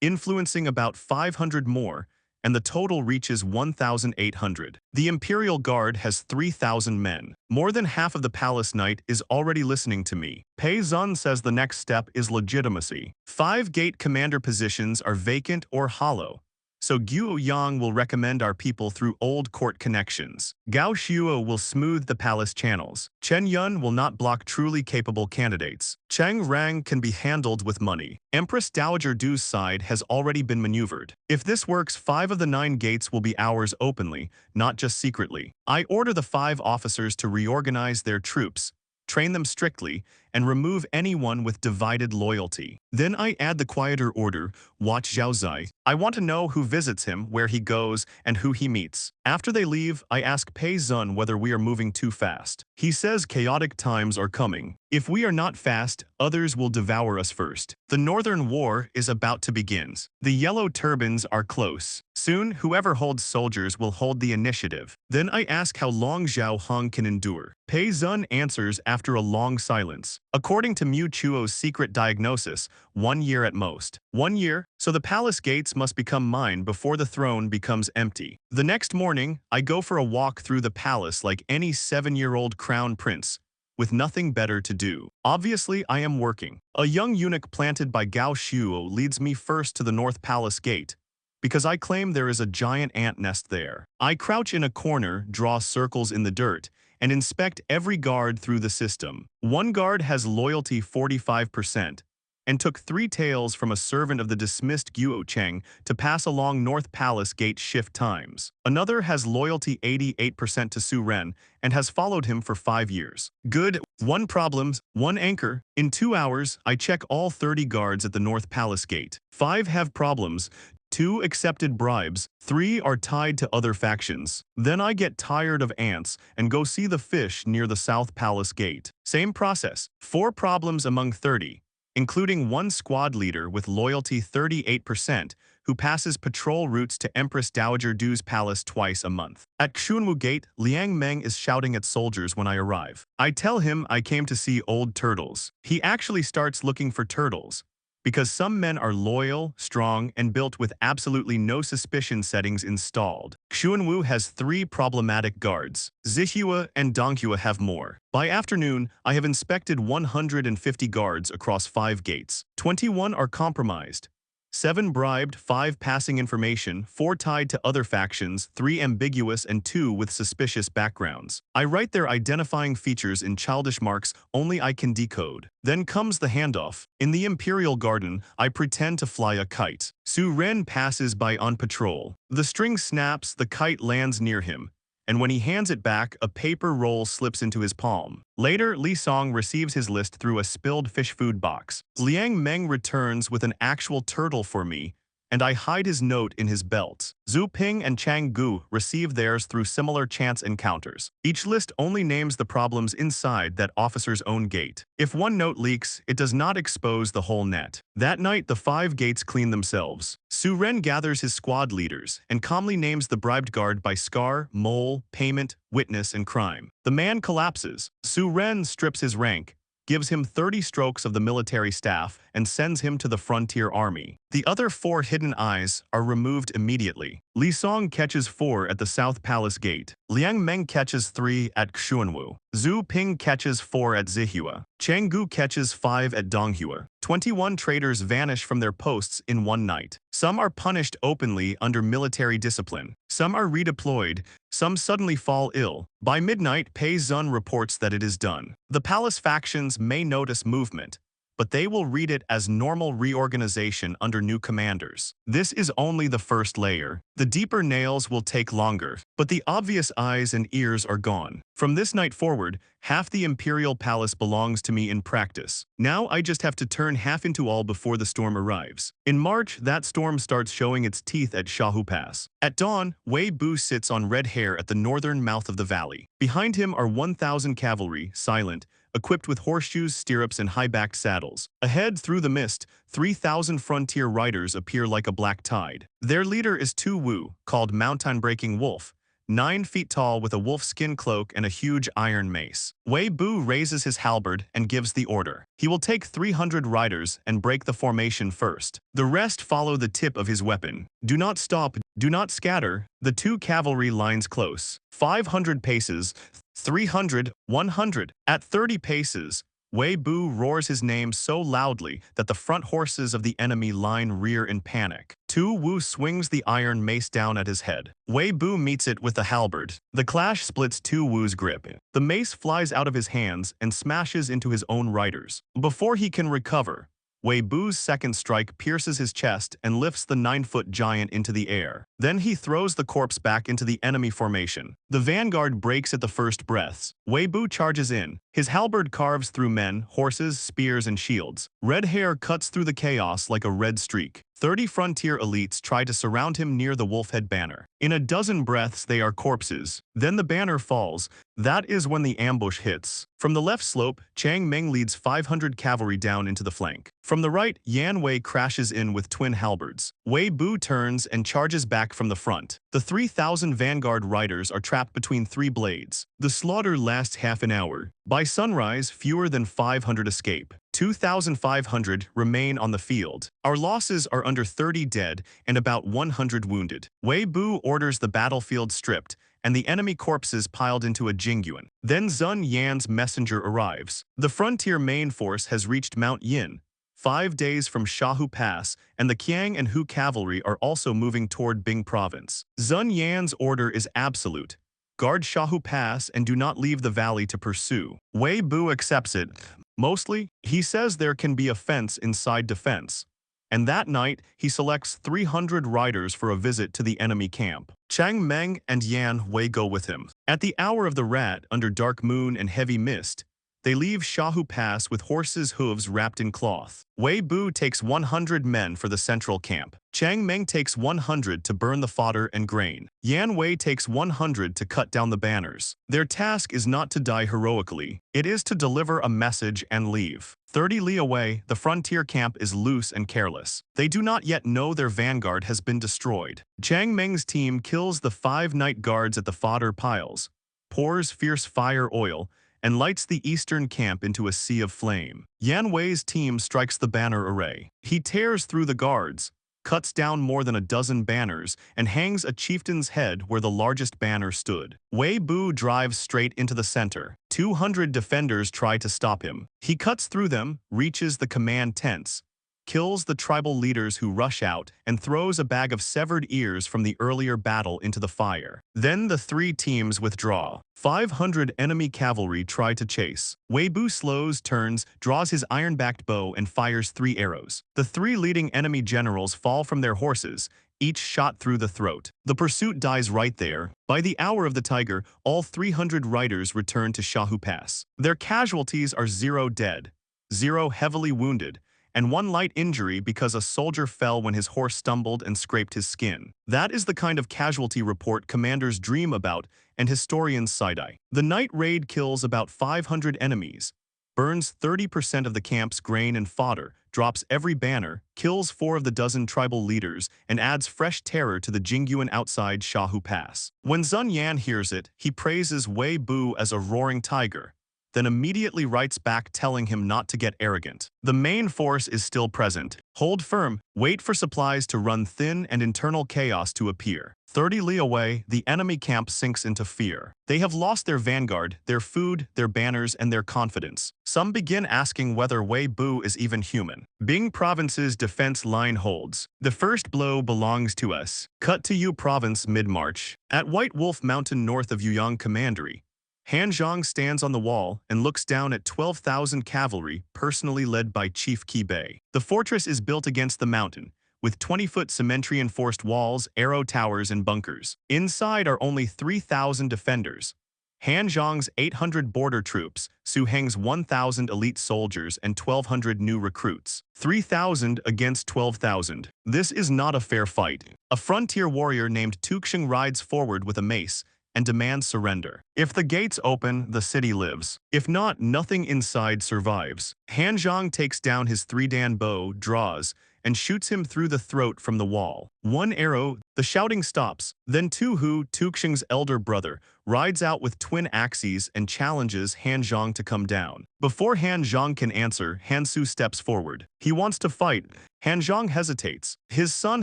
influencing about 500 more, and the total reaches 1,800. The Imperial Guard has 3,000 men. More than half of the Palace Knight is already listening to me. Pei Zun says the next step is legitimacy. 5 gate commander positions are vacant or hollow, so Guo Yang will recommend our people through old court connections. Gao Shuo will smooth the palace channels. Chen Yun will not block truly capable candidates. Cheng Rang can be handled with money. Empress Dowager Du's side has already been maneuvered. If this works, 5 of the 9 gates will be ours openly, not just secretly. I order the 5 officers to reorganize their troops, train them strictly, and remove anyone with divided loyalty. Then I add the quieter order, watch Zhao Zai. I want to know who visits him, where he goes, and who he meets. After they leave, I ask Pei Zun whether we are moving too fast. He says chaotic times are coming. If we are not fast, others will devour us first. The Northern War is about to begin. The yellow turbans are close. Soon, whoever holds soldiers will hold the initiative. Then I ask how long Zhao Hong can endure. Pei Zun answers after a long silence. According to Mu Chuo's secret diagnosis, 1 year at most. 1 year, so the palace gates must become mine before the throne becomes empty. The next morning, I go for a walk through the palace like any 7-year-old crown prince, with nothing better to do. Obviously, I am working. A young eunuch planted by Gao Shuo leads me first to the North Palace Gate, because I claim there is a giant ant nest there. I crouch in a corner, draw circles in the dirt, and inspect every guard through the system. One guard has loyalty 45%, and took 3 taels from a servant of the dismissed Guo Cheng to pass along North Palace Gate shift times. Another has loyalty 88% to Su Ren and has followed him for 5 years. Good. 1 problems, 1 anchor. In 2 hours, I check all 30 guards at the North Palace Gate. 5 have problems. 2 accepted bribes, 3 are tied to other factions. Then I get tired of ants and go see the fish near the South Palace Gate. Same process, 4 problems among 30, including 1 squad leader with loyalty 38%, who passes patrol routes to Empress Dowager Du's palace twice a month. At Xuanwu Gate, Liang Meng is shouting at soldiers when I arrive. I tell him I came to see old turtles. He actually starts looking for turtles, because some men are loyal, strong, and built with absolutely no suspicion settings installed. Xuanwu has 3 problematic guards. Zihua and Donghua have more. By afternoon, I have inspected 150 guards across 5 gates. 21 are compromised, 7 bribed, 5 passing information, 4 tied to other factions, 3 ambiguous, and 2 with suspicious backgrounds. I write their identifying features in childish marks only I can decode. Then comes the handoff. In the Imperial Garden, I pretend to fly a kite. Su Ren passes by on patrol. The string snaps, the kite lands near him, and when he hands it back, a paper roll slips into his palm. Later, Li Song receives his list through a spilled fish food box. Liang Meng returns with an actual turtle for me, and I hide his note in his belt. Zhu Ping and Chang Gu receive theirs through similar chance encounters. Each list only names the problems inside that officer's own gate. If one note leaks, it does not expose the whole net. That night, the 5 gates clean themselves. Su Ren gathers his squad leaders and calmly names the bribed guard by scar, mole, payment, witness, and crime. The man collapses. Su Ren strips his rank, gives him 30 strokes of the military staff, and sends him to the frontier army. The other 4 hidden eyes are removed immediately. Li Song catches 4 at the South Palace Gate. Liang Meng catches 3 at Xuanwu. Zhu Ping catches 4 at Zihua. Chang Gu catches 5 at Donghua. 21 traitors vanish from their posts in one night. Some are punished openly under military discipline. Some are redeployed. Some suddenly fall ill. By midnight, Pei Zun reports that it is done. The palace factions may notice movement, but they will read it as normal reorganization under new commanders. This is only the first layer. The deeper nails will take longer, but the obvious eyes and ears are gone. From this night forward, half the imperial palace belongs to me in practice. Now I just have to turn half into all before the storm arrives. In March, that storm starts showing its teeth at Shahu Pass. At dawn, Wei Bu sits on red hair at the northern mouth of the valley. Behind him are 1,000 cavalry, silent, equipped with horseshoes, stirrups, and high-backed saddles. Ahead, through the mist, 3,000 frontier riders appear like a black tide. Their leader is Tu Wu, called Mountain-Breaking Wolf, 9 feet tall with a wolf skin cloak and a huge iron mace. Wei Bu raises his halberd and gives the order. He will take 300 riders and break the formation first. The rest follow the tip of his weapon. Do not stop, do not scatter. The 2 cavalry lines close. 500 paces, 300, 100. At 30 paces, Wei Bu roars his name so loudly that the front horses of the enemy line rear in panic. Tu Wu swings the iron mace down at his head. Wei Bu meets it with the halberd. The clash splits Tu Wu's grip. The mace flies out of his hands and smashes into his own riders. Before he can recover, Wei Bu's second strike pierces his chest and lifts the 9-foot giant into the air. Then he throws the corpse back into the enemy formation. The vanguard breaks at the first breaths. Wei Bu charges in. His halberd carves through men, horses, spears, and shields. Red hair cuts through the chaos like a red streak. 30 frontier elites try to surround him near the Wolfhead banner. In a dozen breaths, they are corpses. Then the banner falls. That is when the ambush hits. From the left slope, Chang Meng leads 500 cavalry down into the flank. From the right, Yan Wei crashes in with twin halberds. Wei Bu turns and charges back from the front. The 3,000 vanguard riders are trapped between 3 blades. The slaughter lasts half an hour. By sunrise, fewer than 500 escape. 2,500 remain on the field. Our losses are under 30 dead and about 100 wounded. Wei Bu orders the battlefield stripped and the enemy corpses piled into a jingyuan. Then Zun Yan's messenger arrives. The frontier main force has reached Mount Yin, 5 days from Shahu Pass, and the Qiang and Hu cavalry are also moving toward Bing province. Zun Yan's order is absolute. Guard Shahu Pass and do not leave the valley to pursue. Wei Bu accepts it. Mostly, he says there can be offense inside defense. And that night, he selects 300 riders for a visit to the enemy camp. Chang Meng and Yan Wei go with him. At the hour of the rat, under dark moon and heavy mist, they leave Shahu Pass with horses' hooves wrapped in cloth. Wei Bu takes 100 men for the central camp. Chang Meng takes 100 to burn the fodder and grain. Yan Wei takes 100 to cut down the banners. Their task is not to die heroically. It is to deliver a message and leave. 30 li away, the frontier camp is loose and careless. They do not yet know their vanguard has been destroyed. Chang Meng's team kills the 5 night guards at the fodder piles, pours fierce fire oil, and lights the eastern camp into a sea of flame. Yan Wei's team strikes the banner array. He tears through the guards, cuts down more than a dozen banners, and hangs a chieftain's head where the largest banner stood. Wei Bu drives straight into the center. 200 defenders try to stop him. He cuts through them, reaches the command tents, kills the tribal leaders who rush out, and throws a bag of severed ears from the earlier battle into the fire. Then the 3 teams withdraw. 500 enemy cavalry try to chase. Wei Bu slows, turns, draws his iron-backed bow, and fires 3 arrows. The 3 leading enemy generals fall from their horses, each shot through the throat. The pursuit dies right there. By the hour of the tiger, all 300 riders return to Shahu Pass. Their casualties are 0 dead, 0 heavily wounded, and one light injury because a soldier fell when his horse stumbled and scraped his skin. That is the kind of casualty report commanders dream about and historians side-eye. The night raid kills about 500 enemies, burns 30% of the camp's grain and fodder, drops every banner, kills 4 of the dozen tribal leaders, and adds fresh terror to the Jinggyuan outside Shahu Pass. When Sun Yan hears it, he praises Wei Bu as a roaring tiger, then immediately writes back telling him not to get arrogant. The main force is still present. Hold firm, wait for supplies to run thin and internal chaos to appear. 30 li away, the enemy camp sinks into fear. They have lost their vanguard, their food, their banners, and their confidence. Some begin asking whether Wei Bu is even human. Bing Province's defense line holds. The first blow belongs to us. Cut to Yu Province mid-March. At White Wolf Mountain north of Yuyang Commandery, Han Zhang stands on the wall and looks down at 12,000 cavalry personally led by Chief Qi Bei. The fortress is built against the mountain, with 20-foot cement-reinforced walls, arrow towers, and bunkers. Inside are only 3,000 defenders. Han Zhang's 800 border troops, Su Heng's 1,000 elite soldiers, and 1,200 new recruits. 3,000 against 12,000. This is not a fair fight. A frontier warrior named Tuxing rides forward with a mace and demands surrender. If the gates open, the city lives. If not, nothing inside survives. Han Zhang takes down his 3-dan bow, draws, and shoots him through the throat from the wall. One arrow, the shouting stops. Then Tu Hu, Tuxing's elder brother, rides out with twin axes and challenges Han Zhang to come down. Before Han Zhang can answer, Han Su steps forward. He wants to fight. Han Zhang hesitates. His son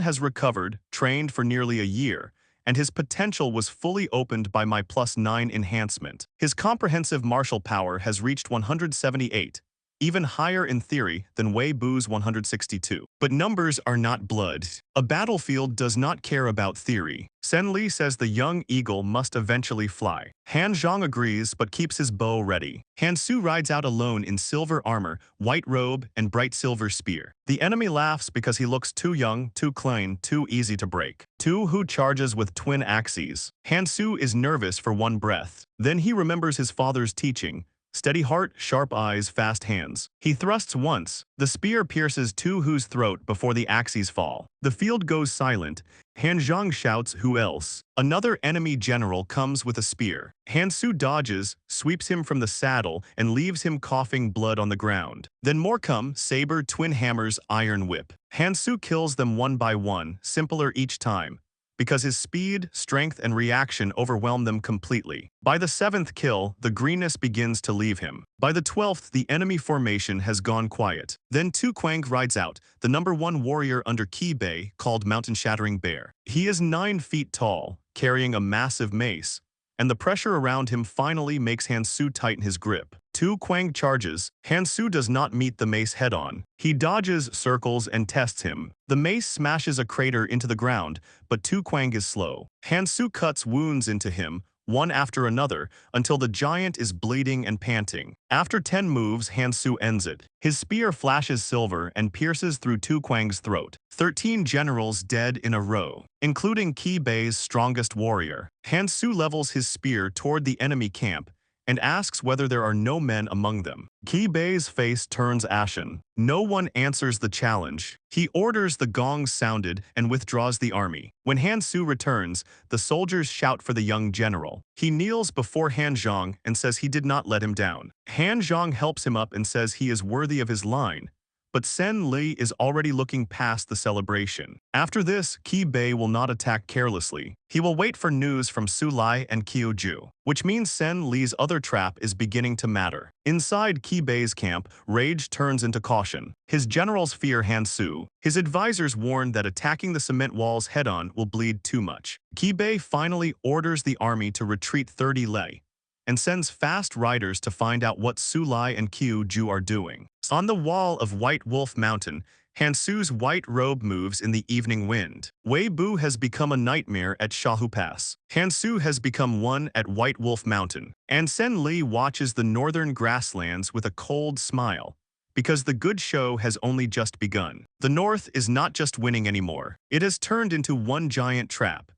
has recovered, trained for nearly a year, and his potential was fully opened by my +9 enhancement. His comprehensive martial power has reached 178, even higher in theory than Wei Bu's 162. But numbers are not blood. A battlefield does not care about theory. Sen Li says the young eagle must eventually fly. Han Zhang agrees but keeps his bow ready. Han Su rides out alone in silver armor, white robe, and bright silver spear. The enemy laughs because he looks too young, too clean, too easy to break. Tu Hu charges with twin axes. Han Su is nervous for one breath. Then he remembers his father's teaching. Steady heart, sharp eyes, fast hands. He thrusts once. The spear pierces Tu Hu's throat before the axes fall. The field goes silent. Han Zhang shouts, "Who else?" Another enemy general comes with a spear. Han Su dodges, sweeps him from the saddle, and leaves him coughing blood on the ground. Then more come, saber, twin hammers, iron whip. Han Su kills them one by one, simpler each time, because his speed, strength, and reaction overwhelm them completely. By the 7th kill, the greenness begins to leave him. By the 12th, the enemy formation has gone quiet. Then Tu Quang rides out, the #1 warrior under Qi Bei, called Mountain Shattering Bear. He is 9 feet tall, carrying a massive mace, and the pressure around him finally makes Han Su tighten his grip. Tu Quang charges. Han Su does not meet the mace head-on. He dodges, circles, and tests him. The mace smashes a crater into the ground, but Tu Quang is slow. Han Su cuts wounds into him, one after another, until the giant is bleeding and panting. After 10 moves, Han Su ends it. His spear flashes silver and pierces through Tu Quang's throat. 13 generals dead in a row, including Qi Bei's strongest warrior. Han Su levels his spear toward the enemy camp and asks whether there are no men among them. Qi Bei's face turns ashen. No one answers the challenge. He orders the gongs sounded and withdraws the army. When Han Su returns, the soldiers shout for the young general. He kneels before Han Zhang and says he did not let him down. Han Zhang helps him up and says he is worthy of his line, but Sen Li is already looking past the celebration. After this, Qi Bei will not attack carelessly. He will wait for news from Su Lai and Qiu Ju, which means Sen Li's other trap is beginning to matter. Inside Qi Bei's camp, rage turns into caution. His generals fear Han Su. His advisors warn that attacking the cement walls head-on will bleed too much. Qi Bei finally orders the army to retreat 30 li, and sends fast riders to find out what Su Lai and Qiu Ju are doing. On the wall of White Wolf Mountain, Han Su's white robe moves in the evening wind. Wei Bu has become a nightmare at Shahu Pass. Han Su has become one at White Wolf Mountain. And Sen Li watches the northern grasslands with a cold smile, because the good show has only just begun. The North is not just winning anymore. It has turned into one giant trap.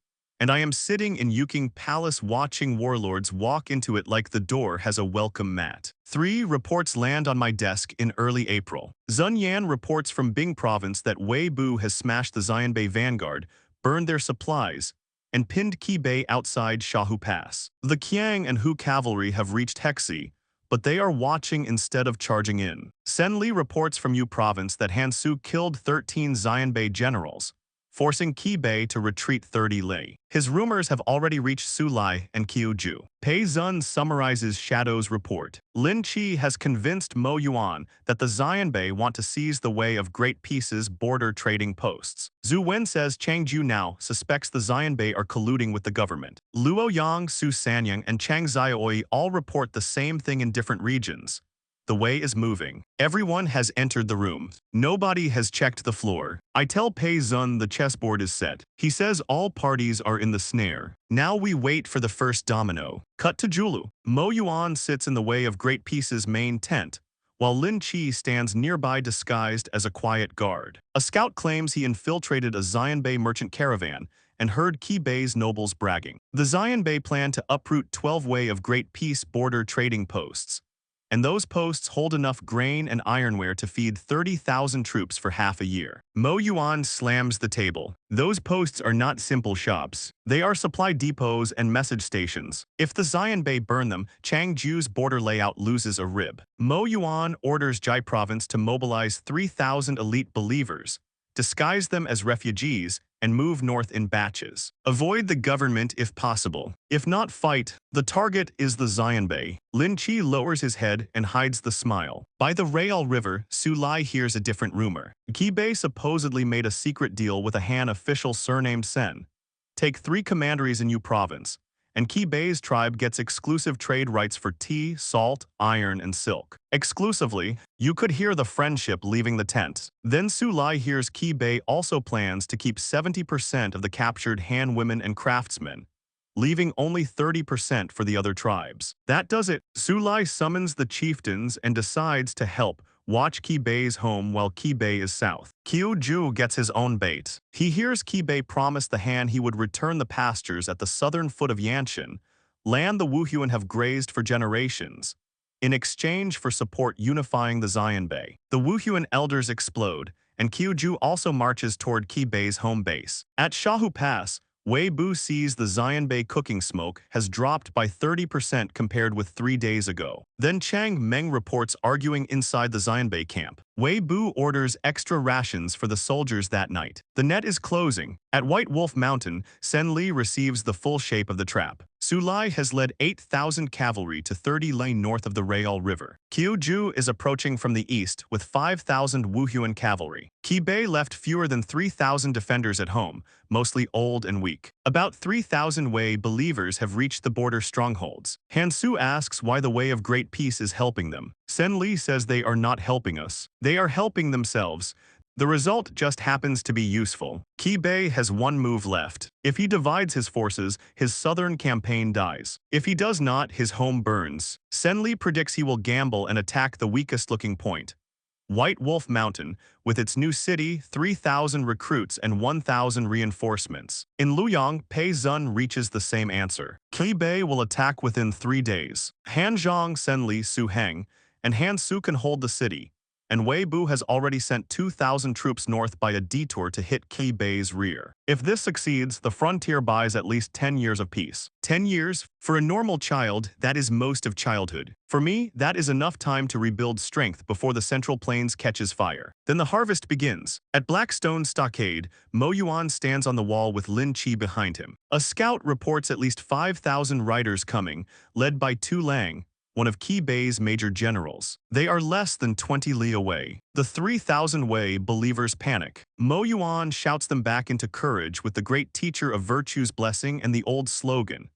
and I am sitting in Yuking Palace watching warlords walk into it like the door has a welcome mat. 3 reports land on my desk in early April. Zun Yan reports from Bing province that Wei Bu has smashed the Xianbei vanguard, burned their supplies, and pinned Qi Bei outside Shahu Pass. The Qiang and Hu cavalry have reached Hexi, but they are watching instead of charging in. Sen Li reports from Yu province that Han Su killed 13 Xianbei generals, forcing Qi Bei to retreat 30 li. His rumors have already reached Su Lai and Qiuju. Pei Zun summarizes Shadow's report. Lin Qi has convinced Mo Yuan that the Xianbei want to seize the Way of Great Peace's border trading posts. Zhu Wen says Chang Ju now suspects the Xianbei are colluding with the government. Luo Yang, Su Sanyang, and Chang Xiaoi all report the same thing in different regions. The way is moving. Everyone has entered the room. Nobody has checked the floor. I tell Pei Zun the chessboard is set. He says all parties are in the snare. Now we wait for the first domino. Cut to Julu. Mo Yuan sits in the Way of Great Peace's main tent, while Lin Qi stands nearby disguised as a quiet guard. A scout claims he infiltrated a Xianbei merchant caravan and heard Qi Bei's nobles bragging. The Xianbei plan to uproot 12 Way of Great Peace border trading posts, and those posts hold enough grain and ironware to feed 30,000 troops for half a year. Mo Yuan slams the table. Those posts are not simple shops. They are supply depots and message stations. If the Xianbei burn them, Changju's border layout loses a rib. Mo Yuan orders Jai province to mobilize 3,000 elite believers, disguise them as refugees, and move north in batches. Avoid the government if possible. If not fight, the target is the Xianbei. Lin Qi lowers his head and hides the smile. By the Rayal River, Su Lai hears a different rumor. Qi Bei supposedly made a secret deal with a Han official surnamed Sen. Take 3 commanderies in Yu province, and Qi Bei's tribe gets exclusive trade rights for tea, salt, iron, and silk. Exclusively, you could hear the friendship leaving the tent. Then Su Lai hears Qi Bei also plans to keep 70% of the captured Han women and craftsmen, leaving only 30% for the other tribes. That does it. Su Lai summons the chieftains and decides to help watch Qi Bei's home while Qi Bei is south. Qiuju gets his own bait. He hears Qi Bei promise the Han he would return the pastures at the southern foot of Yanshan, land the Wuhuan have grazed for generations, in exchange for support unifying the Xianbei. The Wuhuan elders explode, and Qiuju also marches toward Qi Bei's home base. At Shahu Pass, Wei Bu sees the Xianbei cooking smoke has dropped by 30% compared with 3 days ago. Then Chang Meng reports arguing inside the Xianbei camp. Wei Bu orders extra rations for the soldiers that night. The net is closing. At White Wolf Mountain, Sen Li receives the full shape of the trap. Su Lai has led 8,000 cavalry to 30 lane north of the Rayal River. Qiuju is approaching from the east with 5,000 Wuhuan cavalry. Qi Bei left fewer than 3,000 defenders at home, mostly old and weak. About 3,000 Wei believers have reached the border strongholds. Han Su asks why the Way of Great Peace is helping them. Sen Li says they are not helping us. They are helping themselves. The result just happens to be useful. Qi Bei has one move left. If he divides his forces, his southern campaign dies. If he does not, his home burns. Sen Li predicts he will gamble and attack the weakest-looking point, White Wolf Mountain, with its new city, 3,000 recruits and 1,000 reinforcements. In Luoyang, Pei Zun reaches the same answer. Qi Bei will attack within 3 days. Han Zhang, Sen Li, Su Heng, and Han Su can hold the city, and Wei Bu has already sent 2,000 troops north by a detour to hit Qi Bei's rear. If this succeeds, the frontier buys at least 10 years of peace. 10 years? For a normal child, that is most of childhood. For me, that is enough time to rebuild strength before the Central Plains catches fire. Then the harvest begins. At Blackstone Stockade, Mo Yuan stands on the wall with Lin Qi behind him. A scout reports at least 5,000 riders coming, led by Tu Lang, one of Qi Bei's major generals. They are less than 20 li away. The 3,000 Wei believers panic. Mo Yuan shouts them back into courage with the great teacher of virtue's blessing and the old slogan,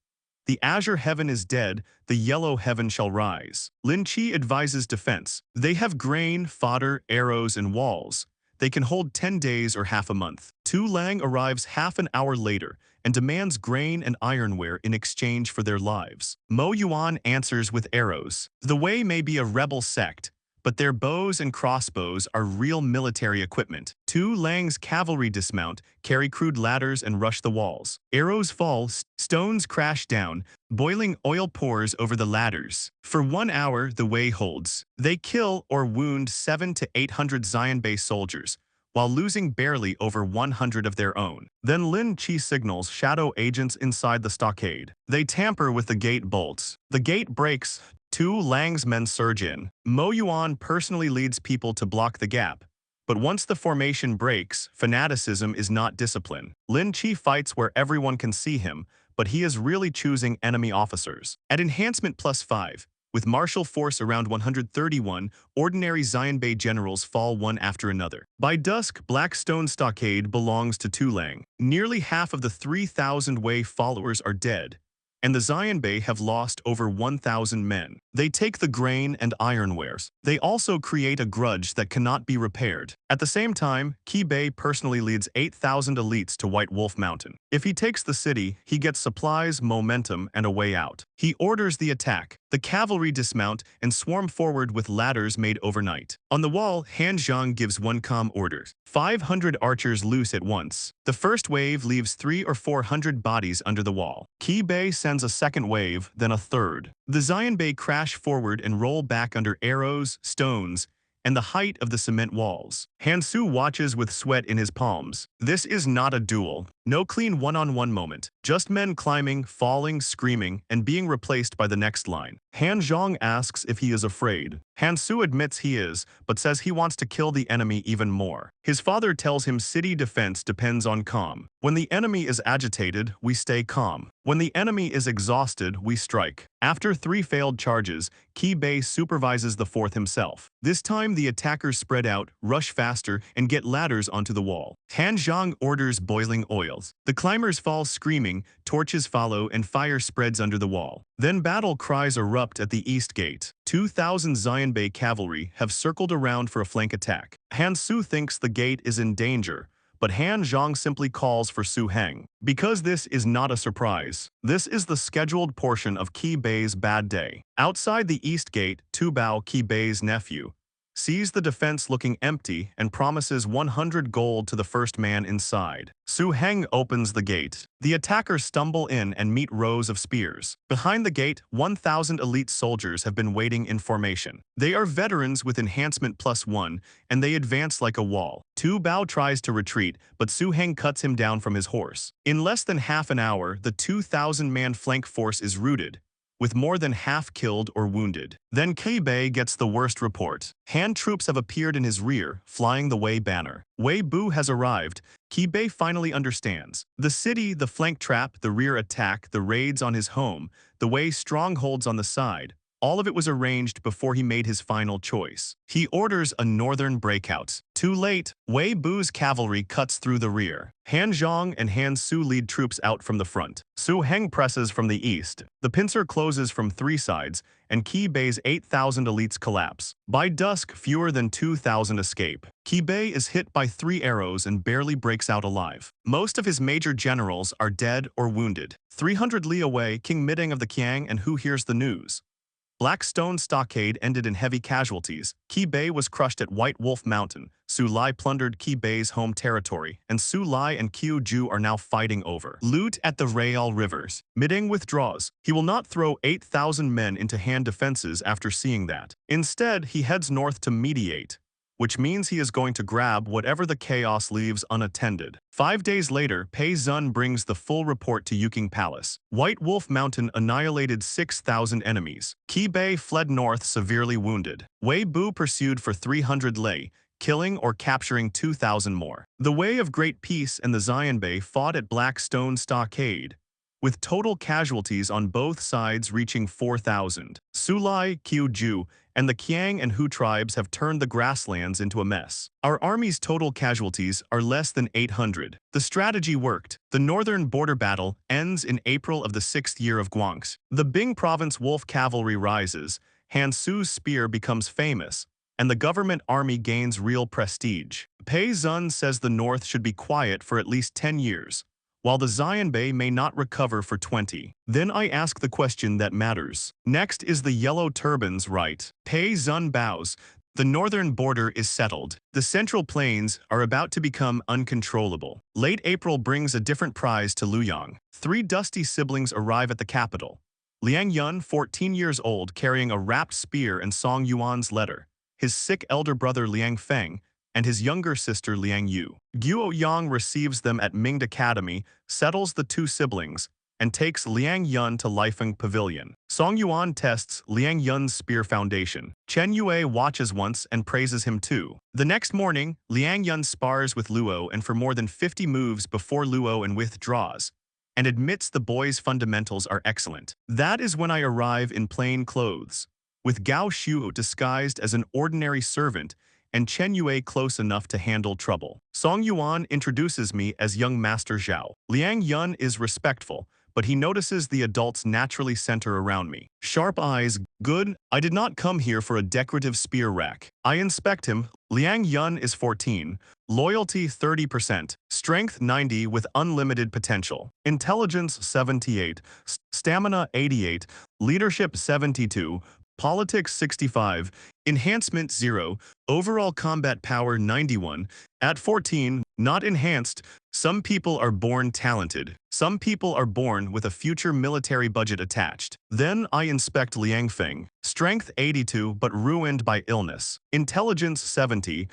"The azure heaven is dead, the yellow heaven shall rise." Lin Qi advises defense. They have grain, fodder, arrows, and walls. They can hold 10 days or half a month. Tu Lang arrives half an hour later and demands grain and ironware in exchange for their lives. Mo Yuan answers with arrows. The Wei may be a rebel sect, but their bows and crossbows are real military equipment. Tu Lang's cavalry dismount, carry crude ladders and rush the walls. Arrows fall, stones crash down, boiling oil pours over the ladders. For 1 hour, the way holds. They kill or wound 700 to 800 Xianbei soldiers, while losing barely over 100 of their own. Then Lin Chi signals shadow agents inside the stockade. They tamper with the gate bolts. The gate breaks. Tu Lang's men surge in. Mo Yuan personally leads people to block the gap. But once the formation breaks, fanaticism is not discipline. Lin Chi fights where everyone can see him, but he is really choosing enemy officers. At Enhancement +5, with martial force around 131, ordinary Xianbei generals fall one after another. By dusk, Blackstone Stockade belongs to Tu Lang. Nearly half of the 3,000 Wei followers are dead, and the Xianbei have lost over 1,000 men. They take the grain and ironwares. They also create a grudge that cannot be repaired. At the same time, Qi Bei personally leads 8,000 elites to White Wolf Mountain. If he takes the city, he gets supplies, momentum, and a way out. He orders the attack. The cavalry dismount and swarm forward with ladders made overnight. On the wall, Han Zhang gives one calm order. 500 archers loose at once. The first wave leaves 300 or 400 bodies under the wall. Qi Bei sends a second wave, then a third. The Xianbei crash forward and roll back under arrows, stones, and the height of the cement walls. Han Su watches with sweat in his palms. This is not a duel. No clean one-on-one moment. Just men climbing, falling, screaming, and being replaced by the next line. Han Zhang asks if he is afraid. Han Su admits he is, but says he wants to kill the enemy even more. His father tells him city defense depends on calm. When the enemy is agitated, we stay calm. When the enemy is exhausted, we strike. After 3 failed charges, Qi Bei supervises the 4th himself. This time the attackers spread out, rush faster, and get ladders onto the wall. Han Zhang orders boiling oils. The climbers fall screaming, torches follow, and fire spreads under the wall. Then battle cries erupt at the east gate. 2,000 Xianbei cavalry have circled around for a flank attack. Han Su thinks the gate is in danger, but Han Zhang simply calls for Su Heng. Because this is not a surprise. This is the scheduled portion of Qi Bei's bad day. Outside the east gate, Tu Bao, Qi Bei's nephew, sees the defense looking empty and promises 100 gold to the first man inside. Su Heng opens the gate. The attackers stumble in and meet rows of spears. Behind the gate, 1,000 elite soldiers have been waiting in formation. They are veterans with Enhancement +1, and they advance like a wall. Tu Bao tries to retreat, but Su Heng cuts him down from his horse. In less than half an hour, the 2,000-man flank force is routed, with more than half killed or wounded. Then Qi Bei gets the worst report. Han troops have appeared in his rear, flying the Wei banner. Wei Bu has arrived. Qi Bei finally understands. The city, the flank trap, the rear attack, the raids on his home, the Wei strongholds on the side, all of it was arranged before he made his final choice. He orders a northern breakout. Too late, Wei Bu's cavalry cuts through the rear. Han Zhang and Han Su lead troops out from the front. Su Heng presses from the east. The pincer closes from 3 sides, and Qi Bei's 8,000 elites collapse. By dusk, fewer than 2,000 escape. Qi Bei is hit by 3 arrows and barely breaks out alive. Most of his major generals are dead or wounded. 300 li away, King Mideng of the Qiang and Who hears the news. Blackstone Stockade ended in heavy casualties. Qi Bei was crushed at White Wolf Mountain. Su Lai plundered Qi Bei's home territory, and Su Lai and Qiu Ju are now fighting over loot at the Real rivers. Mideng withdraws. He will not throw 8,000 men into Han defenses after seeing that. Instead, he heads north to mediate, which means he is going to grab whatever the chaos leaves unattended. 5 days later, Pei Zun brings the full report to Yuking Palace. White Wolf Mountain annihilated 6,000 enemies. Qi Bei fled north severely wounded. Wei Bu pursued for 300 lei, killing or capturing 2,000 more. The Way of Great Peace and the Xianbei fought at Blackstone Stockade, with total casualties on both sides reaching 4,000. Su Lai, Qiu Ju, and the Qiang and Hu tribes have turned the grasslands into a mess. Our army's total casualties are less than 800. The strategy worked. The northern border battle ends in April of the 6th year of Guang's. The Bing province wolf cavalry rises, Han Su's spear becomes famous, and the government army gains real prestige. Pei Zun says the north should be quiet for at least 10 years, while the Xianbei may not recover for 20. Then I ask the question that matters. Next is the yellow turbans, right? Pei Zun bows. The northern border is settled. The central plains are about to become uncontrollable. Late April brings a different prize to Luyang. Three dusty siblings arrive at the capital. Liang Yun, 14 years old, carrying a wrapped spear and Song Yuan's letter. His sick elder brother Liang Feng, and his younger sister Liang Yu. Guo Yang receives them at Mingde Academy, settles the two siblings, and takes Liang Yun to Lifeng Pavilion. Song Yuan tests Liang Yun's spear foundation. Chen Yue watches once and praises him too. The next morning, Liang Yun spars with Luo and for more than 50 moves before Luo and withdraws, and admits the boy's fundamentals are excellent. That is when I arrive in plain clothes, with Gao Shu disguised as an ordinary servant and Chen Yue close enough to handle trouble. Song Yuan introduces me as young Master Zhao. Liang Yun is respectful, but he notices the adults naturally center around me. Sharp eyes, good, I did not come here for a decorative spear rack. I inspect him. Liang Yun is 14, loyalty 30%, strength 90 with unlimited potential, intelligence 78, stamina 88, leadership 72, politics 65, enhancement 0, overall combat power 91, at 14, not enhanced. Some people are born talented. Some people are born with a future military budget attached. Then I inspect Liang Feng. Strength 82 but ruined by illness. Intelligence 70,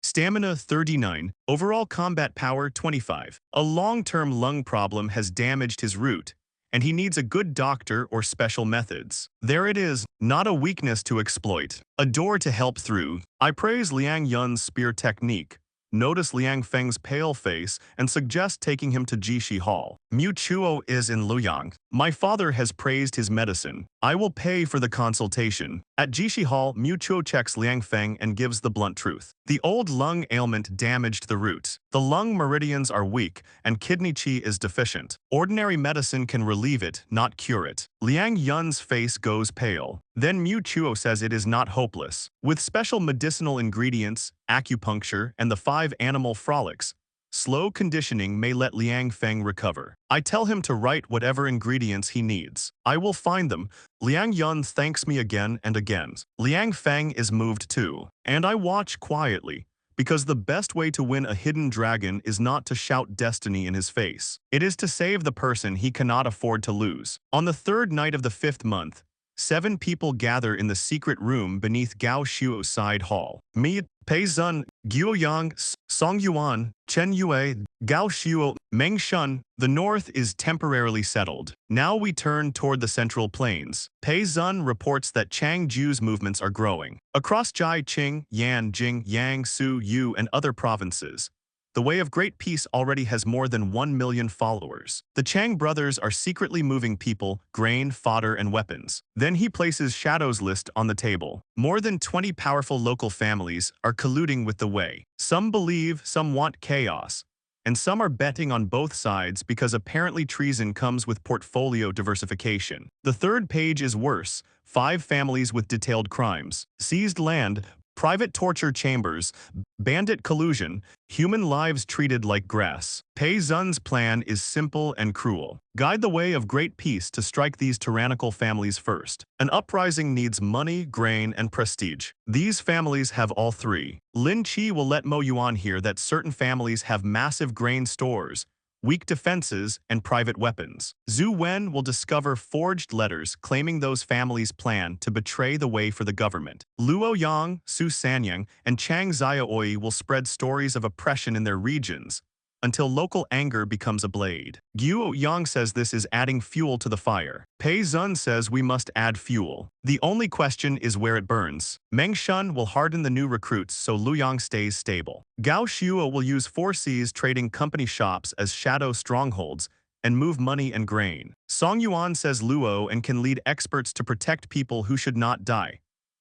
stamina 39, overall combat power 25. A long-term lung problem has damaged his root, and he needs a good doctor or special methods. There it is, not a weakness to exploit, a door to help through. I praise Liang Yun's spear technique, notice Liang Feng's pale face, and suggest taking him to Jishi Hall. Mu Chuo is in Luyang. My father has praised his medicine. I will pay for the consultation. At Jishi Hall, Mu Chuo checks Liang Feng and gives the blunt truth. The old lung ailment damaged the root. The lung meridians are weak, and kidney qi is deficient. Ordinary medicine can relieve it, not cure it. Liang Yun's face goes pale. Then Mu Chuo says it is not hopeless. With special medicinal ingredients, acupuncture, and the 5 animal frolics, slow conditioning may let Liang Feng recover. I tell him to write whatever ingredients he needs. I will find them. Liang Yun thanks me again and again. Liang Feng is moved too, and I watch quietly, because the best way to win a hidden dragon is not to shout destiny in his face. It is to save the person he cannot afford to lose. On the 3rd night of the 5th month, 7 people gather in the secret room beneath Gao Shuo's side hall. Me, Pei Zun, Guo Yang, Song Yuan, Chen Yue, Gao Shuo, Meng Shun. The north is temporarily settled. Now we turn toward the central plains. Pei Zun reports that Chang Ju's movements are growing. Across Jai Qing, Yan, Jing, Yang, Su, Yu, and other provinces, the Way of Great Peace already has more than 1 million followers. The Chang brothers are secretly moving people, grain, fodder, and weapons. Then he places Shadow's list on the table. More than 20 powerful local families are colluding with the Wei. Some believe, some want chaos, and some are betting on both sides because apparently treason comes with portfolio diversification. The 3rd page is worse. 5 families with detailed crimes, seized land, private torture chambers, bandit collusion, human lives treated like grass. Pei Zun's plan is simple and cruel. Guide the Way of Great Peace to strike these tyrannical families first. An uprising needs money, grain, and prestige. These families have all 3. Lin Qi will let Mo Yuan hear that certain families have massive grain stores, weak defenses, and private weapons. Zhu Wen will discover forged letters claiming those families plan to betray the Wei for the government. Luo Yang, Su Sanyang, and Chang Xiaoi will spread stories of oppression in their regions, until local anger becomes a blade. Guo Yang says this is adding fuel to the fire. Pei Zun says we must add fuel. The only question is where it burns. Meng Shun will harden the new recruits so Luyang stays stable. Gao Shuo will use 4C's trading company shops as shadow strongholds and move money and grain. Song Yuan says Luo and can lead experts to protect people who should not die,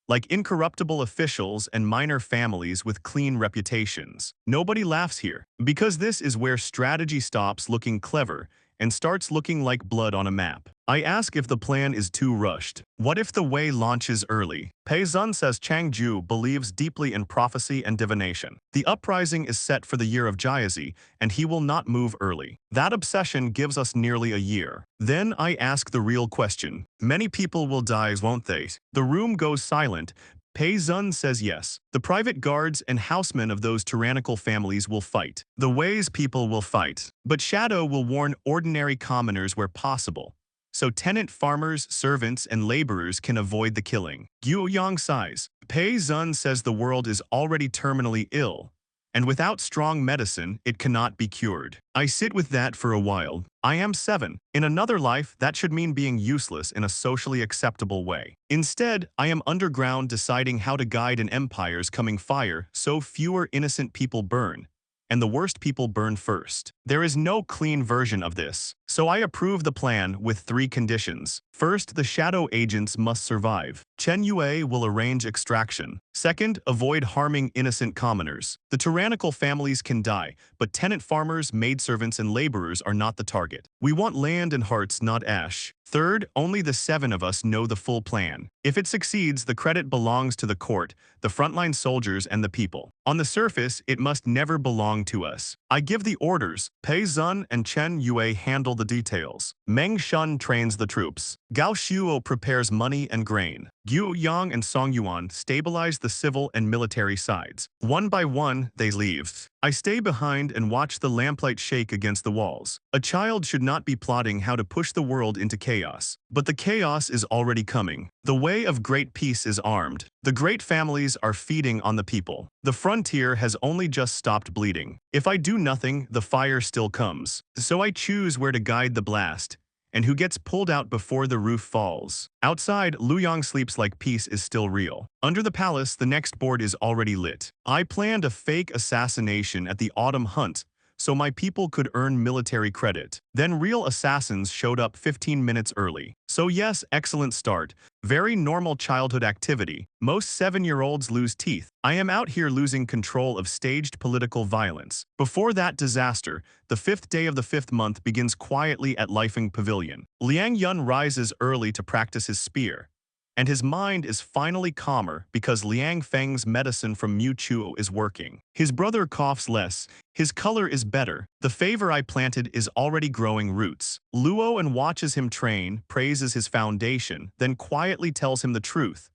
like incorruptible officials and minor families with clean reputations. Nobody laughs here, because this is where strategy stops looking clever and starts looking like blood on a map. I ask if the plan is too rushed. What if the Wei launches early? Pei Zun says Chang Ju believes deeply in prophecy and divination. The uprising is set for the year of Jiazi, and he will not move early. That obsession gives us nearly a year. Then I ask the real question. Many people will die, won't they? The room goes silent. Pei Zun says yes. The private guards and housemen of those tyrannical families will fight. The Wei's people will fight. But Shadow will warn ordinary commoners where possible, so tenant farmers, servants, and laborers can avoid the killing. Guo Yang sighs. Pei Zun says the world is already terminally ill, and without strong medicine, it cannot be cured. I sit with that for a while. I am 7. In another life, that should mean being useless in a socially acceptable way. Instead, I am underground deciding how to guide an empire's coming fire so fewer innocent people burn, and the worst people burn first. There is no clean version of this, so I approve the plan with 3 conditions. First, the shadow agents must survive. Chen Yue will arrange extraction. Second, avoid harming innocent commoners. The tyrannical families can die, but tenant farmers, maidservants, and laborers are not the target. We want land and hearts, not ash. Third, only the 7 of us know the full plan. If it succeeds, the credit belongs to the court, the frontline soldiers, and the people. On the surface, it must never belong to us. I give the orders. Pei Zun and Chen Yue handle the details. Meng Shun trains the troops. Gao Shuo prepares money and grain. Guo Yang and Song Yuan stabilize the civil and military sides. One by one, they leave. I stay behind and watch the lamplight shake against the walls. A child should not be plotting how to push the world into chaos. But the chaos is already coming. The way of great peace is armed. The great families are feeding on the people. The frontier has only just stopped bleeding. If I do nothing, the fire still comes. So I choose where to guide the blast, and who gets pulled out before the roof falls. Outside, Luyang sleeps like peace is still real. Under the palace, the next board is already lit. I planned a fake assassination at the autumn hunt, so my people could earn military credit. Then real assassins showed up 15 minutes early. So yes, excellent start. Very normal childhood activity. Most 7-year-olds lose teeth. I am out here losing control of staged political violence. Before that disaster, the 5th day of the 5th month begins quietly at Lifeng Pavilion. Liang Yun rises early to practice his spear, and his mind is finally calmer because Liang Feng's medicine from Mu Chuo is working. His brother coughs less, his color is better, the favor I planted is already growing roots. Luo and watches him train, praises his foundation, then quietly tells him the truth.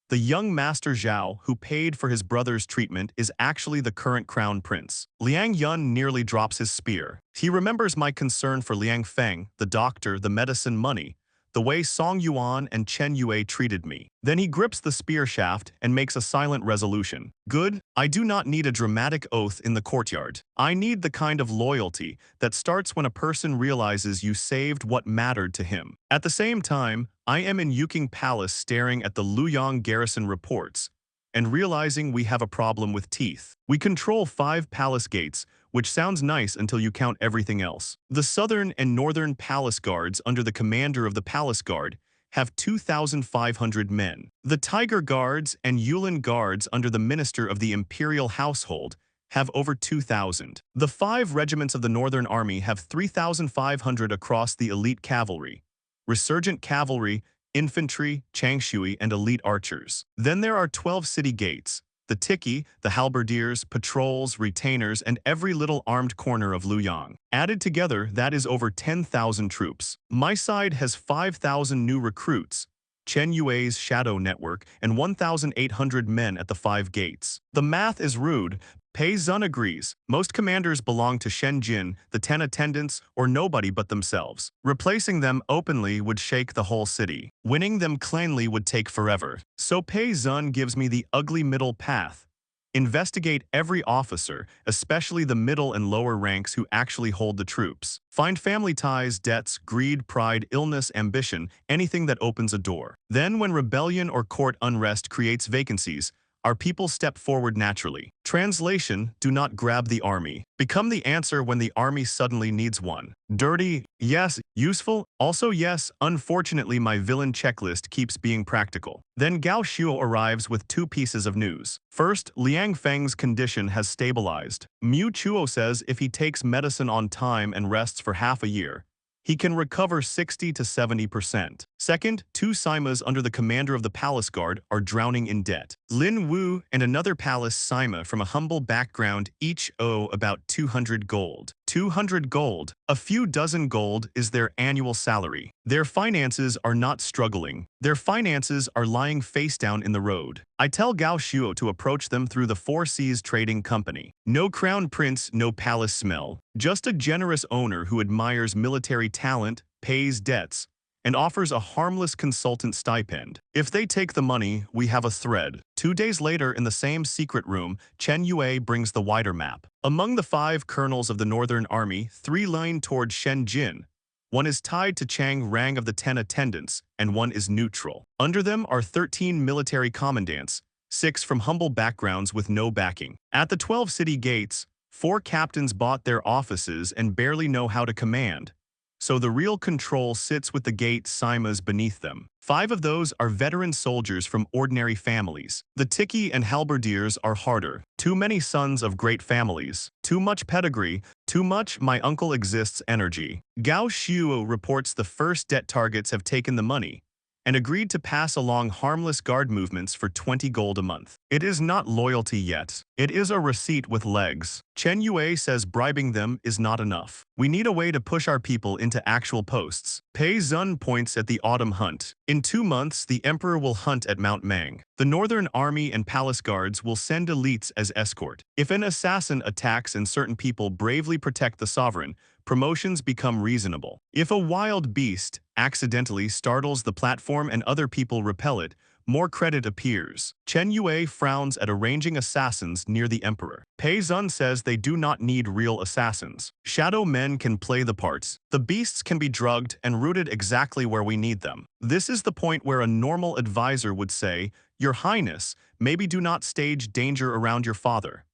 The young Master Zhao, who paid for his brother's treatment, is actually the current crown prince. Liang Yun nearly drops his spear. He remembers my concern for Liang Feng, the doctor, the medicine money, the way Song Yuan and Chen Yue treated me. Then he grips the spear shaft and makes a silent resolution. Good, I do not need a dramatic oath in the courtyard. I need the kind of loyalty that starts when a person realizes you saved what mattered to him. At the same time, I am in Yuking Palace staring at the Luyang garrison reports and realizing we have a problem with teeth. We control 5 palace gates, which sounds nice until you count everything else. The southern and northern palace guards under the commander of the palace guard have 2,500 men. The Tiger Guards and Yulin Guards under the minister of the imperial household have over 2,000. The 5 regiments of the Northern Army have 3,500 across the elite cavalry, resurgent cavalry, infantry, changshui, and elite archers. Then there are 12 city gates, the tiki, the halberdiers, patrols, retainers, and every little armed corner of Luyang. Added together, that is over 10,000 troops. My side has 5,000 new recruits, Chen Yue's shadow network, and 1,800 men at the 5 gates. The math is rude. Pei Zun agrees. Most commanders belong to Shen Jin, the 10 attendants, or nobody but themselves. Replacing them openly would shake the whole city. Winning them cleanly would take forever. So Pei Zun gives me the ugly middle path. Investigate every officer, especially the middle and lower ranks who actually hold the troops. Find family ties, debts, greed, pride, illness, ambition, anything that opens a door. Then when rebellion or court unrest creates vacancies, our people step forward naturally. Translation, do not grab the army. Become the answer when the army suddenly needs one. Dirty, yes. Useful, also yes. Unfortunately, my villain checklist keeps being practical. Then Gao Shuo arrives with 2 pieces of news. First, Liang Feng's condition has stabilized. Mu Chuo says if he takes medicine on time and rests for half a year, he can recover 60 to 70%. Second, two Simas under the commander of the palace guard are drowning in debt. Lin Wu and another palace Sima from a humble background each owe about 200 gold. 200 gold. A few dozen gold is their annual salary. Their finances are not struggling. Their finances are lying face down in the road. I tell Gao Shuo to approach them through the Four Seas Trading Company. No crown prince, no palace smell. Just a generous owner who admires military talent, pays debts, and offers a harmless consultant stipend. If they take the money, we have a thread. 2 days later, in the same secret room, Chen Yue brings the wider map. Among the 5 colonels of the Northern Army, 3 line toward Shenzhen. 1 is tied to Chang Rang of the 10 attendants, and 1 is neutral. Under them are 13 military commandants, 6 from humble backgrounds with no backing. At the 12 city gates, 4 captains bought their offices and barely know how to command. So the real control sits with the gate Simas beneath them. 5 of those are veteran soldiers from ordinary families. The Tiki and halberdiers are harder. Too many sons of great families. Too much pedigree. Too much my uncle exists energy. Gao Shuo reports the first debt targets have taken the money and agreed to pass along harmless guard movements for 20 gold a month. It is not loyalty yet. It is a receipt with legs. Chen Yue says bribing them is not enough. We need a way to push our people into actual posts. Pei Zun points at the autumn hunt. In 2 months, the emperor will hunt at Mount Mang. The northern army and palace guards will send elites as escort. If an assassin attacks and certain people bravely protect the sovereign, promotions become reasonable. If a wild beast accidentally startles the platform and other people repel it, more credit appears. Chen Yue frowns at arranging assassins near the emperor. Pei Zun says they do not need real assassins. Shadow men can play the parts. The beasts can be drugged and rooted exactly where we need them. This is the point where a normal advisor would say, "Your Highness, maybe do not stage danger around your father."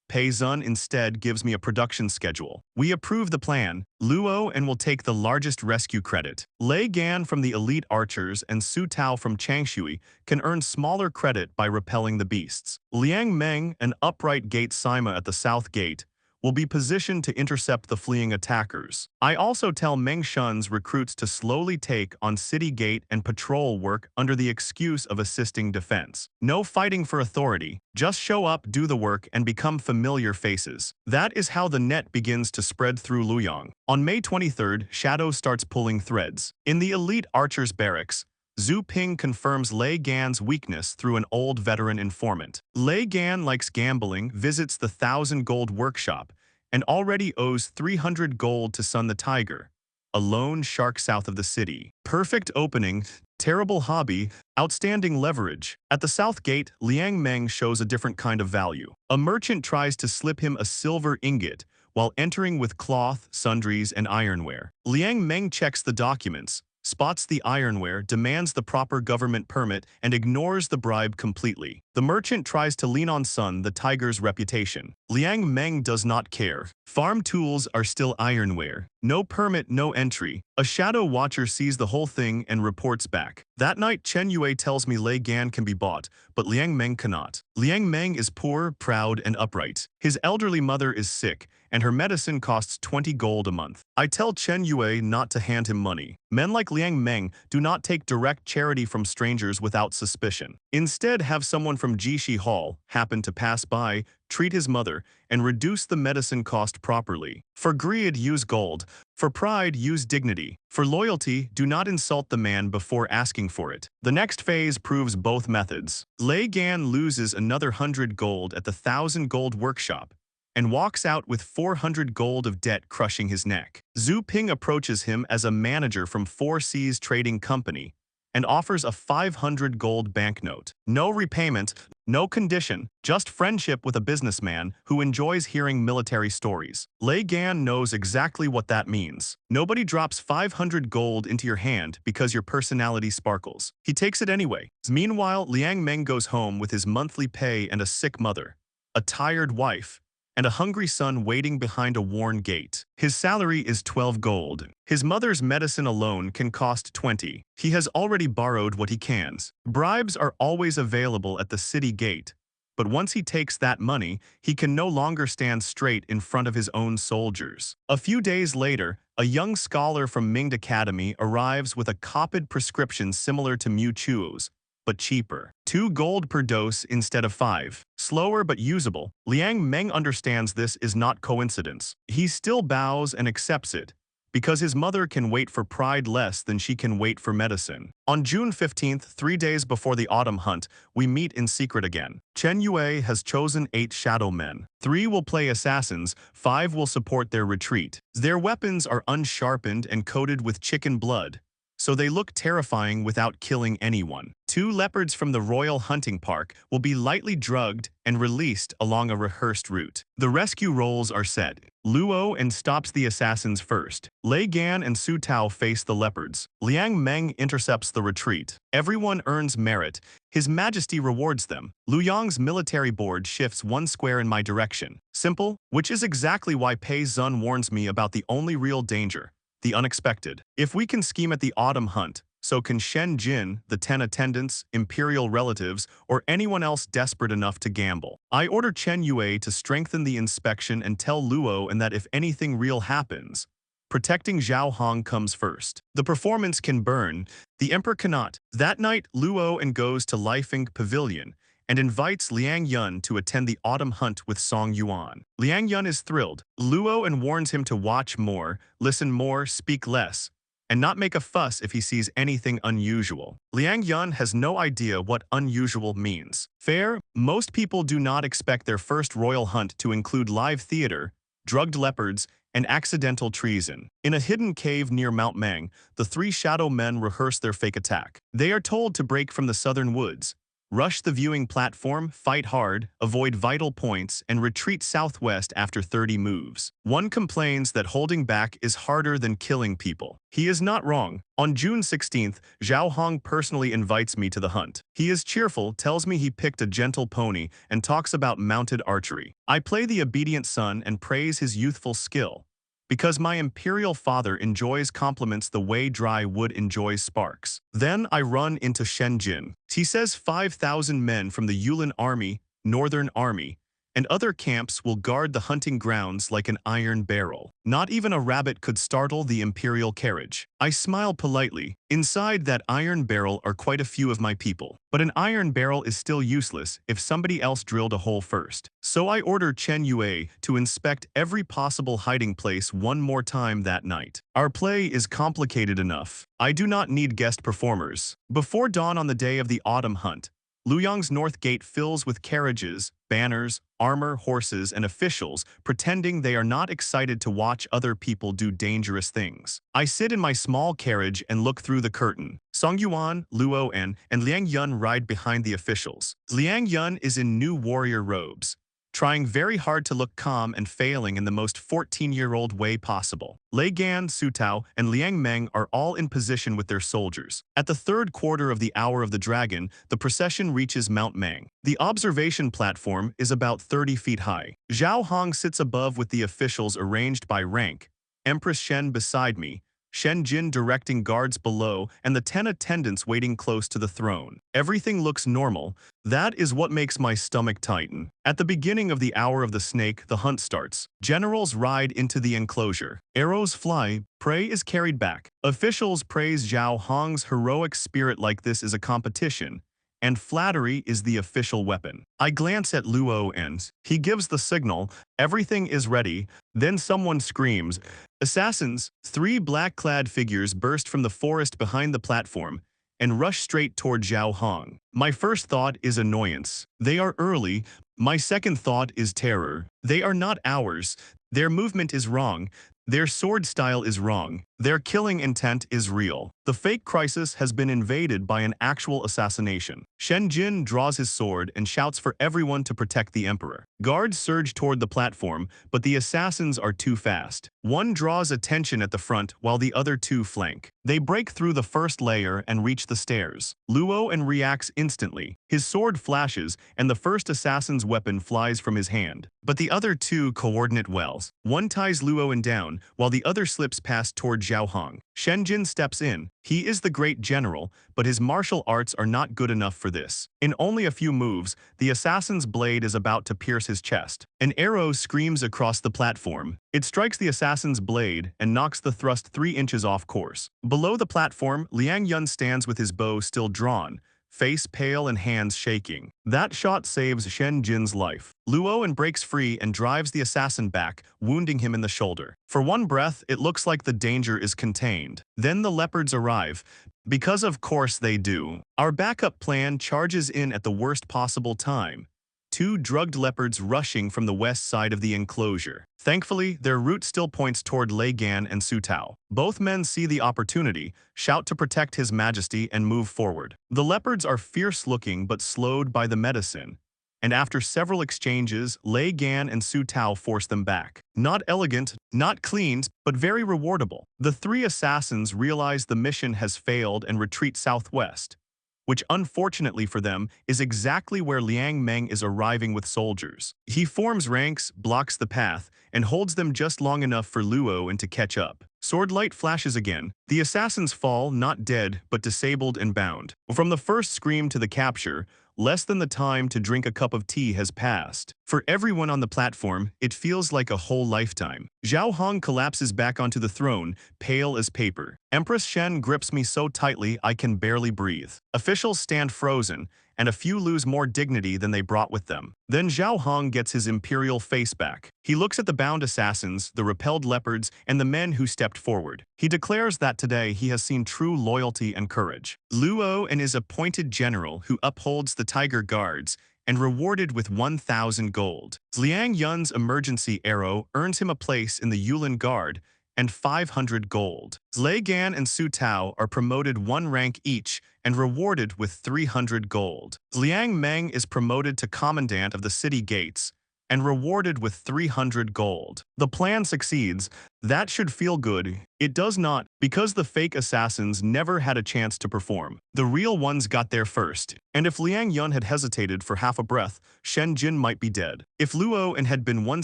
Pei Zun instead gives me a production schedule. We approve the plan. Luo and will take the largest rescue credit. Lei Gan from the elite archers and Su Tao from Changshui can earn smaller credit by repelling the beasts. Liang Meng, an upright gate Sima at the south gate, will be positioned to intercept the fleeing attackers. I also tell Meng Shun's recruits to slowly take on city gate and patrol work under the excuse of assisting defense. No fighting for authority, just show up, do the work, and become familiar faces. That is how the net begins to spread through Luoyang. On May 23rd, Shadow starts pulling threads. In the elite archers' barracks, Zhu Ping confirms Lei Gan's weakness through an old veteran informant. Lei Gan likes gambling, visits the 1,000 gold workshop, and already owes 300 gold to Sun the Tiger, a lone shark south of the city. Perfect opening, terrible hobby, outstanding leverage. At the south gate, Liang Meng shows a different kind of value. A merchant tries to slip him a silver ingot while entering with cloth, sundries, and ironware. Liang Meng checks the documents, spots the ironware, demands the proper government permit, and ignores the bribe completely. The merchant tries to lean on Sun the Tiger's reputation. Liang Meng does not care. Farm tools are still ironware. No permit, no entry. A shadow watcher sees the whole thing and reports back. That night, Chen Yue tells me Lei Gan can be bought, but Liang Meng cannot. Liang Meng is poor, proud, and upright. His elderly mother is sick, and her medicine costs 20 gold a month. I tell Chen Yue not to hand him money. Men like Liang Meng do not take direct charity from strangers without suspicion. Instead, have someone from Jishi Hall happen to pass by, treat his mother, and reduce the medicine cost properly. For greed, use gold. For pride, use dignity. For loyalty, do not insult the man before asking for it. The next phase proves both methods. Lei Gan loses another 100 gold at the 1,000 gold workshop and walks out with 400 gold of debt crushing his neck. Zhu Ping approaches him as a manager from Four Seas Trading Company and offers a 500 gold banknote. No repayment, no condition, just friendship with a businessman who enjoys hearing military stories. Lei Gan knows exactly what that means. Nobody drops 500 gold into your hand because your personality sparkles. He takes it anyway. Meanwhile, Liang Meng goes home with his monthly pay and a sick mother, a tired wife, and a hungry son waiting behind a worn gate. His salary is 12 gold. His mother's medicine alone can cost 20. He has already borrowed what he can. Bribes are always available at the city gate, but once he takes that money, he can no longer stand straight in front of his own soldiers. A few days later, a young scholar from Ming Academy arrives with a copied prescription similar to Mu Chuo's, but cheaper. 2 gold per dose instead of 5. Slower but usable. Liang Meng understands this is not coincidence. He still bows and accepts it, because his mother can wait for pride less than she can wait for medicine. On June 15th, 3 days before the autumn hunt, we meet in secret again. Chen Yue has chosen 8 shadow men. 3 will play assassins, 5 will support their retreat. Their weapons are unsharpened and coated with chicken blood, so they look terrifying without killing anyone. 2 leopards from the Royal Hunting Park will be lightly drugged and released along a rehearsed route. The rescue roles are set. Luo and stops the assassins first. Lei Gan and Su Tao face the leopards. Liang Meng intercepts the retreat. Everyone earns merit. His Majesty rewards them. Lu Yang's military board shifts 1 square in my direction. Simple, which is exactly why Pei Zun warns me about the only real danger: the unexpected. If we can scheme at the autumn hunt, so can Shen Jin, the 10 attendants, imperial relatives, or anyone else desperate enough to gamble. I order Chen Yue to strengthen the inspection and tell Luo and that if anything real happens, protecting Zhao Hong comes first. The performance can burn, the emperor cannot. That night, Luo and goes to Leifeng Pavilion and invites Liang Yun to attend the autumn hunt with Song Yuan. Liang Yun is thrilled. Luo and warns him to watch more, listen more, speak less, and not make a fuss if he sees anything unusual. Liang Yun has no idea what unusual means. Fair, most people do not expect their first royal hunt to include live theater, drugged leopards, and accidental treason. In a hidden cave near Mount Mang, the 3 shadow men rehearse their fake attack. They are told to break from the southern woods, rush the viewing platform, fight hard, avoid vital points, and retreat southwest after 30 moves. One complains that holding back is harder than killing people. He is not wrong. On June 16th, Zhao Hong personally invites me to the hunt. He is cheerful, tells me he picked a gentle pony, and talks about mounted archery. I play the obedient son and praise his youthful skill, because my imperial father enjoys compliments the way dry wood enjoys sparks. Then I run into Shen Jin. He says 5,000 men from the Yulin Army, Northern Army, and other camps will guard the hunting grounds like an iron barrel. Not even a rabbit could startle the imperial carriage. I smile politely. Inside that iron barrel are quite a few of my people. But an iron barrel is still useless if somebody else drilled a hole first. So I order Chen Yue to inspect every possible hiding place one more time that night. Our play is complicated enough. I do not need guest performers. Before dawn on the day of the autumn hunt, Luyang's North Gate fills with carriages, banners, armor, horses, and officials pretending they are not excited to watch other people do dangerous things. I sit in my small carriage and look through the curtain. Song Yuan, Luo and Liang Yun ride behind the officials. Liang Yun is in new warrior robes, trying very hard to look calm and failing in the most 14-year-old way possible. Lei Gan, Su Tao, and Liang Meng are all in position with their soldiers. At the 3rd quarter of the Hour of the Dragon, the procession reaches Mount Mang. The observation platform is about 30 feet high. Zhao Hong sits above with the officials arranged by rank, Empress Shen beside me, Shen Jin directing guards below, and the 10 attendants waiting close to the throne. Everything looks normal. That is what makes my stomach tighten. At the beginning of the Hour of the Snake, the hunt starts. Generals ride into the enclosure. Arrows fly, prey is carried back. Officials praise Zhao Hong's heroic spirit like this is a competition, and flattery is the official weapon. I glance at Luo and he gives the signal, everything is ready. Then someone screams, "Assassins!" 3 black-clad figures burst from the forest behind the platform and rush straight toward Zhao Hong. My first thought is annoyance. They are early. My second thought is terror. They are not ours. Their movement is wrong. Their sword style is wrong. Their killing intent is real. The fake crisis has been invaded by an actual assassination. Shen Jin draws his sword and shouts for everyone to protect the emperor. Guards surge toward the platform, but the assassins are too fast. One draws attention at the front while the other 2 flank. They break through the first layer and reach the stairs. Luo and reacts instantly. His sword flashes, and the first assassin's weapon flies from his hand. But the other 2 coordinate well. One ties Luo down, while the other slips past toward Zhao Hong. Shenjin steps in. He is the great general, but his martial arts are not good enough for this. In only a few moves, the assassin's blade is about to pierce his chest. An arrow screams across the platform. It strikes the assassin's blade and knocks the thrust 3 inches off course. Below the platform, Liang Yun stands with his bow still drawn, face pale and hands shaking. That shot saves Shen Jin's life. Luo breaks free and drives the assassin back, wounding him in the shoulder. For one breath, it looks like the danger is contained. Then the leopards arrive. Because of course they do. Our backup plan charges in at the worst possible time. 2 drugged leopards rushing from the west side of the enclosure. Thankfully, their route still points toward Lei Gan and Su Tao. Both men see the opportunity, shout to protect His Majesty, and move forward. The leopards are fierce-looking but slowed by the medicine, and after several exchanges, Lei Gan and Su Tao force them back. Not elegant, not clean, but very rewardable. The 3 assassins realize the mission has failed and retreat southwest, which unfortunately for them is exactly where Liang Meng is arriving with soldiers. He forms ranks, blocks the path, and holds them just long enough for Luo to catch up. Swordlight flashes again. The assassins fall, not dead, but disabled and bound. From the first scream to the capture, less than the time to drink a cup of tea has passed. For everyone on the platform, it feels like a whole lifetime. Zhao Hong collapses back onto the throne, pale as paper. Empress Shen grips me so tightly I can barely breathe. Officials stand frozen, and a few lose more dignity than they brought with them. Then Zhao Hong gets his imperial face back. He looks at the bound assassins, the repelled leopards, and the men who stepped forward. He declares that today he has seen true loyalty and courage. Luo and his appointed general who upholds the Tiger Guards and rewarded with 1,000 gold. Liang Yun's emergency arrow earns him a place in the Yulin Guard and 500 gold. Lei Gan and Su Tao are promoted 1 rank each and rewarded with 300 gold. Liang Meng is promoted to commandant of the city gates and rewarded with 300 gold. The plan succeeds. That should feel good. It does not, because the fake assassins never had a chance to perform. The real ones got there first. And if Liang Yun had hesitated for half a breath, Shen Jin might be dead. If Luo had been 1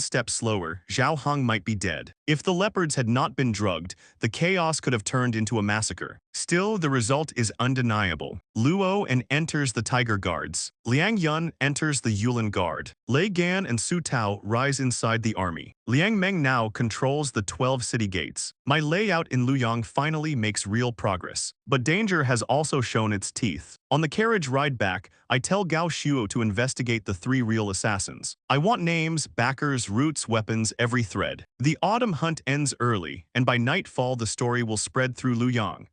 step slower, Zhao Hong might be dead. If the leopards had not been drugged, the chaos could have turned into a massacre. Still, the result is undeniable. Luo enters the Tiger Guards. Liang Yun enters the Yulin Guard. Lei Gan and Su Tao rise inside the army. Liang Meng now controls the 12 city gates. My layout in Luoyang finally makes real progress. But danger has also shown its teeth. On the carriage ride back, I tell Gao Shuo to investigate the 3 real assassins. I want names, backers, routes, weapons, every thread. The autumn hunt ends early, and by nightfall the story will spread through Luoyang.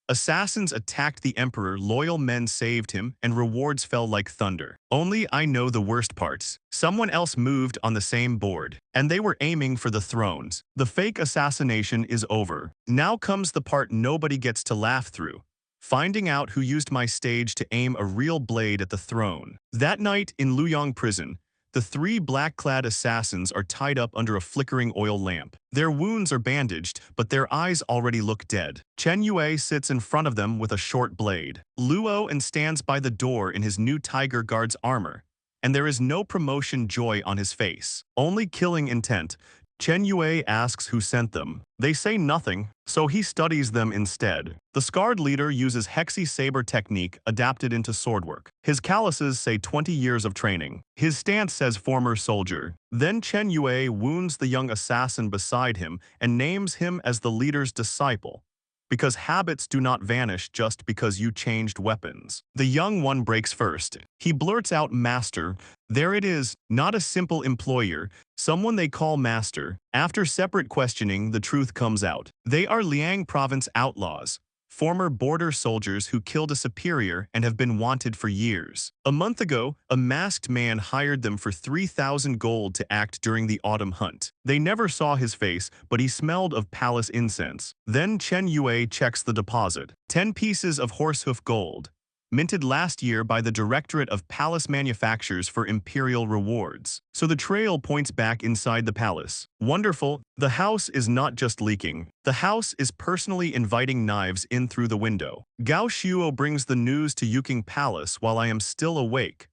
Assassins attacked the emperor, loyal men saved him, and rewards fell like thunder. Only I know the worst parts. Someone else moved on the same board, and they were aiming for the thrones. The fake assassination is over. Now comes the part nobody gets to laugh through. Finding out who used my stage to aim a real blade at the throne. That night in Luoyang prison, the 3 black-clad assassins are tied up under a flickering oil lamp. Their wounds are bandaged, but their eyes already look dead. Chen Yue sits in front of them with a short blade. Luo stands by the door in his new Tiger Guard's armor, and there is no promotion joy on his face, only killing intent. Chen Yue asks who sent them. They say nothing, so he studies them instead. The scarred leader uses Hexi Saber technique adapted into swordwork. His calluses say 20 years of training. His stance says former soldier. Then Chen Yue wounds the young assassin beside him and names him as the leader's disciple, because habits do not vanish just because you changed weapons. The young one breaks first. He blurts out master. There it is, not a simple employer, someone they call master. After separate questioning, the truth comes out. They are Liang province outlaws, former border soldiers who killed a superior and have been wanted for years. A month ago, a masked man hired them for 3,000 gold to act during the autumn hunt. They never saw his face, but he smelled of palace incense. Then Chen Yue checks the deposit. 10 pieces of horsehoof gold, minted last year by the Directorate of Palace Manufactures for imperial rewards. So the trail points back inside the palace. Wonderful, the house is not just leaking. The house is personally inviting knives in through the window. Gao Shuo brings the news to Yuking Palace while I am still awake.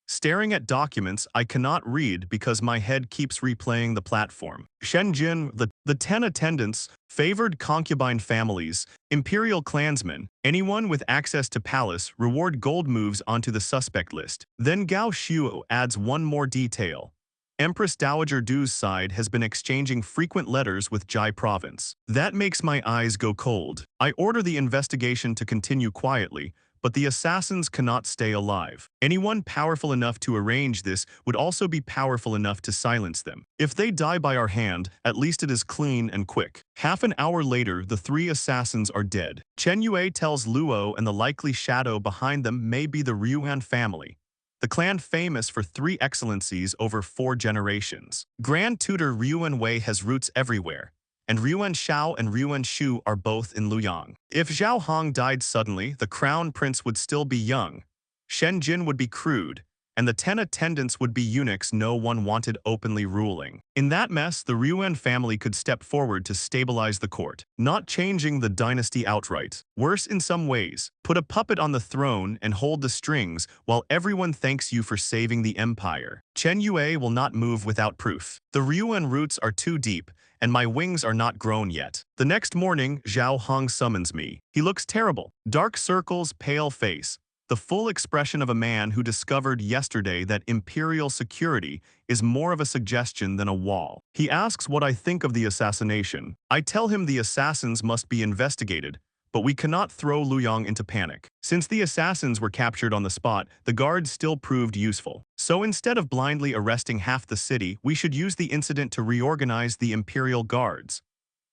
Staring at documents I cannot read because my head keeps replaying the platform. Shenjin, the 10 attendants, favored concubine families, imperial clansmen, anyone with access to palace reward gold moves onto the suspect list. Then Gao Shuo adds one more detail. Empress Dowager Du's side has been exchanging frequent letters with Jai Province. That makes my eyes go cold. I order the investigation to continue quietly, but the assassins cannot stay alive. Anyone powerful enough to arrange this would also be powerful enough to silence them. If they die by our hand, at least it is clean and quick. Half an hour later, the 3 assassins are dead. Chen Yue tells Luo and the likely shadow behind them may be the Ryuan family, the clan famous for 3 excellencies over 4 generations. Grand Tutor Ryuan Wei has roots everywhere, and Ryuan Xiao and Ryuan Shu are both in Luoyang. If Zhao Hong died suddenly, the crown prince would still be young, Shen Jin would be crude, and the 10 attendants would be eunuchs no one wanted openly ruling. In that mess, the Ryuan family could step forward to stabilize the court, not changing the dynasty outright. Worse in some ways, put a puppet on the throne and hold the strings while everyone thanks you for saving the empire. Chen Yue will not move without proof. The Ryuan roots are too deep, and my wings are not grown yet. The next morning, Zhao Hong summons me. He looks terrible. Dark circles, pale face. The full expression of a man who discovered yesterday that imperial security is more of a suggestion than a wall. He asks what I think of the assassination. I tell him the assassins must be investigated, but we cannot throw Luoyang into panic. Since the assassins were captured on the spot, the guards still proved useful. So instead of blindly arresting half the city, we should use the incident to reorganize the imperial guards.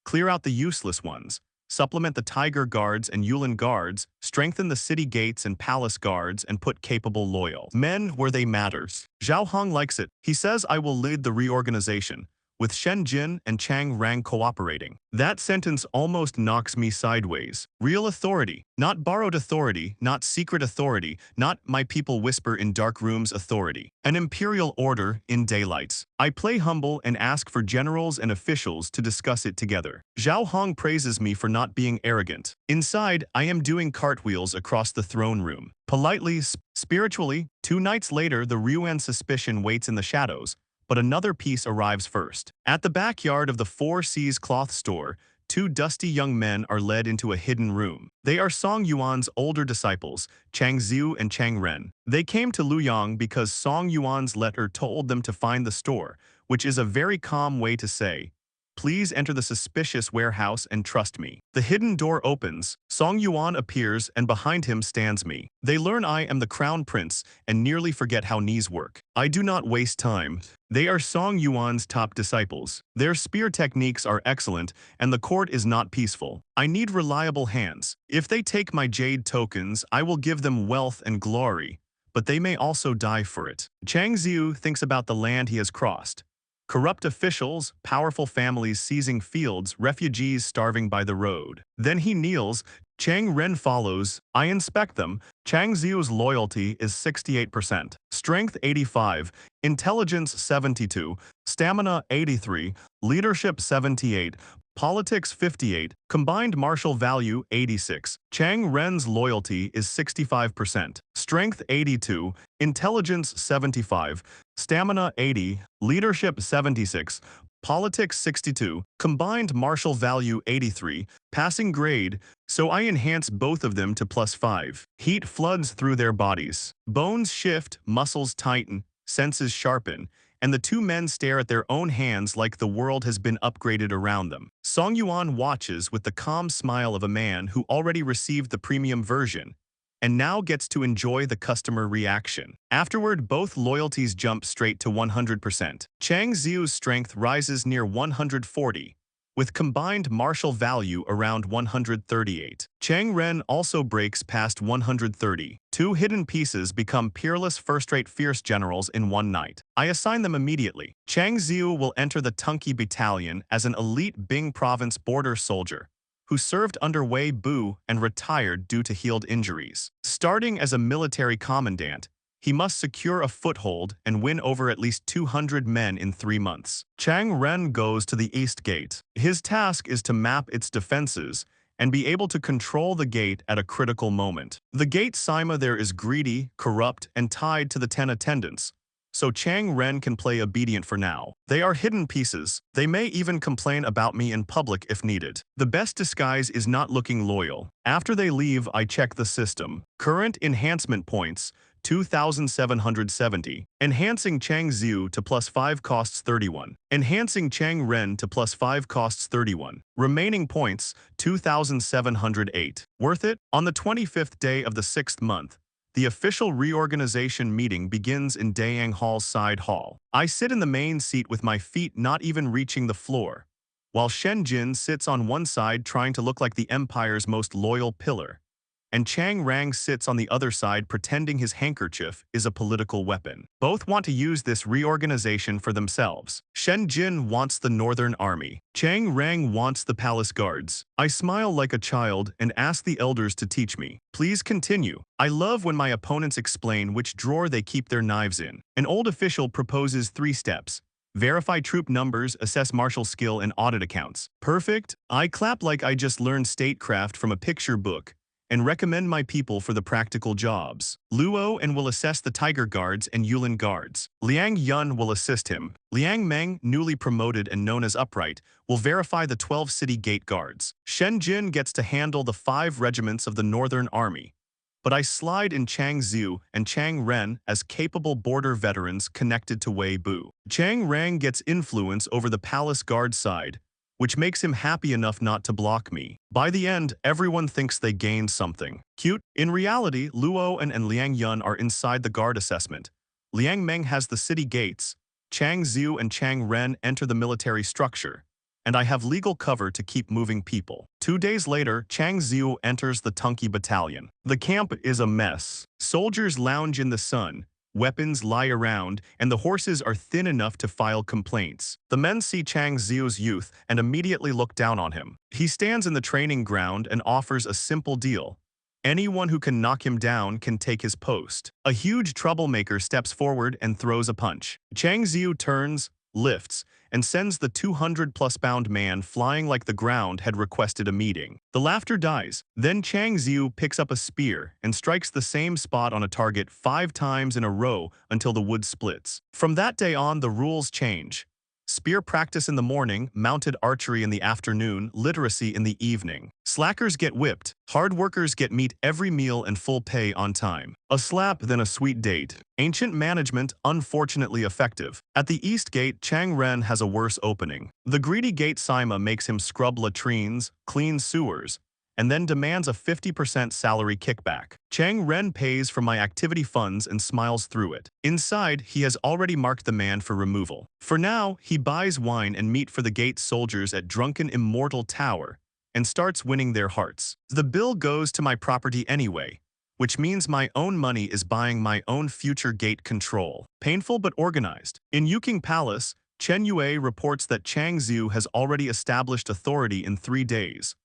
Clear out the useless ones. Supplement the Tiger Guards and Yulin Guards, strengthen the city gates and palace guards, and put capable loyal men where they matters. Zhao Hong likes it. He says I will lead the reorganization, with Shen Jin and Chang Rang cooperating. That sentence almost knocks me sideways. Real authority, not borrowed authority, not secret authority, not my people whisper in dark rooms authority. An imperial order in daylights. I play humble and ask for generals and officials to discuss it together. Zhao Hong praises me for not being arrogant. Inside, I am doing cartwheels across the throne room. Politely, spiritually, 2 nights later, the Ryuan suspicion waits in the shadows, but another piece arrives first. At the backyard of the Four Seas cloth store, 2 dusty young men are led into a hidden room. They are Song Yuan's older disciples, Chang Xiu and Chang Ren. They came to Luoyang because Song Yuan's letter told them to find the store, which is a very calm way to say, please enter the suspicious warehouse and trust me. The hidden door opens, Song Yuan appears, and behind him stands me. They learn I am the crown prince and nearly forget how knees work. I do not waste time. They are Song Yuan's top disciples. Their spear techniques are excellent, and the court is not peaceful. I need reliable hands. If they take my jade tokens, I will give them wealth and glory, but they may also die for it. Chang Xiu thinks about the land he has crossed. Corrupt officials, powerful families seizing fields, refugees starving by the road. Then he kneels. Chang Ren follows. I inspect them. Chang Xiu's loyalty is 68%. Strength 85, intelligence 72, stamina 83, leadership 78, politics 58, combined martial value 86. Chang Ren's loyalty is 65%. Strength 82, intelligence 75, stamina 80, leadership 76, politics 62, combined martial value 83, passing grade, so I enhance both of them to +5. Heat floods through their bodies. Bones shift, muscles tighten, senses sharpen, and the 2 men stare at their own hands like the world has been upgraded around them. Song Yuan watches with the calm smile of a man who already received the premium version and now gets to enjoy the customer reaction. Afterward, both loyalties jump straight to 100%. Chang Xiu's strength rises near 140, with combined martial value around 138. Chang Ren also breaks past 130. 2 hidden pieces become peerless first-rate fierce generals in one night. I assign them immediately. Chang Xiu will enter the Tunki Battalion as an elite Bing Province border soldier, who served under Wei Bu and retired due to healed injuries. Starting as a military commandant, he must secure a foothold and win over at least 200 men in 3 months. Chang Ren goes to the East Gate. His task is to map its defenses and be able to control the gate at a critical moment. The gate Sima there is greedy, corrupt, and tied to the 10 attendants, so Chang Ren can play obedient for now. They are hidden pieces. They may even complain about me in public if needed. The best disguise is not looking loyal. After they leave, I check the system. Current enhancement points, 2,770. Enhancing Chang Xiu to +5 costs 31. Enhancing Chang Ren to +5 costs 31. Remaining points, 2,708. Worth it? On the 25th day of the 6th month, the official reorganization meeting begins in Dayang Hall's side hall. I sit in the main seat with my feet not even reaching the floor, while Shen Jin sits on one side trying to look like the empire's most loyal pillar, and Chang Rang sits on the other side pretending his handkerchief is a political weapon. Both want to use this reorganization for themselves. Shen Jin wants the Northern Army. Chang Rang wants the palace guards. I smile like a child and ask the elders to teach me. Please continue. I love when my opponents explain which drawer they keep their knives in. An old official proposes 3 steps. Verify troop numbers, assess martial skill, and audit accounts. Perfect. I clap like I just learned statecraft from a picture book and recommend my people for the practical jobs. Luo and will assess the Tiger Guards and Yulin Guards. Liang Yun will assist him. Liang Meng, newly promoted and known as Upright, will verify the 12 city gate guards. Shen Jin gets to handle the 5 regiments of the Northern Army, but I slide in Chang Xiu and Chang Ren as capable border veterans connected to Wei Bu. Chang Rang gets influence over the palace guard side, which makes him happy enough not to block me. By the end, everyone thinks they gained something. Cute. In reality, Luo and Liang Yun are inside the guard assessment. Liang Meng has the city gates. Chang Xiu and Chang Ren enter the military structure, and I have legal cover to keep moving people. 2 days later, Chang Xiu enters the Tunki battalion. The camp is a mess. Soldiers lounge in the sun, weapons lie around, and the horses are thin enough to file complaints. The men see Chang Xiu's youth and immediately look down on him. He stands in the training ground and offers a simple deal. Anyone who can knock him down can take his post. A huge troublemaker steps forward and throws a punch. Chang Xiu turns, lifts, and sends the 200-plus-pound man flying like the ground had requested a meeting. The laughter dies. Then Chang Xiu picks up a spear and strikes the same spot on a target 5 times in a row until the wood splits. From that day on, the rules change. Spear practice in the morning, mounted archery in the afternoon, literacy in the evening. Slackers get whipped. Hard workers get meat every meal and full pay on time. A slap, then a sweet date. Ancient management, unfortunately effective. At the East Gate, Chang Ren has a worse opening. The greedy Gate Sima makes him scrub latrines, clean sewers, and then demands a 50% salary kickback. Chang Ren pays for my activity funds and smiles through it. Inside, he has already marked the man for removal. For now, he buys wine and meat for the gate soldiers at Drunken Immortal Tower and starts winning their hearts. The bill goes to my property anyway, which means my own money is buying my own future gate control. Painful but organized. In Yuking Palace, Chen Yue reports that Chang Xiu has already established authority in 3 days,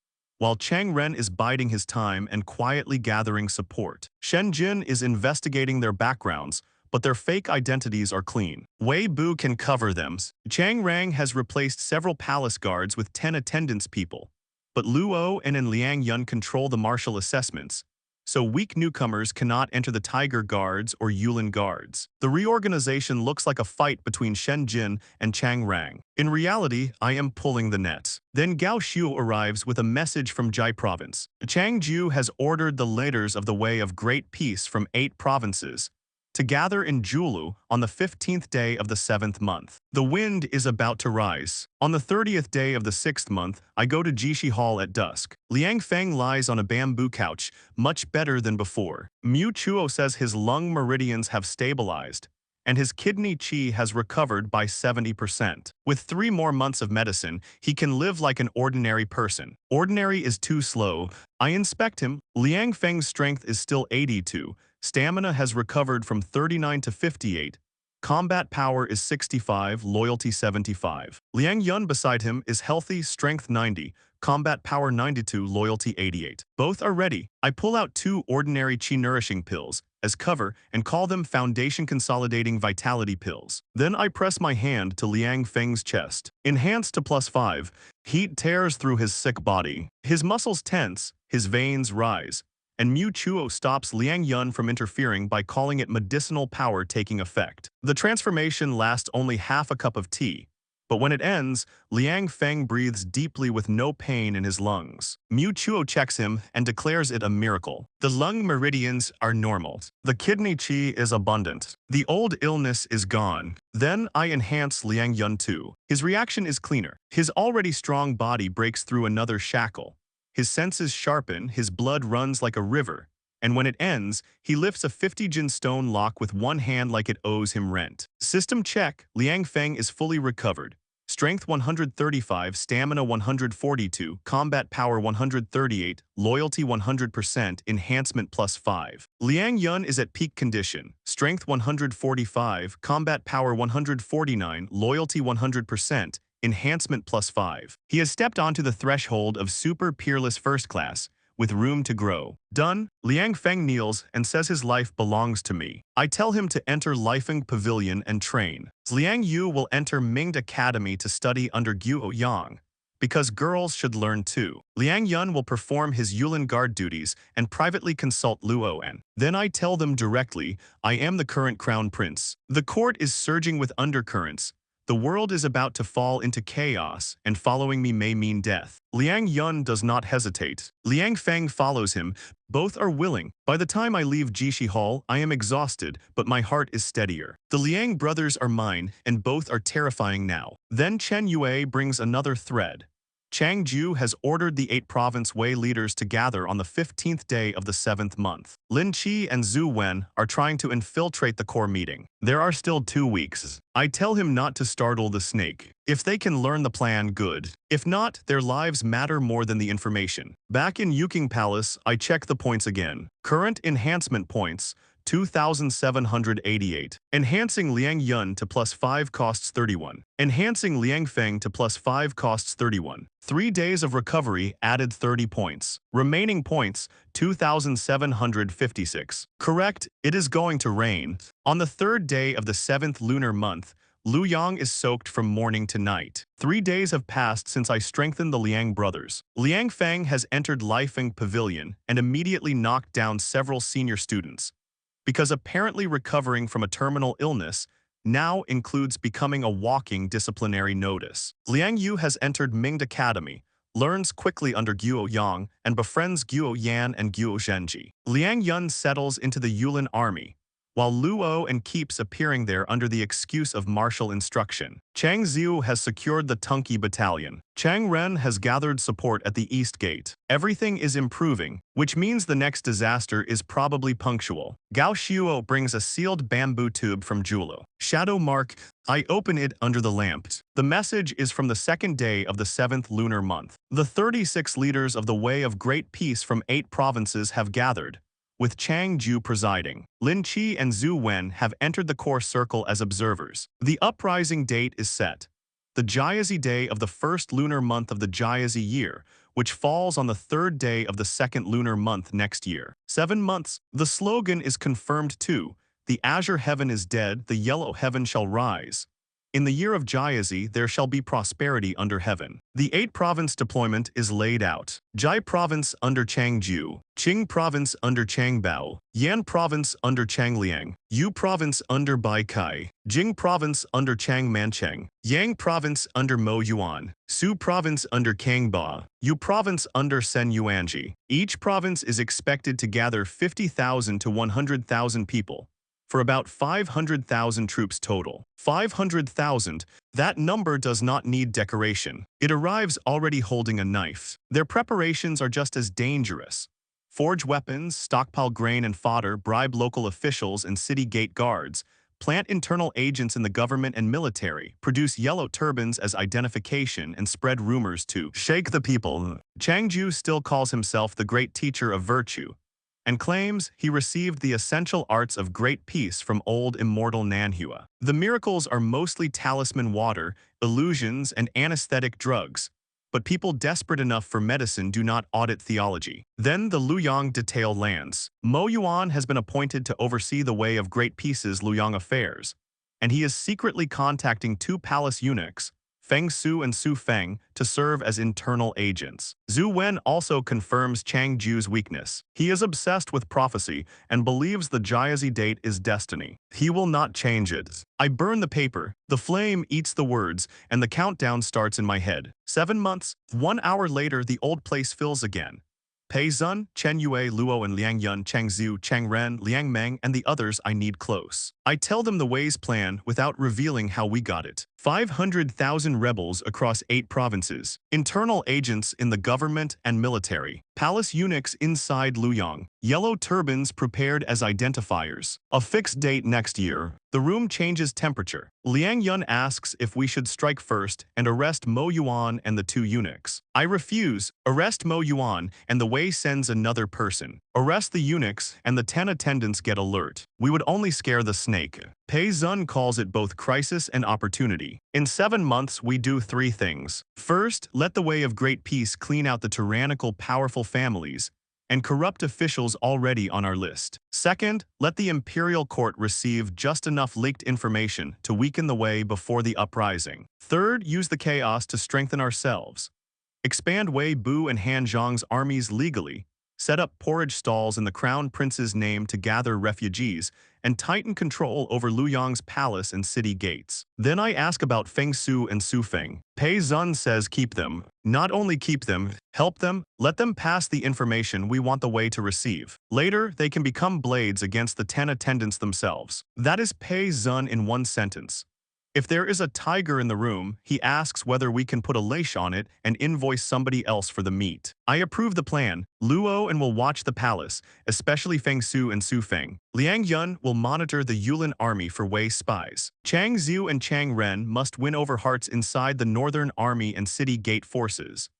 while Chang Ren is biding his time and quietly gathering support. Shen Jin is investigating their backgrounds, but their fake identities are clean. Wei Bu can cover them. Chang Rang has replaced several palace guards with 10 attendance people, but Luo and Liang Yun control the martial assessments, so weak newcomers cannot enter the Tiger Guards or Yulin Guards. The reorganization looks like a fight between Shen Jin and Chang Rang. In reality, I am pulling the nets. Then Gao Xiu arrives with a message from Jai Province. Chang Ju has ordered the leaders of the Way of Great Peace from 8 provinces to gather in Julu on the 15th day of the 7th month. The wind is about to rise. On the 30th day of the 6th month, I go to Jishi Hall at dusk. Liang Feng lies on a bamboo couch, much better than before. Mu Chuo says his lung meridians have stabilized, and his kidney qi has recovered by 70%. With 3 more months of medicine, he can live like an ordinary person. Ordinary is too slow. I inspect him. Liang Feng's strength is still 82. Stamina has recovered from 39 to 58. Combat power is 65, loyalty 75. Liang Yun beside him is healthy, strength 90, combat power 92, loyalty 88. Both are ready. I pull out 2 ordinary chi nourishing pills as cover and call them foundation consolidating vitality pills. Then I press my hand to Liang Feng's chest. Enhanced to +5, heat tears through his sick body. His muscles tense, his veins rise, and Mu Chuo stops Liang Yun from interfering by calling it medicinal power taking effect. The transformation lasts only half a cup of tea, but when it ends, Liang Feng breathes deeply with no pain in his lungs. Mu Chuo checks him and declares it a miracle. The lung meridians are normal. The kidney qi is abundant. The old illness is gone. Then I enhance Liang Yun too. His reaction is cleaner. His already strong body breaks through another shackle. His senses sharpen, his blood runs like a river, and when it ends, he lifts a 50 jin stone lock with one hand like it owes him rent. System check, Liang Feng is fully recovered. Strength 135, stamina 142, combat power 138, loyalty 100%, enhancement +5. Liang Yun is at peak condition. Strength 145, combat power 149, loyalty 100%, enhancement +5. He has stepped onto the threshold of super peerless first class, with room to grow. Done, Liang Feng kneels and says his life belongs to me. I tell him to enter Lifeng Pavilion and train. Liang Yu will enter Mingde Academy to study under Guo Yang, because girls should learn too. Liang Yun will perform his Yulin guard duties and privately consult Luoan. Then I tell them directly, I am the current crown prince. The court is surging with undercurrents. The world is about to fall into chaos, and following me may mean death. Liang Yun does not hesitate. Liang Feng follows him. Both are willing. By the time I leave Jishi Hall, I am exhausted, but my heart is steadier. The Liang brothers are mine, and both are terrifying now. Then Chen Yue brings another thread. Chang Ju has ordered the 8 province Wei leaders to gather on the 15th day of the 7th month. Lin Qi and Zhu Wen are trying to infiltrate the core meeting. There are still 2 weeks. I tell him not to startle the snake. If they can learn the plan, good. If not, their lives matter more than the information. Back in Yuking Palace, I check the points again. Current enhancement points, 2,788. Enhancing Liang Yun to +5 costs 31. Enhancing Liang Feng to +5 costs 31. 3 days of recovery added 30 points. Remaining points, 2,756. Correct, it is going to rain. On the 3rd day of the 7th lunar month, Luyang is soaked from morning to night. 3 days have passed since I strengthened the Liang brothers. Liang Feng has entered Lifeng Pavilion and immediately knocked down several senior students, because apparently recovering from a terminal illness now includes becoming a walking disciplinary notice. Liang Yu has entered Mingde Academy, learns quickly under Guo Yang, and befriends Guo Yan and Guo Zhenji. Liang Yun settles into the Yulin army, while Luo and keeps appearing there under the excuse of martial instruction. Chang Ziu has secured the Tunki battalion. Chang Ren has gathered support at the East Gate. Everything is improving, which means the next disaster is probably punctual. Gao Shuo brings a sealed bamboo tube from Julo. Shadow mark, I open it under the lamp. The message is from the 2nd day of the 7th lunar month. The 36 leaders of the Way of Great Peace from 8 provinces have gathered, with Chang Ju presiding. Lin Qi and Zhu Wen have entered the core circle as observers. The uprising date is set, the Jiazi day of the 1st lunar month of the Jiazi year, which falls on the 3rd day of the 2nd lunar month next year. 7 months. The slogan is confirmed too. The azure heaven is dead, the yellow heaven shall rise. In the year of Jiazi, there shall be prosperity under heaven. The 8-province deployment is laid out. Jai Province under Changju, Qing Province under Changbao, Yan Province under Changliang, Yu Province under Baikai, Jing Province under Changmancheng, Yang Province under Mo Yuan, Su Province under Kangba, Yu Province under Sen Yuanji. Each province is expected to gather 50,000 to 100,000 people, for about 500,000 troops total. 500,000, that number does not need decoration. It arrives already holding a knife. Their preparations are just as dangerous. Forge weapons, stockpile grain and fodder, bribe local officials and city gate guards, plant internal agents in the government and military, produce yellow turbans as identification, and spread rumors to shake the people. Changju still calls himself the great teacher of virtue, and claims he received the essential arts of great peace from old immortal Manhua. The miracles are mostly talisman water, illusions, and anesthetic drugs, but people desperate enough for medicine do not audit theology. Then the Luoyang detail lands. Mo Yuan has been appointed to oversee the Way of Great Peace's Luoyang affairs, and he is secretly contacting two palace eunuchs, Feng Su and Su Feng, to serve as internal agents. Zhu Wen also confirms Chang Ju's weakness. He is obsessed with prophecy and believes the Jiazi date is destiny. He will not change it. I burn the paper, the flame eats the words, and the countdown starts in my head. 7 months, 1 hour later the old place fills again. Pei Zun, Chen Yue, Luo and Liang Yun, Chang Zhu, Chang Ren, Liang Meng, and the others I need close. I tell them the Wei's plan without revealing how we got it. 500,000 rebels across 8 provinces, internal agents in the government and military, palace eunuchs inside Luoyang, yellow turbans prepared as identifiers. A fixed date next year. The room changes temperature. Liang Yun asks if we should strike first and arrest Mo Yuan and the 2 eunuchs. I refuse. Arrest Mo Yuan, and the Wei sends another person. Arrest the eunuchs, and the 10 attendants get alert. We would only scare the snake. Pei Zun calls it both crisis and opportunity. In 7 months, we do 3 things. First, let the Way of Great Peace clean out the tyrannical, powerful families and corrupt officials already on our list. Second, let the imperial court receive just enough leaked information to weaken the Wei before the uprising. Third, use the chaos to strengthen ourselves. Expand Wei Bu and Han Zhang's armies legally, set up porridge stalls in the crown prince's name to gather refugees, and tighten control over Luoyang's palace and city gates. Then I ask about Feng Su and Su Feng. Pei Zun says keep them. Not only keep them, help them, let them pass the information we want the Wei to receive. Later, they can become blades against the 10 attendants themselves. That is Pei Zun in one sentence. If there is a tiger in the room, he asks whether we can put a leash on it and invoice somebody else for the meat. I approve the plan. Luo and will watch the palace, especially Feng Su and Su Feng. Liang Yun will monitor the Yulin army for Wei spies. Chang Zhu and Chang Ren must win over hearts inside the northern army and city gate forces.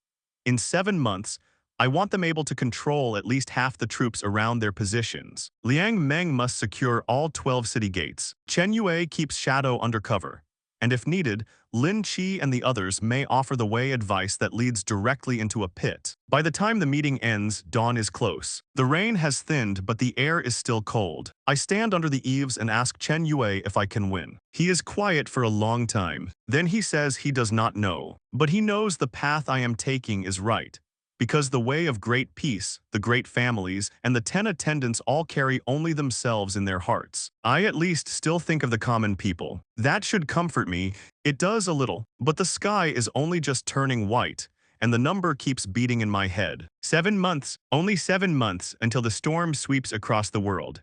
In 7 months, I want them able to control at least half the troops around their positions. Liang Meng must secure all 12 city gates. Chen Yue keeps Shadow undercover. And if needed, Lin Qi and the others may offer the Wei advice that leads directly into a pit. By the time the meeting ends, dawn is close. The rain has thinned, but the air is still cold. I stand under the eaves and ask Chen Yue if I can win. He is quiet for a long time. Then he says he does not know. But he knows the path I am taking is right. Because the Way of Great Peace, the great families, and the 10 attendants all carry only themselves in their hearts. I at least still think of the common people. That should comfort me. It does a little, but the sky is only just turning white, and the number keeps beating in my head. 7 months, only 7 months until the storm sweeps across the world.